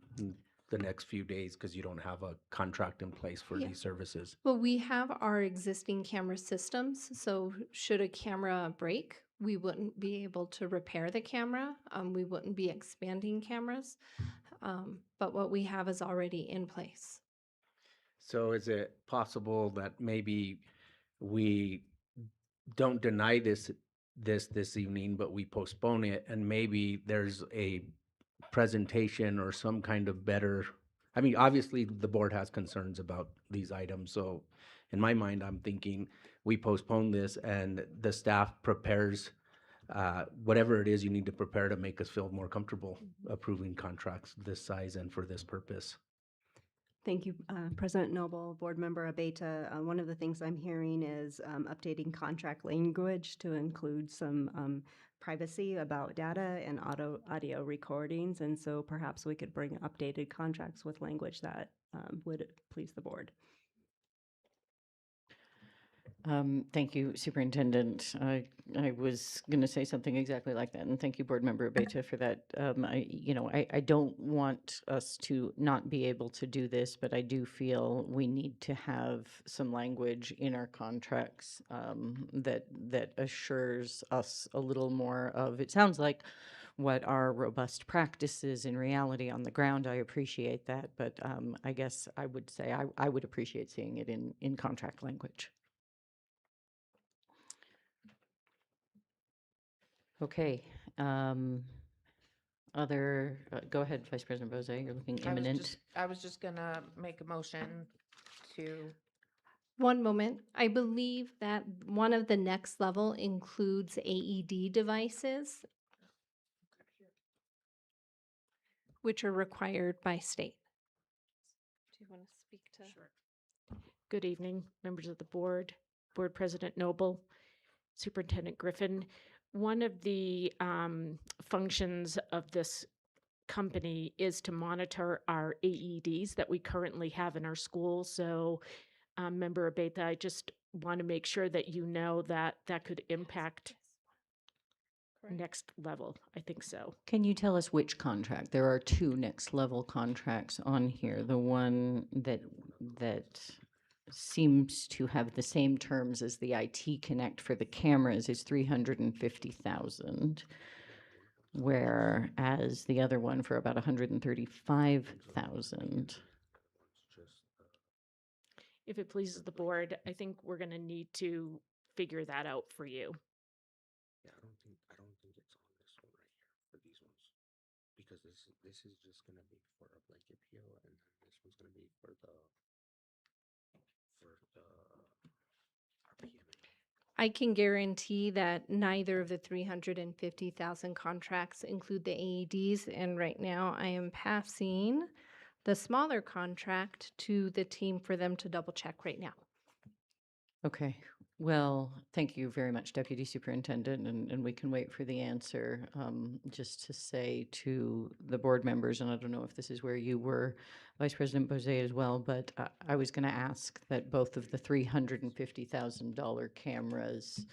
the next few days because you don't have a contract in place for Yeah. these services? Well, we have our existing camera systems, so should a camera break, we wouldn't be able to repair the camera. We wouldn't be expanding cameras, but what we have is already in place. So is it possible that maybe we don't deny this evening, but we postpone it, and maybe there's a presentation or some kind of better, I mean, obviously the board has concerns about these items, so in my mind, I'm thinking we postpone this and the staff prepares whatever it is you need to prepare to make us feel more comfortable approving contracts this size and for this purpose. Thank you, President Noble, Board Member Abeta. One of the things I'm hearing is updating contract language to include some privacy about data and audio recordings. And so perhaps we could bring updated contracts with language that would please the board. Thank you, Superintendent. I was going to say something exactly like that, and thank you, Board Member Abeta, for that. I don't want us to not be able to do this, but I do feel we need to have some language in our contracts that assures us a little more of, it sounds like, what are robust practices in reality on the ground. I appreciate that, but I guess I would say I would appreciate seeing it in contract language. Okay. Go ahead, Vice President Bose. You're looking imminent. I was just gonna make a motion to. One moment. I believe that one of the next level includes AED devices, which are required by state. Do you want to speak to? Sure. Good evening, members of the board, Board President Noble, Superintendent Griffin. one of the functions of this company is to monitor our AEDs that we currently have in our schools. So, Member Abeta, I just want to make sure that you know that that could impact next level. I think so. Can you tell us which contract? There are two next level contracts on here. The one that seems to have the same terms as the IT Connect for the cameras is 350,000, whereas the other one for about 135,000. If it pleases the board, I think we're going to need to figure that out for you. Yeah, I don't think it's on this one right here for these ones, because this is just gonna be for a blanket PO, and then this one's gonna be for the RPM. I can guarantee that neither of the 350,000 contracts include the AEDs, and right now I am passing the smaller contract to the team for them to double check right now. Okay, well, thank you very much, Deputy Superintendent, and we can wait for the answer. Just to say to the board members, and I don't know if this is where you were, Vice President Bozé as well, but I was going to ask that both of the $350,000 cameras,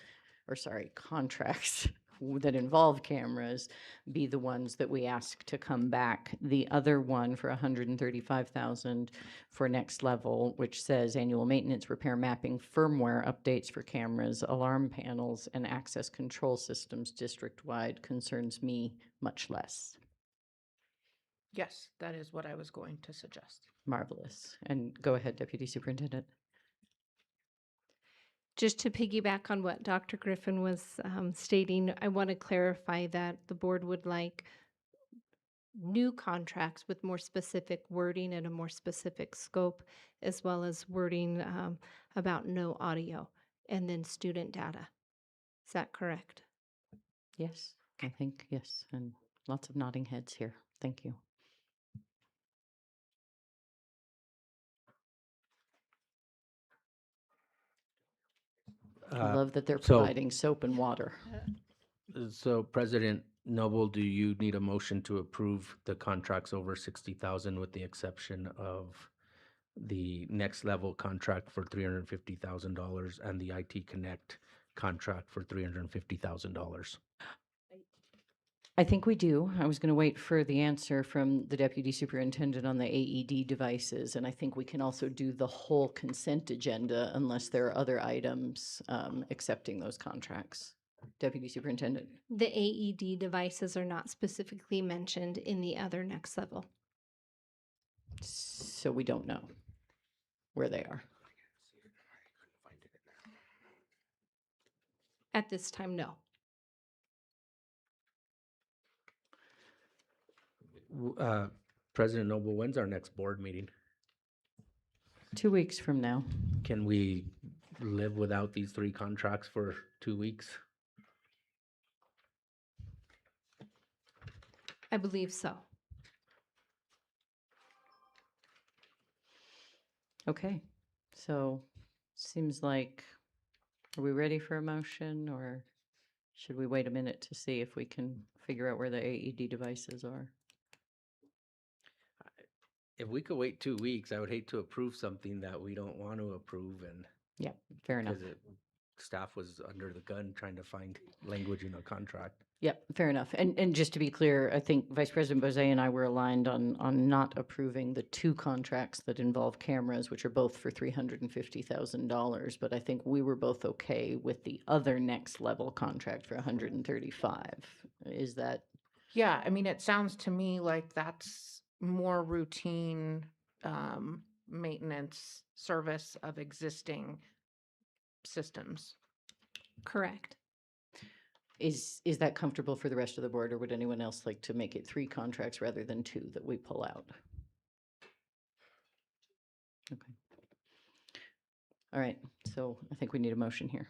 or sorry, contracts that involve cameras be the ones that we ask to come back. The other one for 135,000 for next level, which says annual maintenance, repair, mapping, firmware updates for cameras, alarm panels, and access control systems district-wide, concerns me much less. Yes, that is what I was going to suggest. Marvelous. And go ahead, Deputy Superintendent. Just to piggyback on what Dr. Griffin was stating, I want to clarify that the board would like new contracts with more specific wording and a more specific scope, as well as wording about no audio and then student data. Is that correct? Yes, I think yes, and lots of nodding heads here. Thank you. I love that they're providing soap and water. So President Noble, do you need a motion to approve the contracts over 60,000 with the exception of the next level contract for $350,000 and the IT Connect contract for $350,000? I think we do. I was going to wait for the answer from the Deputy Superintendent on the AED devices, and I think we can also do the whole consent agenda unless there are other items accepting those contracts. Deputy Superintendent. The AED devices are not specifically mentioned in the other next level. So we don't know where they are. At this time, no. President Noble, when's our next board meeting? 2 weeks from now. Can we live without these three contracts for 2 weeks? I believe so. Okay, so seems like, are we ready for a motion, or should we wait a minute to see if we can figure out where the AED devices are? If we could wait 2 weeks, I would hate to approve something that we don't want to approve, and yeah, fair enough. because staff was under the gun trying to find language in a contract. Yep, fair enough. And just to be clear, I think Vice President Bozé and I were aligned on not approving the two contracts that involve cameras, which are both for $350,000. But I think we were both okay with the other next level contract for 135. Is that? Yeah, I mean, it sounds to me like that's more routine maintenance service of existing systems. Correct. Is that comfortable for the rest of the board, or would anyone else like to make it 3 contracts rather than 2 that we pull out? Okay. All right, so I think we need a motion here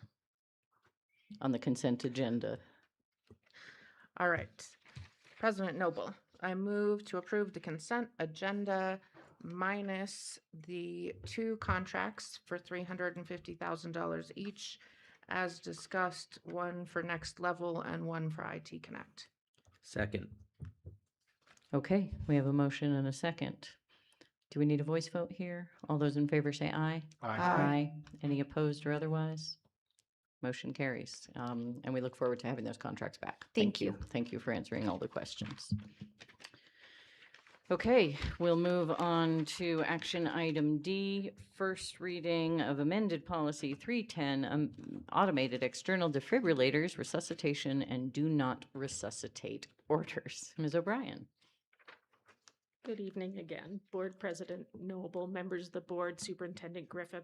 on the consent agenda. All right. President Noble, I move to approve the consent agenda minus the 2 contracts for $350,000 each, as discussed, one for Next Level and one for IT Connect. Second. Okay, we have a motion and a second. Do we need a voice vote here? All those in favor say aye. Aye. Aye. Any opposed or otherwise? Motion carries. And we look forward to having those contracts back. Thank you. Thank you for answering all the questions. Okay, we'll move on to action item D, first reading of amended policy 310, automated external defibrillators, resuscitation, and do not resuscitate orders. Ms. O'Brien. Good evening again, Board President Noble, members of the board, Superintendent Griffin.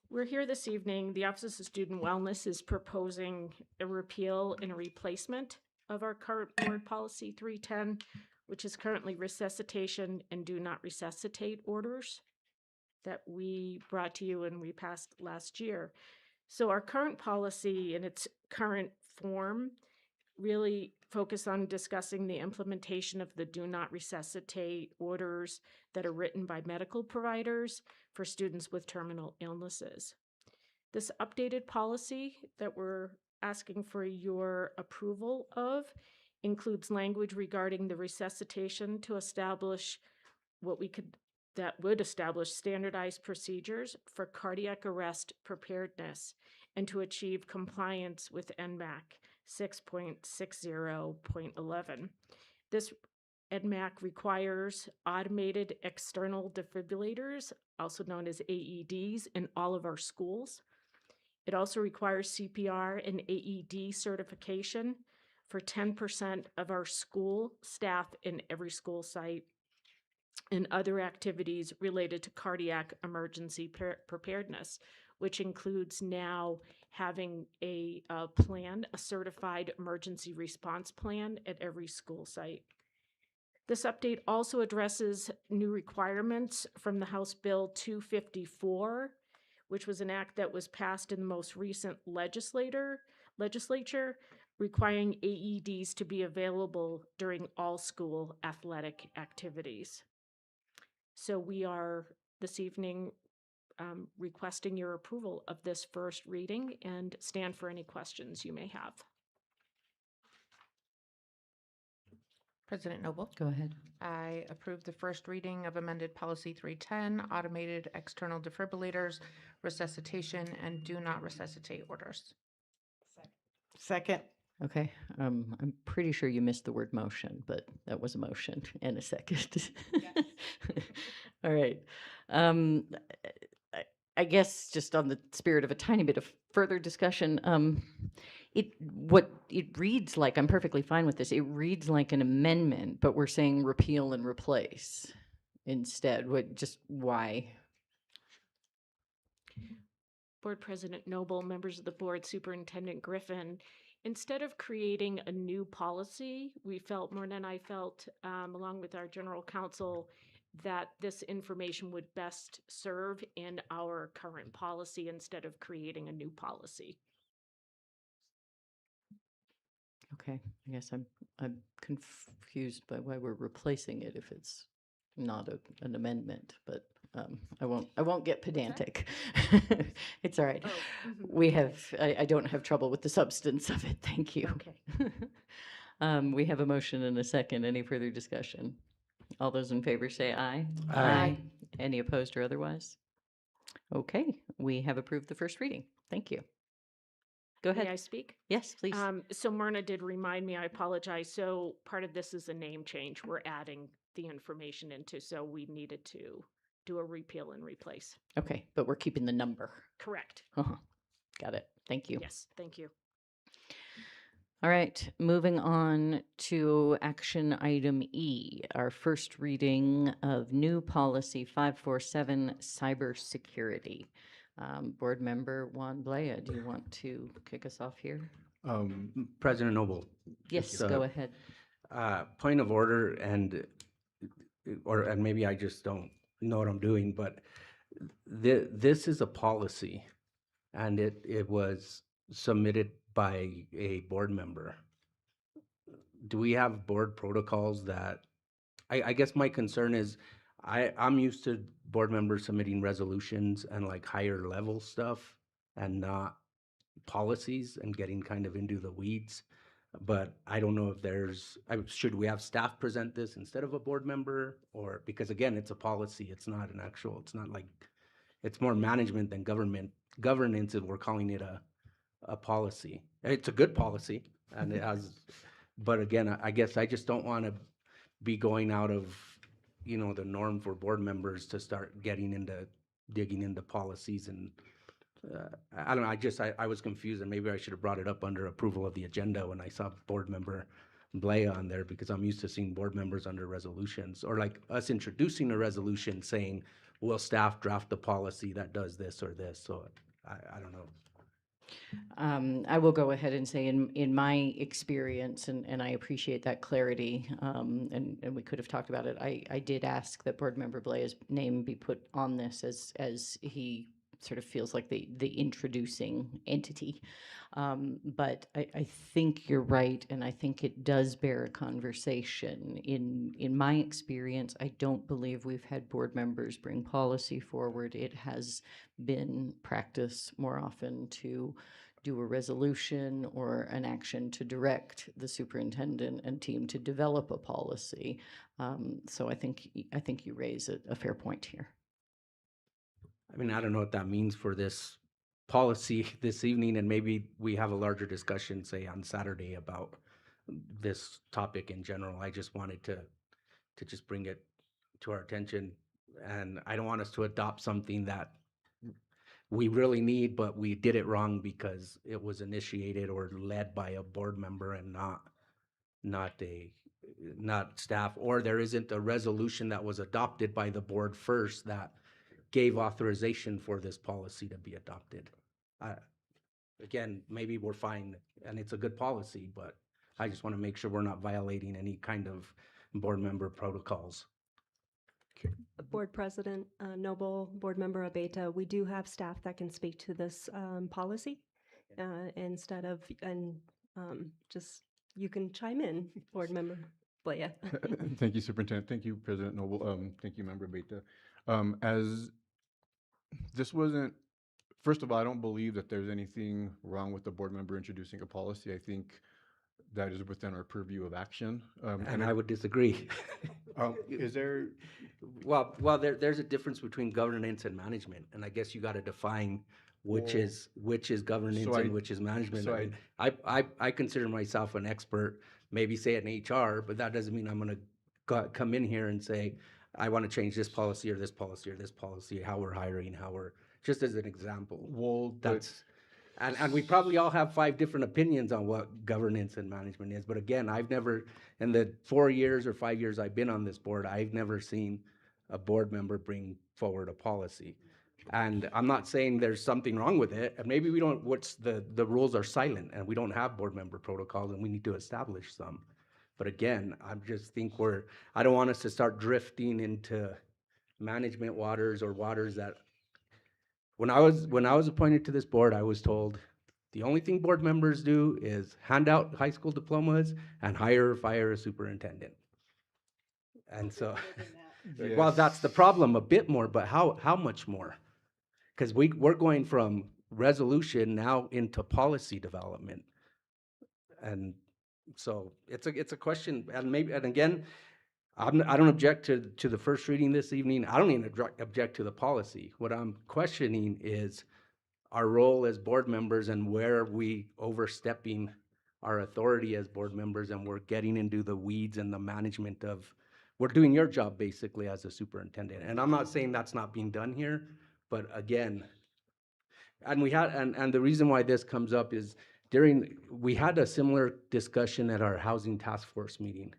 We're here this evening. The Office of Student Wellness is proposing a repeal and a replacement of our current board policy 310, which is currently resuscitation and do not resuscitate orders that we brought to you and we passed last year. So our current policy in its current form really focus on discussing the implementation of the do not resuscitate orders that are written by medical providers for students with terminal illnesses. This updated policy that we're asking for your approval of includes language regarding the resuscitation to establish that would establish standardized procedures for cardiac arrest preparedness and to achieve compliance with NMAC 6.60.11. This NMAC requires automated external defibrillators, also known as AEDs, in all of our schools. It also requires CPR and AED certification for 10% of our school staff in every school site and other activities related to cardiac emergency preparedness, which includes now having a plan, a certified emergency response plan at every school site. This update also addresses new requirements from the House Bill 254, which was an act that was passed in the most recent legislature, requiring AEDs to be available during all school athletic activities. So we are this evening requesting your approval of this first reading and stand for any questions you may have. President Noble. Go ahead. I approve the first reading of amended policy 310, automated external defibrillators, resuscitation, and do not resuscitate orders. Second. Okay, I'm pretty sure you missed the word motion, but that was a motion and a second. All right. I guess just on the spirit of a tiny bit of further discussion, what it reads like, I'm perfectly fine with this, it reads like an amendment, but we're saying repeal and replace instead. Why? Board President Noble, members of the board, Superintendent Griffin, instead of creating a new policy, Myrna and I felt, along with our general counsel, that this information would best serve in our current policy instead of creating a new policy. Okay, I guess I'm confused by why we're replacing it if it's not an amendment, but I won't get pedantic. It's all right. I don't have trouble with the substance of it. Thank you. Okay. We have a motion and a second. Any further discussion? All those in favor say aye. Aye. Any opposed or otherwise? Okay, we have approved the first reading. Thank you. Go ahead. May I speak? Yes, please. So Myrna did remind me, I apologize. So part of this is a name change. We're adding the information into, so we needed to do a repeal and replace. Okay, but we're keeping the number. Correct. Got it. Thank you. Yes, thank you. All right, moving on to action item E, our first reading of new policy 547, cybersecurity. Board member Juan Blea, do you want to kick us off here? President Noble. Yes, just, go ahead. Point of order, and maybe I just don't know what I'm doing, but this is a policy, and it was submitted by a board member. Do we have board protocols that, I guess my concern is, I'm used to board members submitting resolutions and like higher level stuff and not policies and getting kind of into the weeds. But I don't know if should we have staff present this instead of a board member? Or, because again, it's a policy, it's not like, it's more management than governance, if we're calling it a policy. It's a good policy, and it has, but again, I guess I just don't want to be going out of, the norm for board members to start digging into policies. And I don't know, I was confused, and maybe I should have brought it up under approval of the agenda when I saw board member Blea on there, because I'm used to seeing board members under resolutions, or like us introducing a resolution saying, will staff draft a policy that does this or this? So I don't know. I will go ahead and say in my experience, and I appreciate that clarity, and we could have talked about it. I did ask that Board Member Blair's name be put on this as he sort of feels like the introducing entity. But I think you're right, and I think it does bear a conversation. In my experience, I don't believe we've had board members bring policy forward. It has been practice more often to do a resolution or an action to direct the superintendent and team to develop a policy. So I think you raise a fair point here. I mean, I don't know what that means for this policy this evening, and maybe we have a larger discussion, say, on Saturday about this topic in general. I just wanted to just bring it to our attention, and I don't want us to adopt something that we really need, but we did it wrong because it was initiated or led by a board member and not staff, or there isn't a resolution that was adopted by the board first that gave authorization for this policy to be adopted. Again, maybe we're fine and it's a good policy, but I just want to make sure we're not violating any kind of board member protocols. Board President Noble, Board Member Abeta, we do have staff that can speak to this policy instead of, just, you can chime in, Board Member Blea. Thank you, Superintendent. Thank you, President Noble. Thank you, Member Abeta. As this wasn't, first of all, I don't believe that there's anything wrong with the board member introducing a policy. I think that is within our purview of action. And I would disagree. Is there? Well, there's a difference between governance and management, and I guess you got to define which is governance and which is management. So I consider myself an expert, maybe say in HR, but that doesn't mean I'm going to come in here and say I want to change this policy or this policy or this policy, how we're hiring, just as an example. Well, and we probably all have 5 different opinions on what governance and management is. But again, I've never, in the 4 years or 5 years I've been on this board, I've never seen a board member bring forward a policy. And I'm not saying there's something wrong with it. And maybe we don't, the rules are silent and we don't have board member protocols and we need to establish some. But again, I just think I don't want us to start drifting into management waters or waters that, when I was appointed to this board, I was told the only thing board members do is hand out high school diplomas and hire or fire a superintendent. And so, Yes. well, that's the problem, a bit more, but how much more? Because we're going from resolution now into policy development. And so it's a question, and again, I don't object to the first reading this evening. I don't even object to the policy. What I'm questioning is our role as board members and where we overstepping our authority as board members, and we're getting into the weeds and the management of, we're doing your job basically as a superintendent. And I'm not saying that's not being done here, but again, and the reason why this comes up is we had a similar discussion at our housing task force meeting,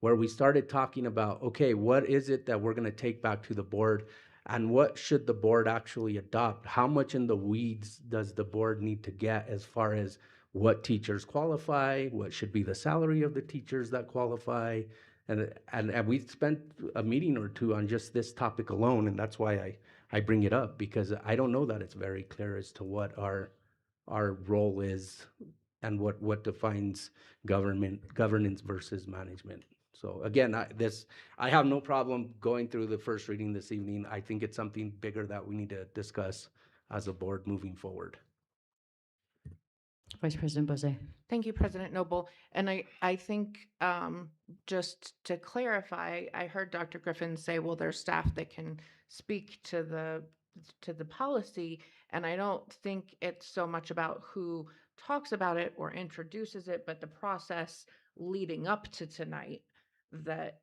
where we started talking about, okay, what is it that we're going to take back to the board, and what should the board actually adopt? How much in the weeds does the board need to get as far as what teachers qualify, what should be the salary of the teachers that qualify? And we spent a meeting or two on just this topic alone, and that's why I bring it up, because I don't know that it's very clear as to what our role is and what defines governance versus management. So again, I have no problem going through the first reading this evening. I think it's something bigger that we need to discuss as a board moving forward. Vice President Bozay. Thank you, President Noble. And I think just to clarify, I heard Dr. Griffin say, well, there's staff that can speak to the policy, and I don't think it's so much about who talks about it or introduces it, but the process leading up to tonight that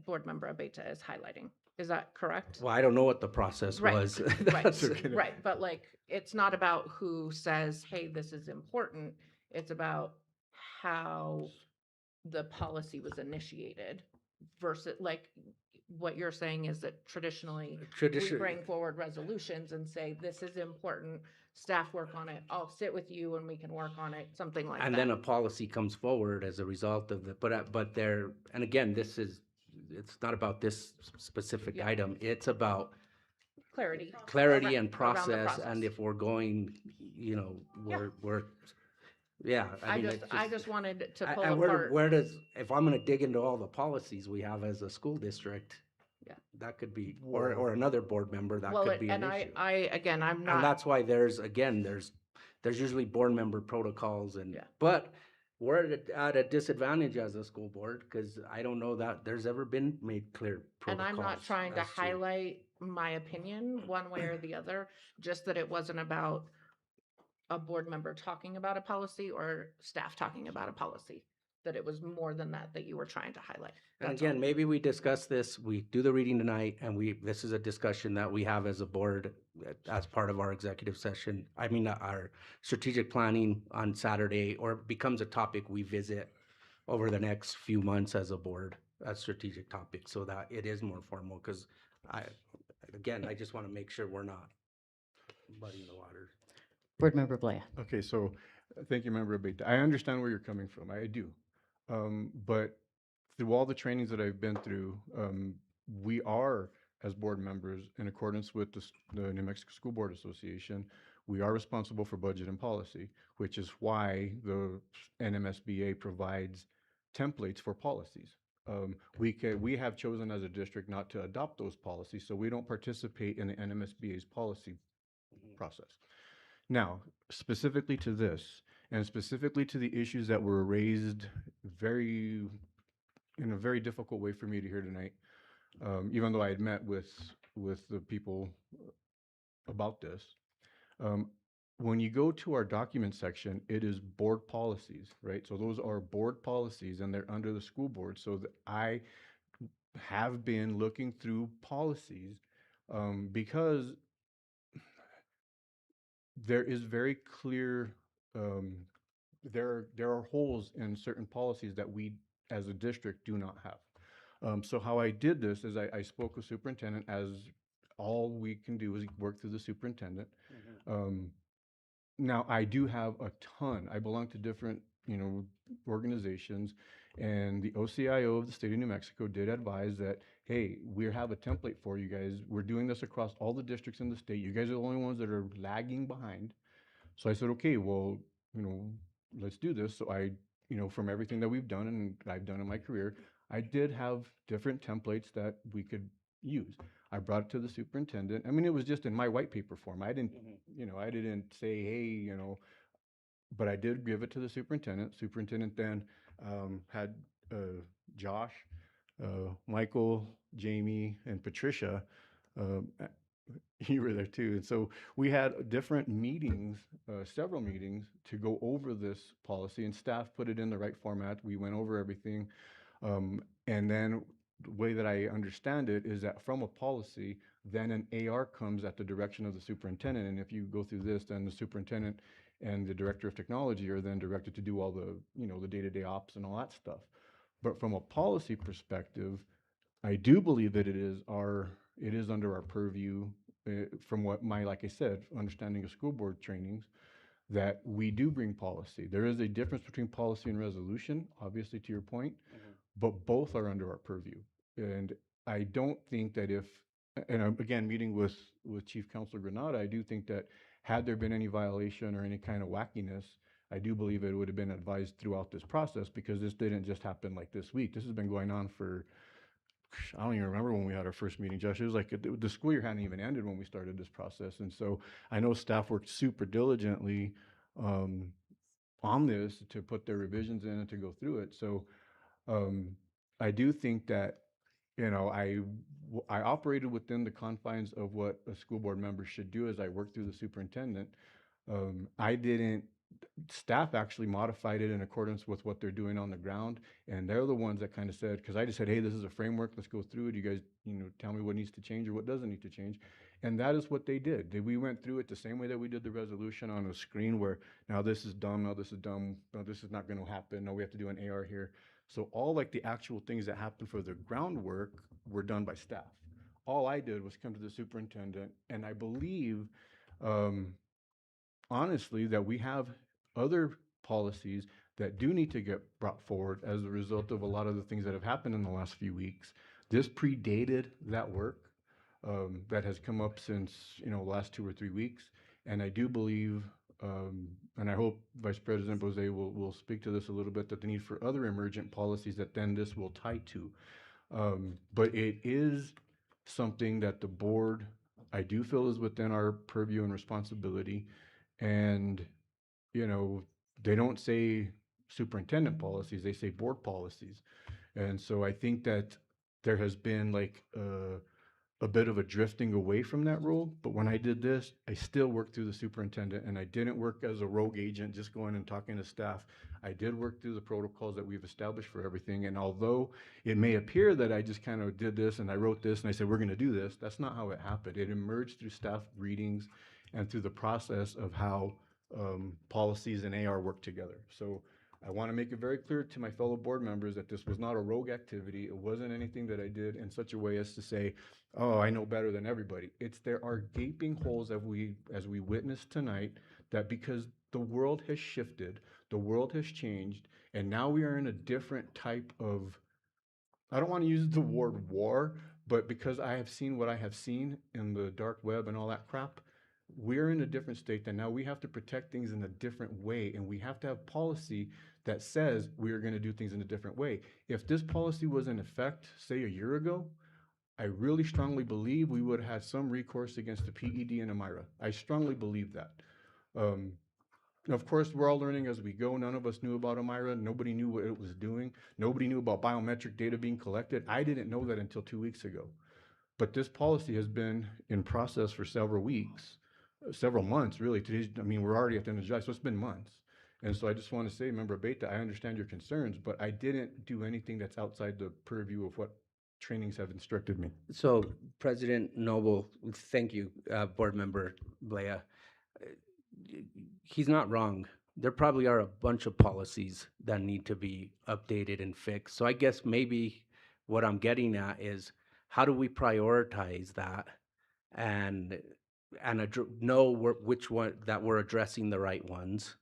Board Member Abeta is highlighting. Is that correct? Well, I don't know what the process Right, was. right, That's- right. But like, it's not about who says, hey, this is important. It's about how the policy was initiated versus like what you're saying is that traditionally we bring forward resolutions and say, this is important, staff work on it. I'll sit with you and we can work on it, something like and that. then a policy comes forward as a result of the, but there, and again, it's not about this specific item. It's about Clarity. clarity around- and around the process, and if we're going, you know, we're, yeah. I mean, just, it's I just wanted to pull and apart. where does, if I'm gonna dig into all the policies we have as a school district, Yeah. that could be, or another board member, that Well, could be an and issue. again, I'm And not. that's why there's usually board member protocols but we're at a disadvantage as a school board because I don't know that there's ever been made clear And protocols. I'm not trying to as highlight my opinion one way or the other, just that it wasn't about a board member talking about a policy or staff talking about a policy, that it was more than that you were trying to highlight. And That's again, maybe we discuss this, we do the reading tonight, and this is a discussion that we have as a board as part of our executive session. I mean, our strategic planning on Saturday, or it becomes a topic we visit over the next few months as a board, as strategic topic, so that it is more formal, because I just want to make sure we're not muddying the waters. Board Member Blaya. Okay, so thank you, Member Abeta. I understand where you're coming from. I do. But through all the trainings that I've been through, we are, as board members, in accordance with the New Mexico School Board Association, we are responsible for budget and policy, which is why the NMSBA provides templates for policies. We have chosen as a district not to adopt those policies, so we don't participate in the NMSBA's policy process. Now, specifically to this, and specifically to the issues that were raised in a very difficult way for me to hear tonight, even though I had met with the people about this. When you go to our document section, it is board policies, right? So those are board policies and they're under the school board. So that I have been looking through policies because there is very clear, there are holes in certain policies that we as a district do not have. So how I did this is I spoke with superintendent, as all we can do is work through the superintendent. Now I do have a ton. I belong to different, organizations, and the OCIO of the state of New Mexico did advise that, hey, we have a template for you guys. We're doing this across all the districts in the state. You guys are the only ones that are lagging behind. So I said, okay, well, let's do this. So I, from everything that we've done and I've done in my career, I did have different templates that we could use. I brought it to the superintendent. I mean, it was just in my white paper form. I didn't, I didn't say, hey, but I did give it to the superintendent. Superintendent then had Josh, Michael, Jamie, and Patricia. You were there too. And so we had different meetings, several meetings, to go over this policy, and staff put it in the right format. We went over everything. And then the way that I understand it is that from a policy, then an AR comes at the direction of the superintendent. And if you go through this, then the superintendent and the director of technology are then directed to do all the, the day-to-day ops and all that stuff. But from a policy perspective, I do believe that it is under our purview, from what like I said, understanding of school board trainings, that we do bring policy. There is a difference between policy and resolution, obviously, to your point, but both are under our purview. And I don't think that and I'm, again, meeting with Chief Counselor Granada, I do think that had there been any violation or any kind of wackiness, I do believe it would have been advised throughout this process, because this didn't just happen like this week. This has been going on for, I don't even remember when we had our first meeting, Josh. It was like the school year hadn't even ended when we started this process. And so I know staff worked super diligently on this to put their revisions in and to go through it. So I do think that, I operated within the confines of what a school board member should do as I worked through the superintendent. I didn't, staff actually modified it in accordance with what they're doing on the ground. And they're the ones that kind of said, because I just said, hey, this is a framework, let's go through it. You guys, tell me what needs to change or what doesn't need to change. And that is what they did. We went through it the same way that we did the resolution on a screen where now this is dumb, now this is dumb, no, this is not going to happen, no, we have to do an AR here. So all like the actual things that happened for the groundwork were done by staff. All I did was come to the superintendent, and I believe, honestly, that we have other policies that do need to get brought forward as a result of a lot of the things that have happened in the last few weeks. This predated that work that has come up since, the last 2 or 3 weeks. And I do believe, and I hope Vice President Bose will speak to this a little bit, that the need for other emergent policies that then this will tie to. But it is something that the board, I do feel, is within our purview and responsibility. And, they don't say superintendent policies, they say board policies. And so I think that there has been like a bit of a drifting away from that rule. But when I did this, I still worked through the superintendent, and I didn't work as a rogue agent, just going and talking to staff. I did work through the protocols that we've established for everything. And although it may appear that I just kind of did this and I wrote this and I said, we're going to do this, that's not how it happened. It emerged through staff readings and through the process of how policies and AR work together. So I want to make it very clear to my fellow board members that this was not a rogue activity. It wasn't anything that I did in such a way as to say, oh, I know better than everybody. It's there are gaping holes that as we witnessed tonight, that because the world has shifted, the world has changed, and now we are in a different type of, I don't want to use the word war, but because I have seen what I have seen in the dark web and all that crap, we're in a different state that now we have to protect things in a different way, and we have to have policy that says we are going to do things in a different way. If this policy was in effect, say a year ago, I really strongly believe we would have had some recourse against the PED and Amira. I strongly believe that. Of course, we're all learning as we go. None of us knew about Amira. Nobody knew what it was doing. Nobody knew about biometric data being collected. I didn't know that until 2 weeks ago. But this policy has been in process for several weeks, several months, really. We're already at the end of July, so it's been months. And so I just want to say, Member Beta, I understand your concerns, but I didn't do anything that's outside the purview of what trainings have instructed me. So, President Noble, thank you, Board Member Blea. He's not wrong. There probably are a bunch of policies that need to be updated and fixed. So I guess maybe what I'm getting at is, how do we prioritize that and know which one that we're addressing the right ones,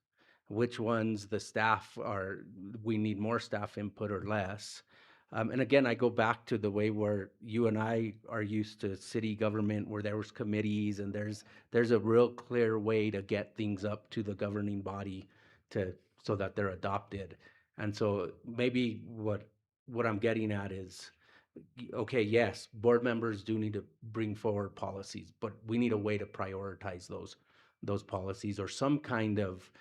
which ones the staff we need more staff input or less. And again, I go back to the way where you and I are used to city government, where there was committees and there's a real clear way to get things up to the governing body so that they're adopted. And so maybe what I'm getting at is, okay, yes, board members do need to bring forward policies, but we need a way to prioritize those policies, or some kind of,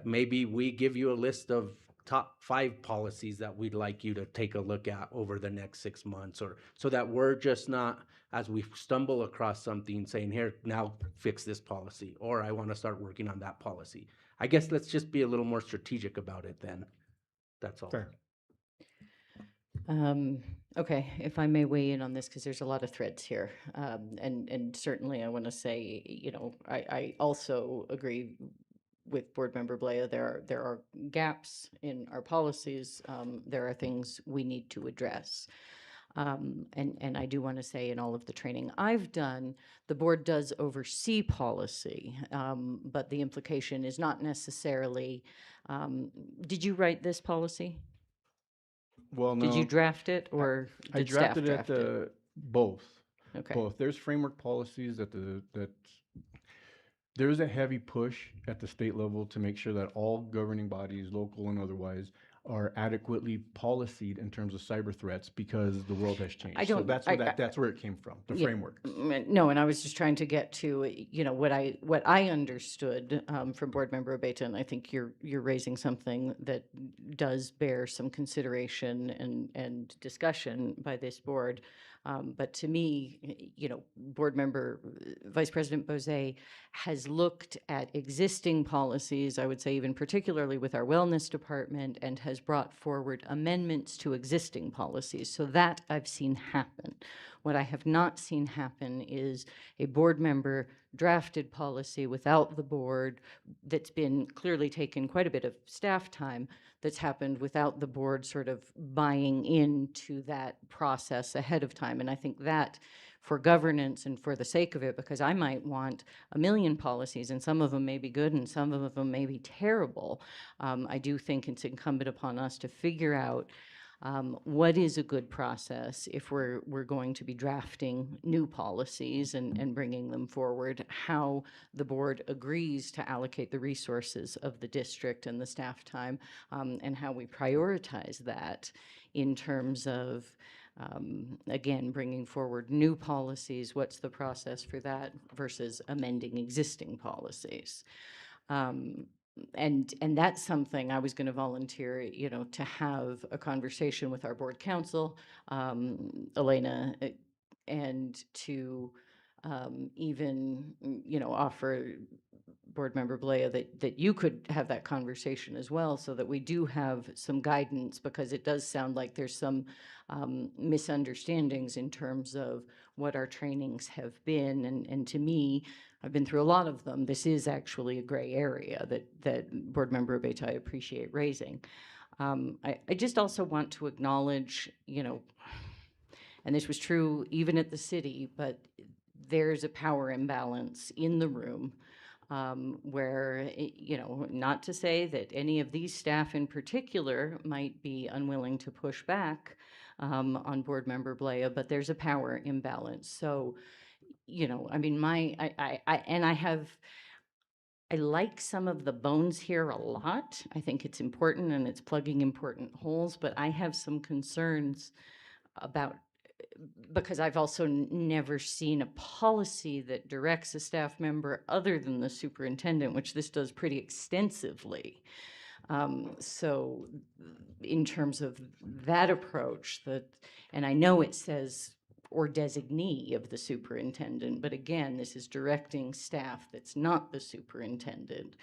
maybe we give you a list of top 5 policies that we'd like you to take a look at over the next 6 months, or so that we're just not, as we stumble across something, saying, here, now fix this policy, or I want to start working on that policy. I guess let's just be a little more strategic about it then. That's all. Fair. Okay, if I may weigh in on this, because there's a lot of threads here. And certainly I want to say, I also agree with Board Member Blea. There are gaps in our policies. There are things we need to address. And I do want to say, in all of the training I've done, the board does oversee policy, but the implication is not necessarily, did you write this policy? Well, no. Did you draft it, or I did staff drafted draft it? both. Okay. Both. There's framework policies that there's a heavy push at the state level to make sure that all governing bodies, local and otherwise, are adequately policied in terms of cyber threats because the world has changed. I So don't- that's I- where that's where it came from, the Yeah, framework. No, and I was just trying to get to, what I understood from Board Member Abeta, and I think you're raising something that does bear some consideration and discussion by this board. But to me, Board Member Vice President Bozet has looked at existing policies, I would say even particularly with our wellness department, and has brought forward amendments to existing policies. So that I've seen happen. What I have not seen happen is a board member drafted policy without the board that's been clearly taken quite a bit of staff time, that's happened without the board sort of buying into that process ahead of time. And I think that for governance and for the sake of it, because I might want a million policies and some of them may be good and some of them may be terrible, I do think it's incumbent upon us to figure out what is a good process if we're going to be drafting new policies and bringing them forward, how the board agrees to allocate the resources of the district and the staff time, and how we prioritize that in terms of, again, bringing forward new policies, what's the process for that versus amending existing policies. And that's something I was going to volunteer, to have a conversation with our board counsel, Elena, and to even, offer Board Member Blea that you could have that conversation as well, so that we do have some guidance, because it does sound like there's some misunderstandings in terms of what our trainings have been. And to me, I've been through a lot of them. This is actually a gray area that Board Member Abeta, I appreciate raising. I just also want to acknowledge, and this was true even at the city, but there's a power imbalance in the room, where, not to say that any of these staff in particular might be unwilling to push back on Board Member Blea, but there's a power imbalance. So, I mean, I like some of the bones here a lot. I think it's important and it's plugging important holes, but I have some concerns about, because I've also never seen a policy that directs a staff member other than the superintendent, which this does pretty extensively. So in terms of that approach, and I know it says or designee of the superintendent, but again, this is directing staff that's not the superintendent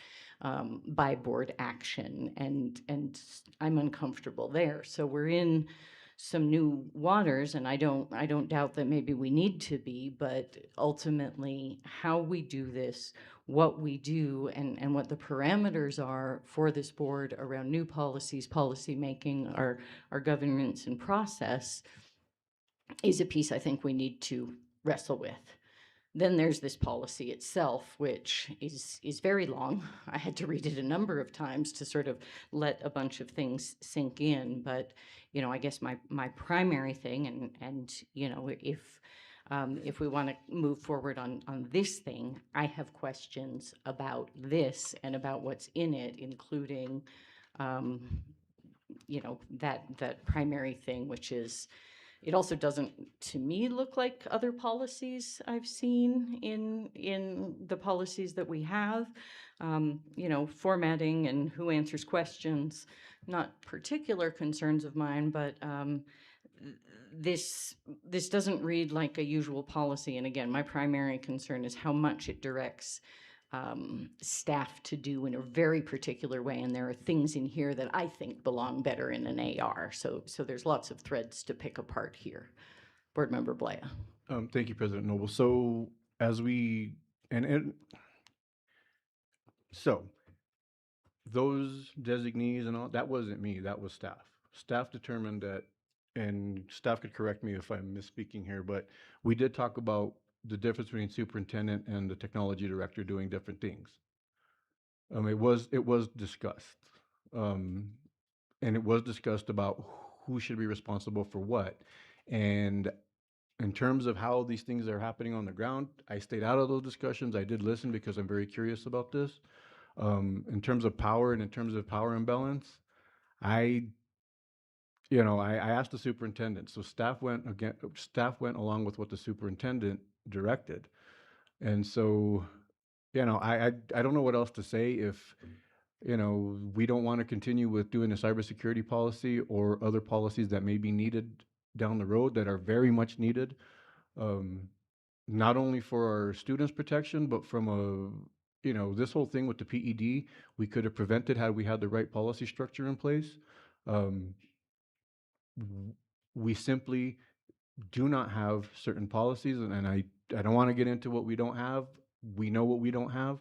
by board action, and I'm uncomfortable there. So we're in some new waters, and I don't doubt that maybe we need to be, but ultimately how we do this, what we do, and what the parameters are for this board around new policies, policy making, our governance and process is a piece I think we need to wrestle with. Then there's this policy itself, which is very long. I had to read it a number of times to sort of let a bunch of things sink in. But, I guess my primary thing, and if we want to move forward on this thing, I have questions about this and about what's in it, including, that primary thing, which is, it also doesn't, to me, look like other policies I've seen in the policies that we have. Formatting and who answers questions, not particular concerns of mine, but this doesn't read like a usual policy. And again, my primary concern is how much it directs staff to do in a very particular way, and there are things in here that I think belong better in an AR. So there's lots of threads to pick apart here. Board Member Blea. Thank you, President Noble. So as we so those designees and all, that wasn't me, that was staff. Staff determined that, and staff could correct me if I'm misspeaking here, but we did talk about the difference between superintendent and the technology director doing different things. It was discussed. And it was discussed about who should be responsible for what. And in terms of how these things are happening on the ground, I stayed out of those discussions. I did listen because I'm very curious about this. In terms of power and in terms of power imbalance, I I asked the superintendent, so staff went along with what the superintendent directed. And so, I don't know what else to say if, we don't want to continue with doing a cybersecurity policy or other policies that may be needed down the road that are very much needed, um, not only for our students' protection, but from this whole thing with the PED, we could have prevented had we had the right policy structure in place. Um, w- we simply do not have certain policies, and I don't want to get into what we don't have. We know what we don't have.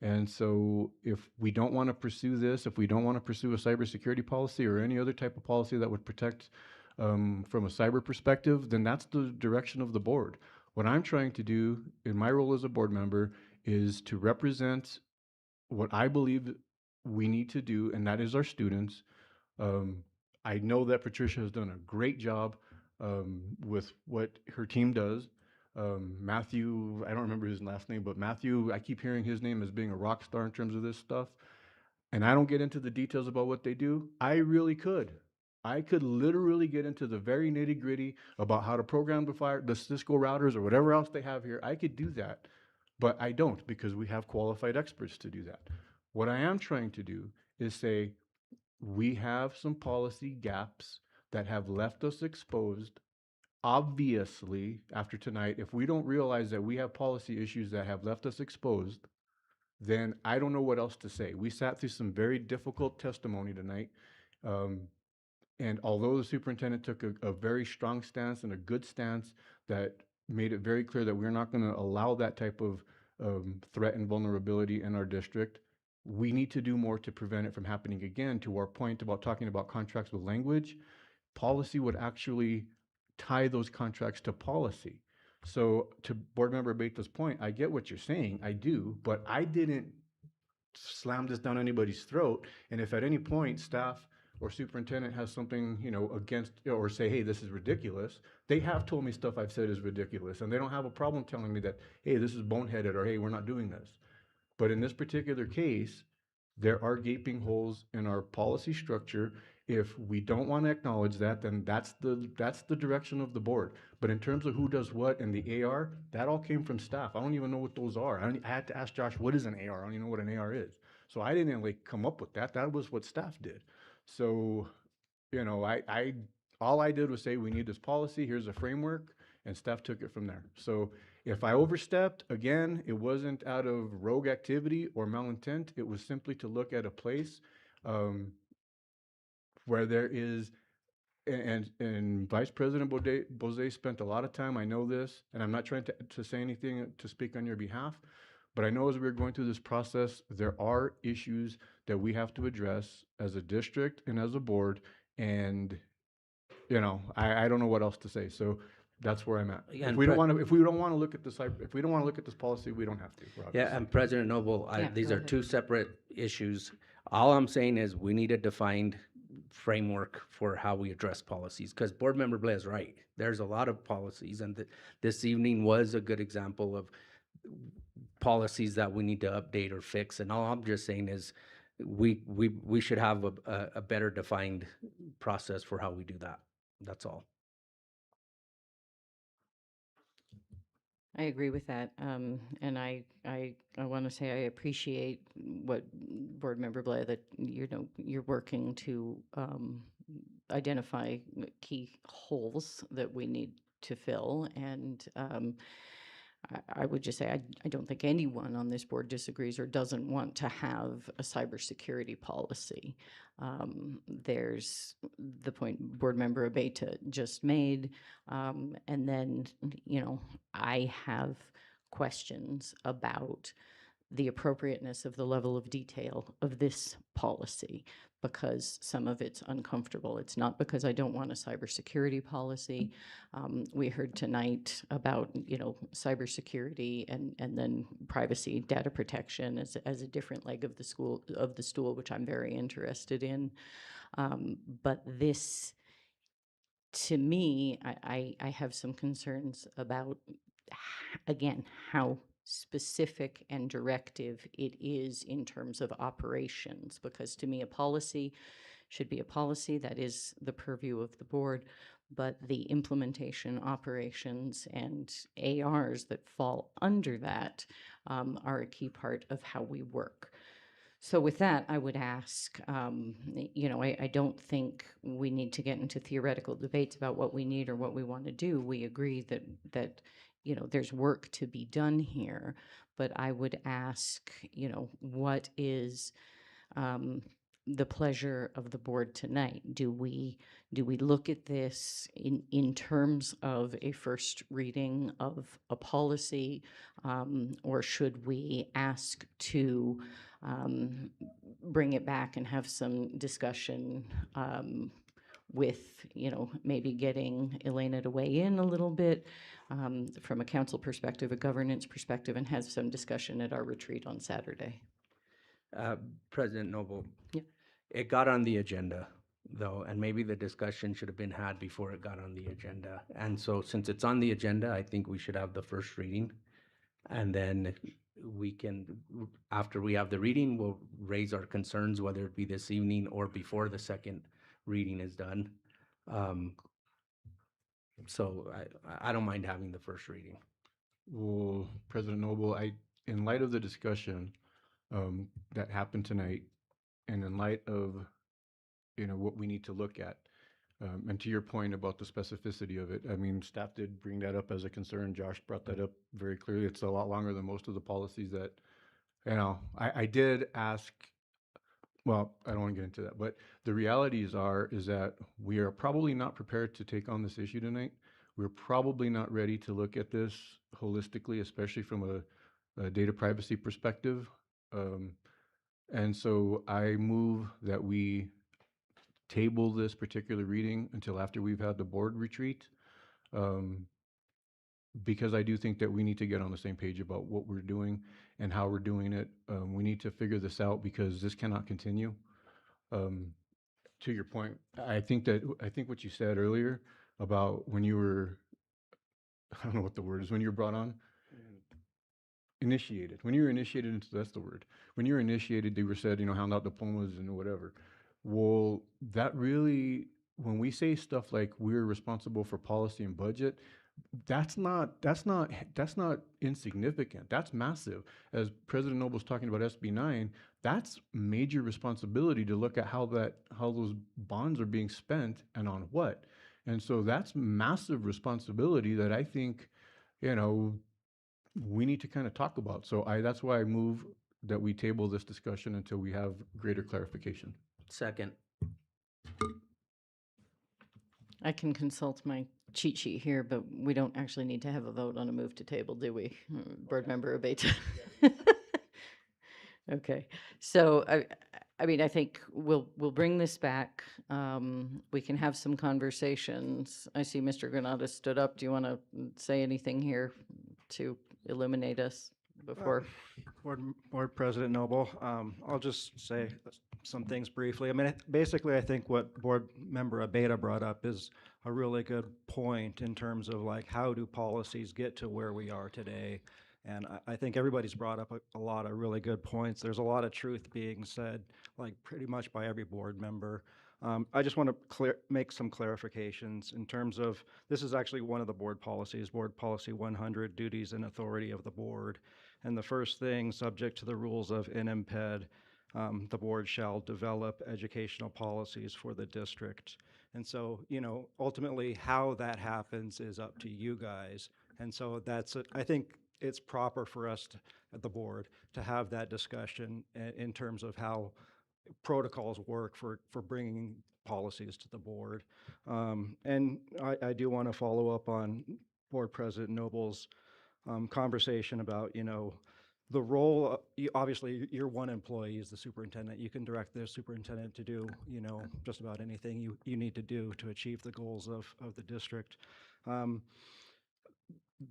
And so if we don't want to pursue this, if we don't want to pursue a cybersecurity policy or any other type of policy that would protect from a cyber perspective, then that's the direction of the board. What I'm trying to do in my role as a board member is to represent what I believe we need to do, and that is our students. um, I know that Patricia has done a great job with what her team does. Matthew, I don't remember his last name, but Matthew, I keep hearing his name as being a rock star in terms of this stuff. And I don't get into the details about what they do. I really could. I could literally get into the very nitty gritty about how to program the Cisco routers or whatever else they have here. I could do that, but I don't because we have qualified experts to do that. What I am trying to do is say, we have some policy gaps that have left us exposed. Obviously, after tonight, if we don't realize that we have policy issues that have left us exposed, then I don't know what else to say. We sat through some very difficult testimony tonight. Um, and although the superintendent took a very strong stance and a good stance that made it very clear that we're not going to allow that type of threat and vulnerability in our district, we need to do more to prevent it from happening again. To our point about talking about contracts with language, policy would actually tie those contracts to policy. So to Board Member Beta's point, I get what you're saying, I do, but I didn't slam this down anybody's throat. And if at any point staff or superintendent has something, against, or say, hey, this is ridiculous, they have told me stuff I've said is ridiculous. And they don't have a problem telling me that, hey, this is boneheaded, or hey, we're not doing this. But in this particular case, there are gaping holes in our policy structure. If we don't want to acknowledge that, then that's the direction of the board. But in terms of who does what and the AR, that all came from staff. I don't even know what those are. I had to ask Josh, what is an AR? I don't even know what an AR is. So I didn't come up with that. That was what staff did. So, I all I did was say we need this policy. Here's a framework, and staff took it from there. So if I overstepped, again, it wasn't out of rogue activity or malintent. It was simply to look at a place um, where there is, and Vice President Bose spent a lot of time, I know this, and I'm not trying to say anything to speak on your behalf, but I know as we're going through this process, there are issues that we have to address as a district and as a board, and I don't know what else to say. So that's where I'm at. Yeah, If we don't want to, if we don't want to look at this, if we don't want to look at this policy, we don't have to. Yeah, and President Noble, these are two separate issues. All I'm saying is we need a defined framework for how we address policies, because Board Member Blair is right. There's a lot of policies, and this evening was a good example of policies that we need to update or fix. And all I'm just saying is we should have a better defined process for how we do that. That's all. I agree with that. And I want to say I appreciate what Board Member Blair, that, you're working to identify key holes that we need to fill. And I would just say I don't think anyone on this board disagrees or doesn't want to have a cybersecurity policy. There's the point Board Member Abeta just made, and then I have questions about the appropriateness of the level of detail of this policy, because some of it's uncomfortable. It's not because I don't want a cybersecurity policy. We heard tonight about, cybersecurity and then privacy, data protection as a different leg of the stool, which I'm very interested in. But this, to me, I have some concerns about, again, how specific and directive it is in terms of operations, because to me, a policy should be a policy. That is the purview of the board. But the implementation, operations, and ARs that fall under that are a key part of how we work. So with that, I would ask, I don't think we need to get into theoretical debates about what we need or what we want to do. We agree that there's work to be done here, but I would ask, what is the pleasure of the board tonight? Do we look at this in terms of a first reading of a policy, or should we ask to bring it back and have some discussion with, maybe getting Elena to weigh in a little bit from a council perspective, a governance perspective, and have some discussion at our retreat on Saturday? President Noble. Yeah. It got on the agenda, though, and maybe the discussion should have been had before it got on the agenda. And so since it's on the agenda, I think we should have the first reading. And then we can, after we have the reading, we'll raise our concerns, whether it be this evening or before the second reading is done. So I don't mind having the first reading. Well, President Noble, in light of the discussion that happened tonight, and in light of what we need to look at, and to your point about the specificity of it, I mean, staff did bring that up as a concern. Josh brought that up very clearly. It's a lot longer than most of the policies that, I did ask. Well, I don't want to get into that, but the realities is that we are probably not prepared to take on this issue tonight. We're probably not ready to look at this holistically, especially from a data privacy perspective. And so I move that we table this particular reading until after we've had the board retreat, because I do think that we need to get on the same page about what we're doing and how we're doing it. We need to figure this out because this cannot continue. To your point, I think what you said earlier about when you were, I don't know what the word is, when you were brought on, initiated. When you were initiated into, that's the word. When you were initiated, they were said, hand out diplomas and whatever. Well, that really, when we say stuff like we're responsible for policy and budget, that's not insignificant. That's massive. As President Noble's talking about SB 9, that's major responsibility to look at how those bonds are being spent and on what. And so that's massive responsibility that I think, we need to kind of talk about. So that's why I move that we table this discussion until we have greater clarification. Second. I can consult my cheat sheet here, but we don't actually need to have a vote on a move to table, do we? Board Member Abeta? Okay, so I think we'll bring this back. We can have some conversations. I see Mr. Granada stood up. Do you want to say anything here to illuminate us before? Board President Noble, I'll just say some things briefly. I mean, basically, I think what Board Member Abeta brought up is a really good point in terms of like how do policies get to where we are today. And I think everybody's brought up a lot of really good points. There's a lot of truth being said, like pretty much by every board member. I just want to make some clarifications in terms of, this is actually one of the board policies, Board Policy 100, Duties and Authority of the Board. And the first thing, subject to the rules of NMPED, the board shall develop educational policies for the district. And so, ultimately how that happens is up to you guys. And so I think it's proper for us at the board to have that discussion in terms of how protocols work for bringing policies to the board. And I do want to follow up on Board President Noble's conversation about, the role, obviously you're one employee as the superintendent. You can direct the superintendent to do, just about anything you need to do to achieve the goals of the district.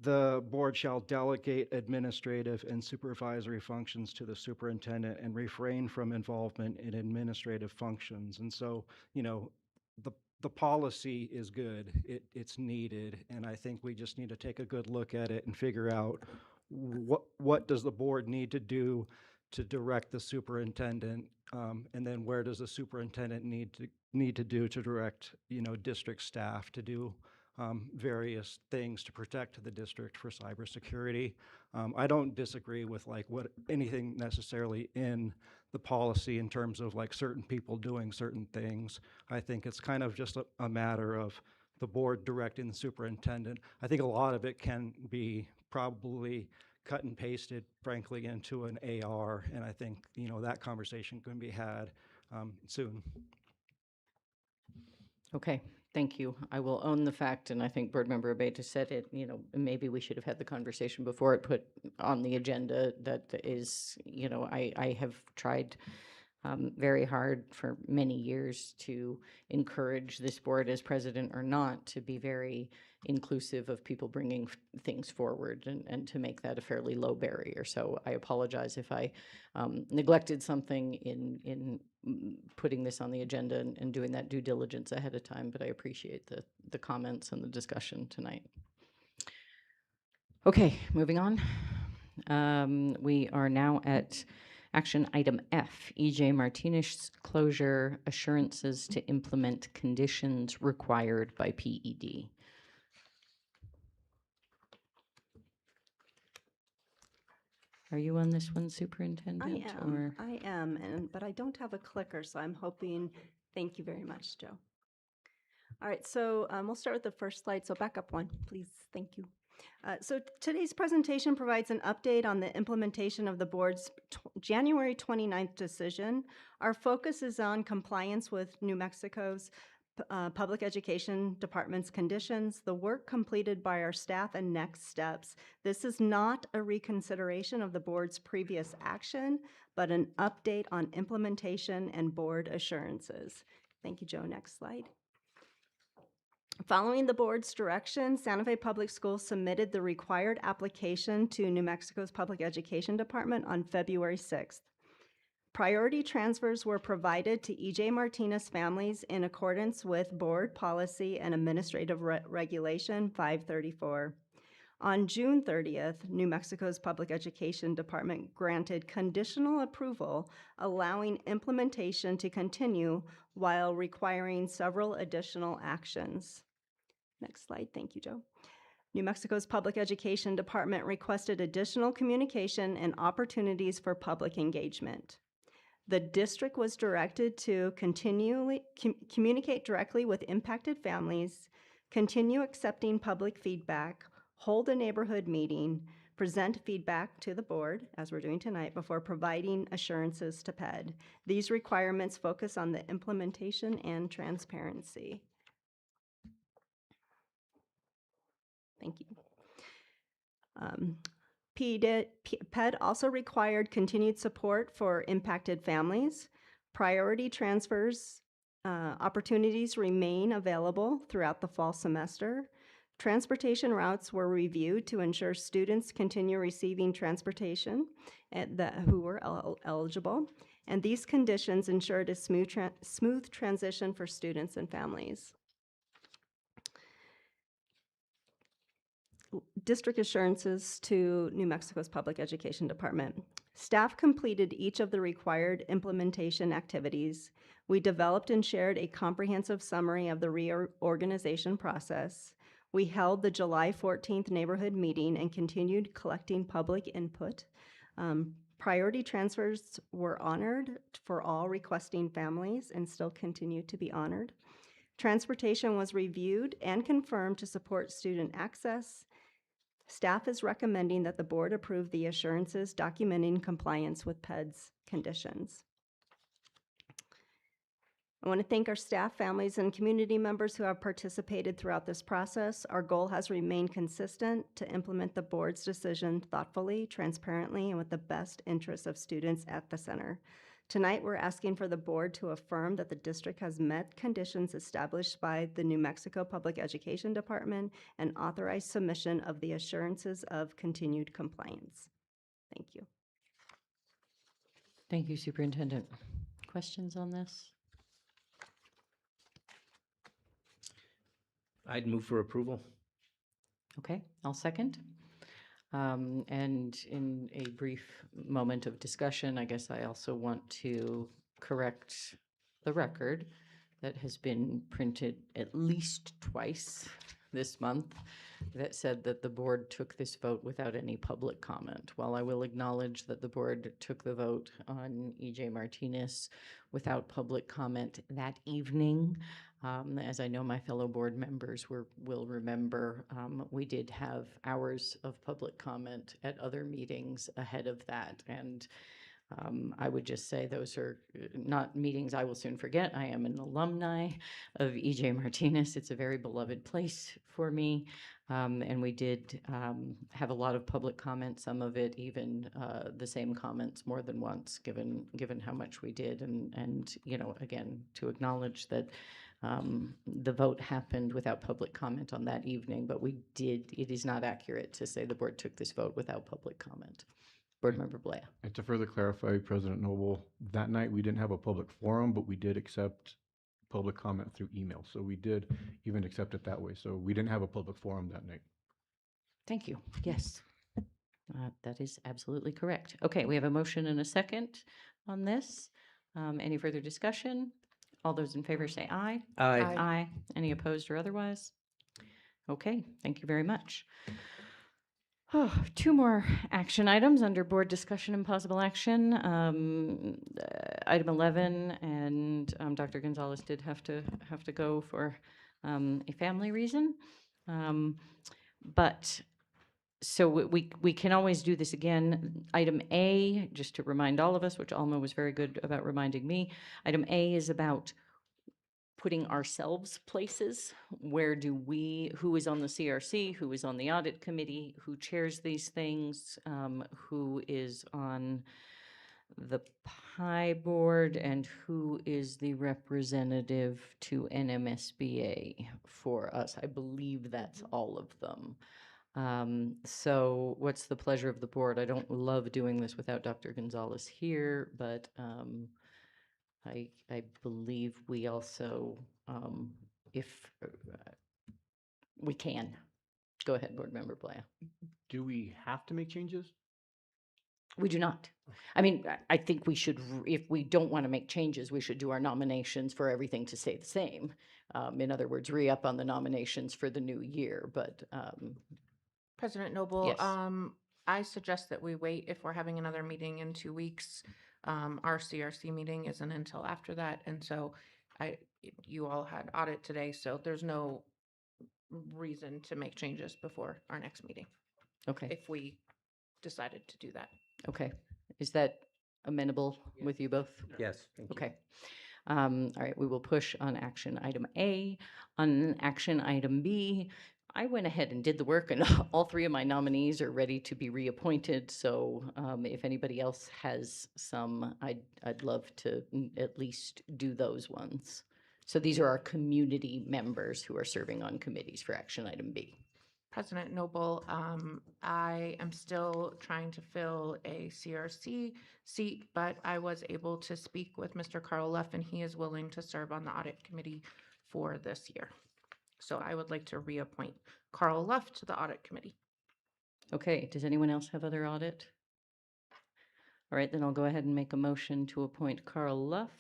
The board shall delegate administrative and supervisory functions to the superintendent and refrain from involvement in administrative functions. And so, the policy is good, it's needed, and I think we just need to take a good look at it and figure out what does the board need to do to direct the superintendent, and then where does the superintendent need to do to direct, district staff to do various things to protect the district for cybersecurity. I don't disagree with anything necessarily in the policy in terms of certain people doing certain things. I think it's kind of just a matter of the board directing the superintendent. I think a lot of it can be probably cut and pasted, frankly, into an AR, and I think that conversation can be had soon. Okay, thank you. I will own the fact, and I think Board Member Abeyta said it, maybe we should have had the conversation before it put on the agenda. That is, I have tried very hard for many years to encourage this board, as president or not, to be very inclusive of people bringing things forward and to make that a fairly low barrier. So I apologize if I neglected something in putting this on the agenda and doing that due diligence ahead of time, but I appreciate the comments and the discussion tonight. Okay, moving on. We are now at action item F, EJ Martinez closure assurances to implement conditions required by PED. Are you on this one, Superintendent? I am, but I don't have a clicker, so I'm hoping, thank you very much, Joe. All right, so we'll start with the first slide, so back up one, please, thank you. So today's presentation provides an update on the implementation of the board's January 29th decision. Our focus is on compliance with New Mexico's Public Education Department's conditions, the work completed by our staff, and next steps. This is not a reconsideration of the board's previous action, but an update on implementation and board assurances. Thank you, Joe. Next slide. Following the board's direction, Santa Fe Public Schools submitted the required application to New Mexico's Public Education Department on February 6th. Priority transfers were provided to EJ Martinez families in accordance with Board Policy and Administrative Regulation 534. On June 30th, New Mexico's Public Education Department granted conditional approval, allowing implementation to continue while requiring several additional actions. Next slide, thank you, Joe. New Mexico's Public Education Department requested additional communication and opportunities for public engagement. The district was directed to continually communicate directly with impacted families, continue accepting public feedback, hold a neighborhood meeting, present feedback to the board, as we're doing tonight, before providing assurances to PED. These requirements focus on the implementation and transparency. Thank you. PED also required continued support for impacted families. Priority transfers opportunities remain available throughout the fall semester. Transportation routes were reviewed to ensure students continue receiving transportation who were eligible, and these conditions ensured a smooth transition for students and families. District assurances to New Mexico's Public Education Department. Staff completed each of the required implementation activities. We developed and shared a comprehensive summary of the reorganization process. We held the July 14th neighborhood meeting and continued collecting public input. Priority transfers were honored for all requesting families and still continue to be honored. Transportation was reviewed and confirmed to support student access. Staff is recommending that the board approve the assurances documenting compliance with PED's conditions. I want to thank our staff, families, and community members who have participated throughout this process. Our goal has remained consistent to implement the board's decision thoughtfully, transparently, and with the best interests of students at the center. Tonight, we're asking for the board to affirm that the district has met conditions established by the New Mexico Public Education Department and authorize submission of the assurances of continued compliance. Thank you. Thank you, Superintendent. Questions on this? I'd move for approval. Okay, I'll second. And in a brief moment of discussion, I guess I also want to correct the record that has been printed at least twice this month that said that the board took this vote without any public comment. While I will acknowledge that the board took the vote on EJ Martinez without public comment that evening, as I know my fellow board members will remember, we did have hours of public comment at other meetings ahead of that. And I would just say those are not meetings I will soon forget. I am an alumni of EJ Martinez. It's a very beloved place for me. And we did have a lot of public comment, some of it even the same comments more than once, given how much we did. And you know, again, to acknowledge that the vote happened without public comment on that evening, but it is not accurate to say the board took this vote without public comment. Board Member Blea. And to further clarify, President Noble, that night we didn't have a public forum, but we did accept public comment through email. So we did even accept it that way. So we didn't have a public forum that night. Thank you. Yes. That is absolutely correct. Okay, we have a motion and a second on this. Any further discussion? All those in favor say aye. Aye. Aye. Aye. Any opposed or otherwise? Okay, thank you very much. Oh, two more action items under board discussion and possible action. Item 11, and Dr. Gonzalez did have to go for a family reason. But so we can always do this again. Item A, just to remind all of us, which Alma was very good about reminding me, item A is about putting ourselves places. Who is on the CRC, who is on the audit committee, who chairs these things, who is on the PI board, and who is the representative to NMSBA for us. I believe that's all of them. So what's the pleasure of the board? I don't love doing this without Dr. Gonzalez here, but I believe we also, if we can. Go ahead, Board Member Blaya. Do we have to make changes? We do not. I mean, I think we should, if we don't want to make changes, we should do our nominations for everything to stay the same. In other words, re-up on the nominations for the new year, but President Noble, yes. I suggest that we wait if we're having another meeting in 2 weeks. Our CRC meeting isn't until after that, and so you all had audit today, so there's no reason to make changes before our next meeting. Okay. If we decided to do that. Okay. Is that amenable with you both? Yes. Thank you. Okay. All right, we will push on action item A. On action item B, I went ahead and did the work, and all three of my nominees are ready to be reappointed. So if anybody else has some, I'd love to at least do those ones. So these are our community members who are serving on committees for action item B. President Noble, I am still trying to fill a CRC seat, but I was able to speak with Mr. Carl Luff, and he is willing to serve on the audit committee for this year. So I would like to reappoint Carl Luff to the audit committee. Okay, does anyone else have other audit? All right, then I'll go ahead and make a motion to appoint Carl Luff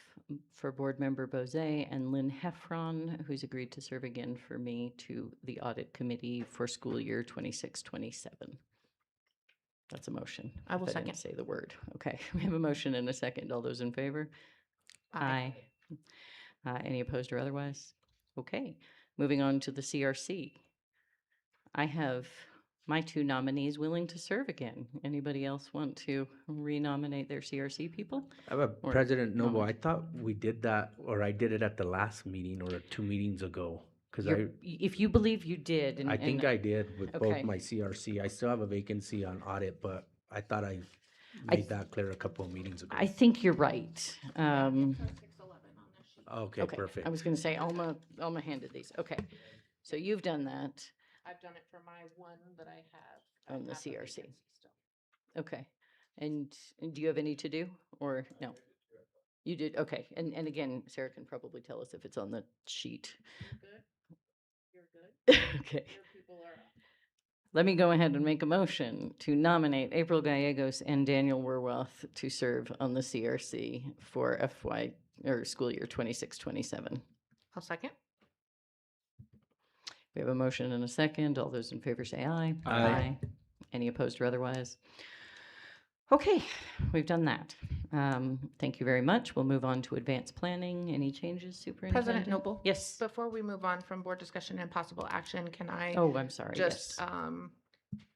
for Board Member Bozay and Lynn Heffron, who's agreed to serve again for me, to the Audit Committee for school year 26-27. That's a motion. I will if second. Didn't say the word. Okay, we have a motion and a second. All those in favor? Aye. Any opposed or otherwise? Okay, moving on to the CRC. I have my two nominees willing to serve again. Anybody else want to renominate their CRC people? Or President Noble, nominate? I thought we did that, or I did it at the last meeting or 2 meetings ago. Because if you believe you did. I think I did with okay. both my CRC. I still have a vacancy on audit, but I thought I made that clear a couple of meetings ago. I think you're right. Okay, perfect. I was going to say, Alma handed these. Okay, so you've done that. I've done it for my one that I have. On the CRC. Okay, and do you have any to do, or no? You did, okay, and again, Sarah can probably tell us if it's on the sheet. You're good? Okay. Your people are Let me go ahead and make a motion to nominate April Gallegos and Daniel Werworth to serve on the CRC for FY or school year 26-27. I'll second. We have a motion and a second. All those in favor say aye. Aye. Any opposed or otherwise? Okay, we've done that. Thank you very much. We'll move on to advanced planning. Any changes, Superintendent? President Noble? Yes. Before we move on from board discussion and possible action, can I? Oh, I'm sorry, Just, yes.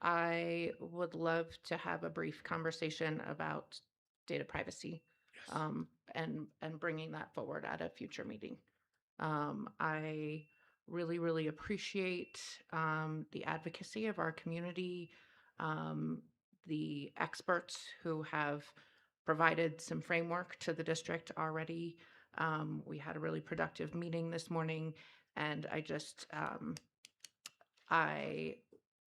I would love to have a brief conversation about data privacy. And bringing that forward at a future meeting. I really appreciate the advocacy of our community, the experts who have provided some framework to the district already. We had a really productive meeting this morning, and I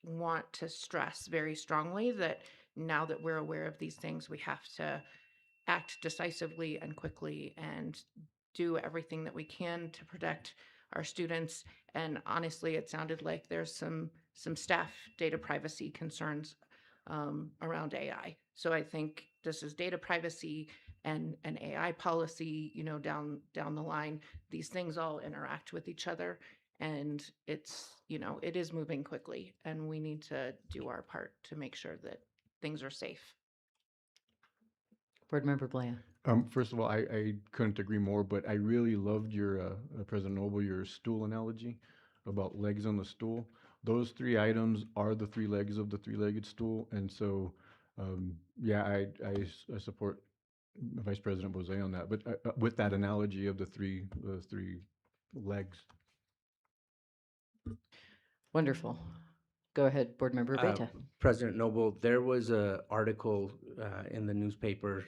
want to stress very strongly that now that we're aware of these things, we have to act decisively and quickly and do everything that we can to protect our students. And honestly, it sounded like there's some staff data privacy concerns around AI. So I think this is data privacy and an AI policy, you know, down the line. These things all interact with each other, and it's, you know, it is moving quickly, and we need to do our part to make sure that things are safe. Board Member Blaya. First of all, I couldn't agree more, but I really loved your, President Noble, your stool analogy about legs on the stool. Those three items are the three legs of the three-legged stool. And so, yeah, I support Vice President Bose on that, but with that analogy of the three legs. Wonderful. Go ahead, Board Member Beta. President Noble, there was an article in the newspaper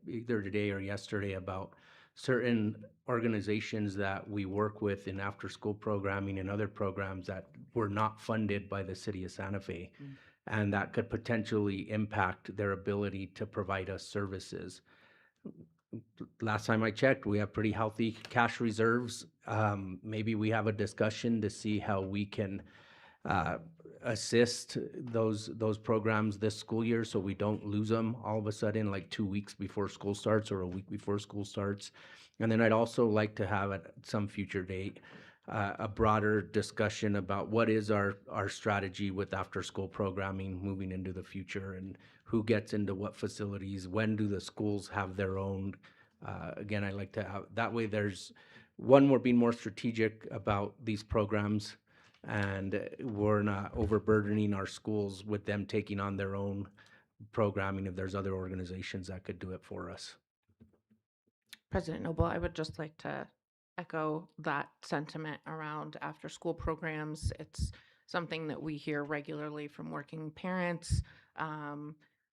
either today or yesterday about certain organizations that we work with in after-school programming and other programs that were not funded by the city of Santa Fe, and that could potentially impact their ability to provide us services. Last time I checked, we have pretty healthy cash reserves. Maybe we have a discussion to see how we can assist those programs this school year so we don't lose them all of a sudden like 2 weeks before school starts or a week before school starts. And then I'd also like to have at some future date a broader discussion about what is our strategy with after school programming moving into the future, and who gets into what facilities, when do the schools have their own. Again, I like to have, that way there's one, we're being more strategic about these programs, and we're not overburdening our schools with them taking on their own programming if there's other organizations that could do it for us. President Noble, I would just like to echo that sentiment around after-school programs. It's something that we hear regularly from working parents,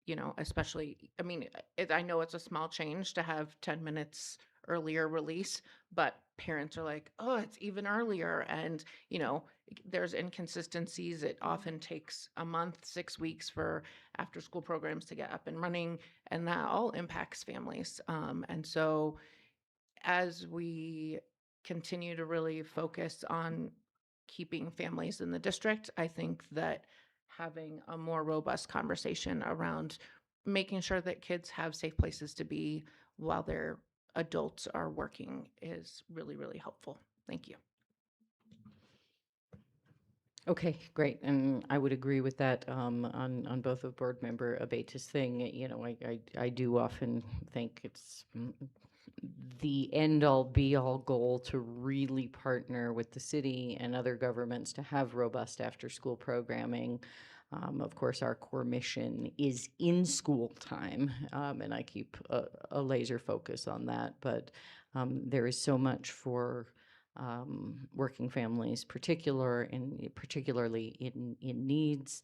you know, especially, I mean, I know it's a small change to have 10 minutes earlier release, but parents are like, oh, it's even earlier. And, you know, there's inconsistencies. It often takes a month, 6 weeks for after school programs to get up and running, and that all impacts families. And so as we continue to really focus on keeping families in the district, I think that having a more robust conversation around making sure that kids have safe places to be while their adults are working is really helpful. Thank you. Okay, great, and I would agree with that on both of Board Member Abeta's thing. You know, I do often think it's the end-all be-all goal to really partner with the city and other governments to have robust after-school programming. Of course, our core mission is in school time, and I keep a laser focus on that, but there is so much for working families, particularly in needs.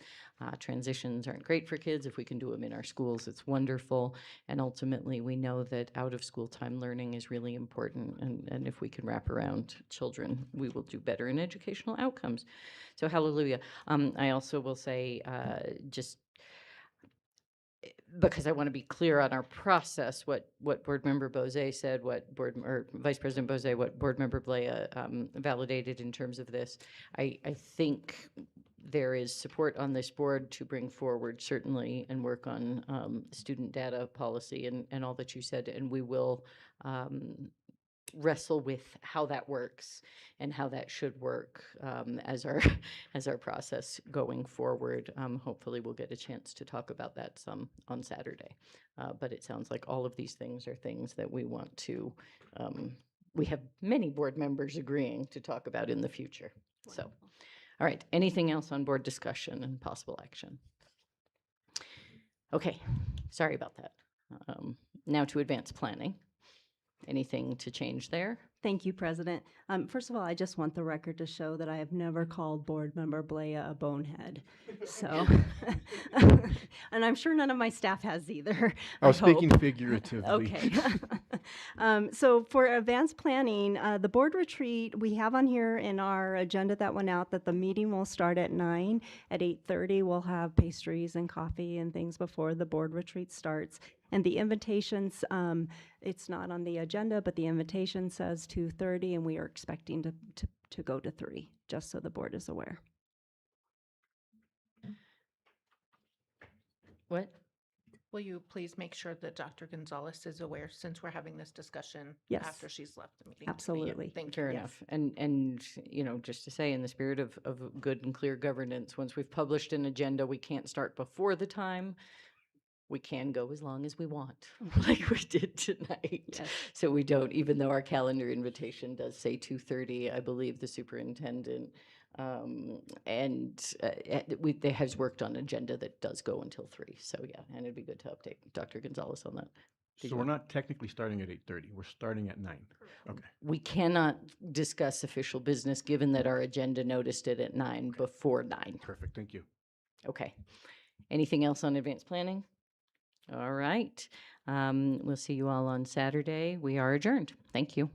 Transitions aren't great for kids. If we can do them in our schools, it's wonderful. And ultimately, we know that out-of-school time learning is really important. And if we can wrap around children, we will do better in educational outcomes. So hallelujah. I also will say just because I want to be clear on our process, what Board Member Bose said, or Vice President Bose, what Board Member Blaya validated in terms of this. I think there is support on this board to bring forward certainly and work on student data policy and all that you said, and we will wrestle with how that works and how that should work as our as our process going forward. Hopefully we'll get a chance to talk about that some on Saturday. But it sounds like all of these things are things that we want to, we have many board members agreeing to talk about in the future. So, all right, anything else on board discussion and possible action? Okay, sorry about that. Now to advanced planning. Anything to change there? Thank you, President. First of all, I just want the record to show that I have never called Board Member Blea a bonehead. So, and I'm sure none of my staff has either. I was speaking hope. figuratively. Okay. So for advanced planning, the board retreat, we have on here in our agenda that went out that the meeting will start at 9. At 8:30, we'll have pastries and coffee and things before the board retreat starts. And the invitations, it's not on the agenda, but the invitation says 2:30, and we are expecting to go to 3, just so the board is aware. What? Will you please make sure that Dr. Gonzalez is aware, since we're having this discussion Yes. after she's left the meeting? Absolutely. Thank you. Fair enough. And, you know, just to say, in the spirit of good and clear governance, once we've published an agenda, we can't start before the time. We can go as long as we want, like we did tonight. Yes. So we don't, even though our calendar invitation does say 2:30, I believe the superintendent has worked on an agenda that does go until 3. So yeah, and it'd be good to update Dr. Gonzalez on that. Did So you we're want- not technically starting at 8:30. We're starting at 9. Okay. We cannot discuss official business, given that our agenda noticed it at 9 before 9. Perfect. Thank you. Okay. Anything else on advanced planning? All right. We'll see you all on Saturday. We are adjourned. Thank you.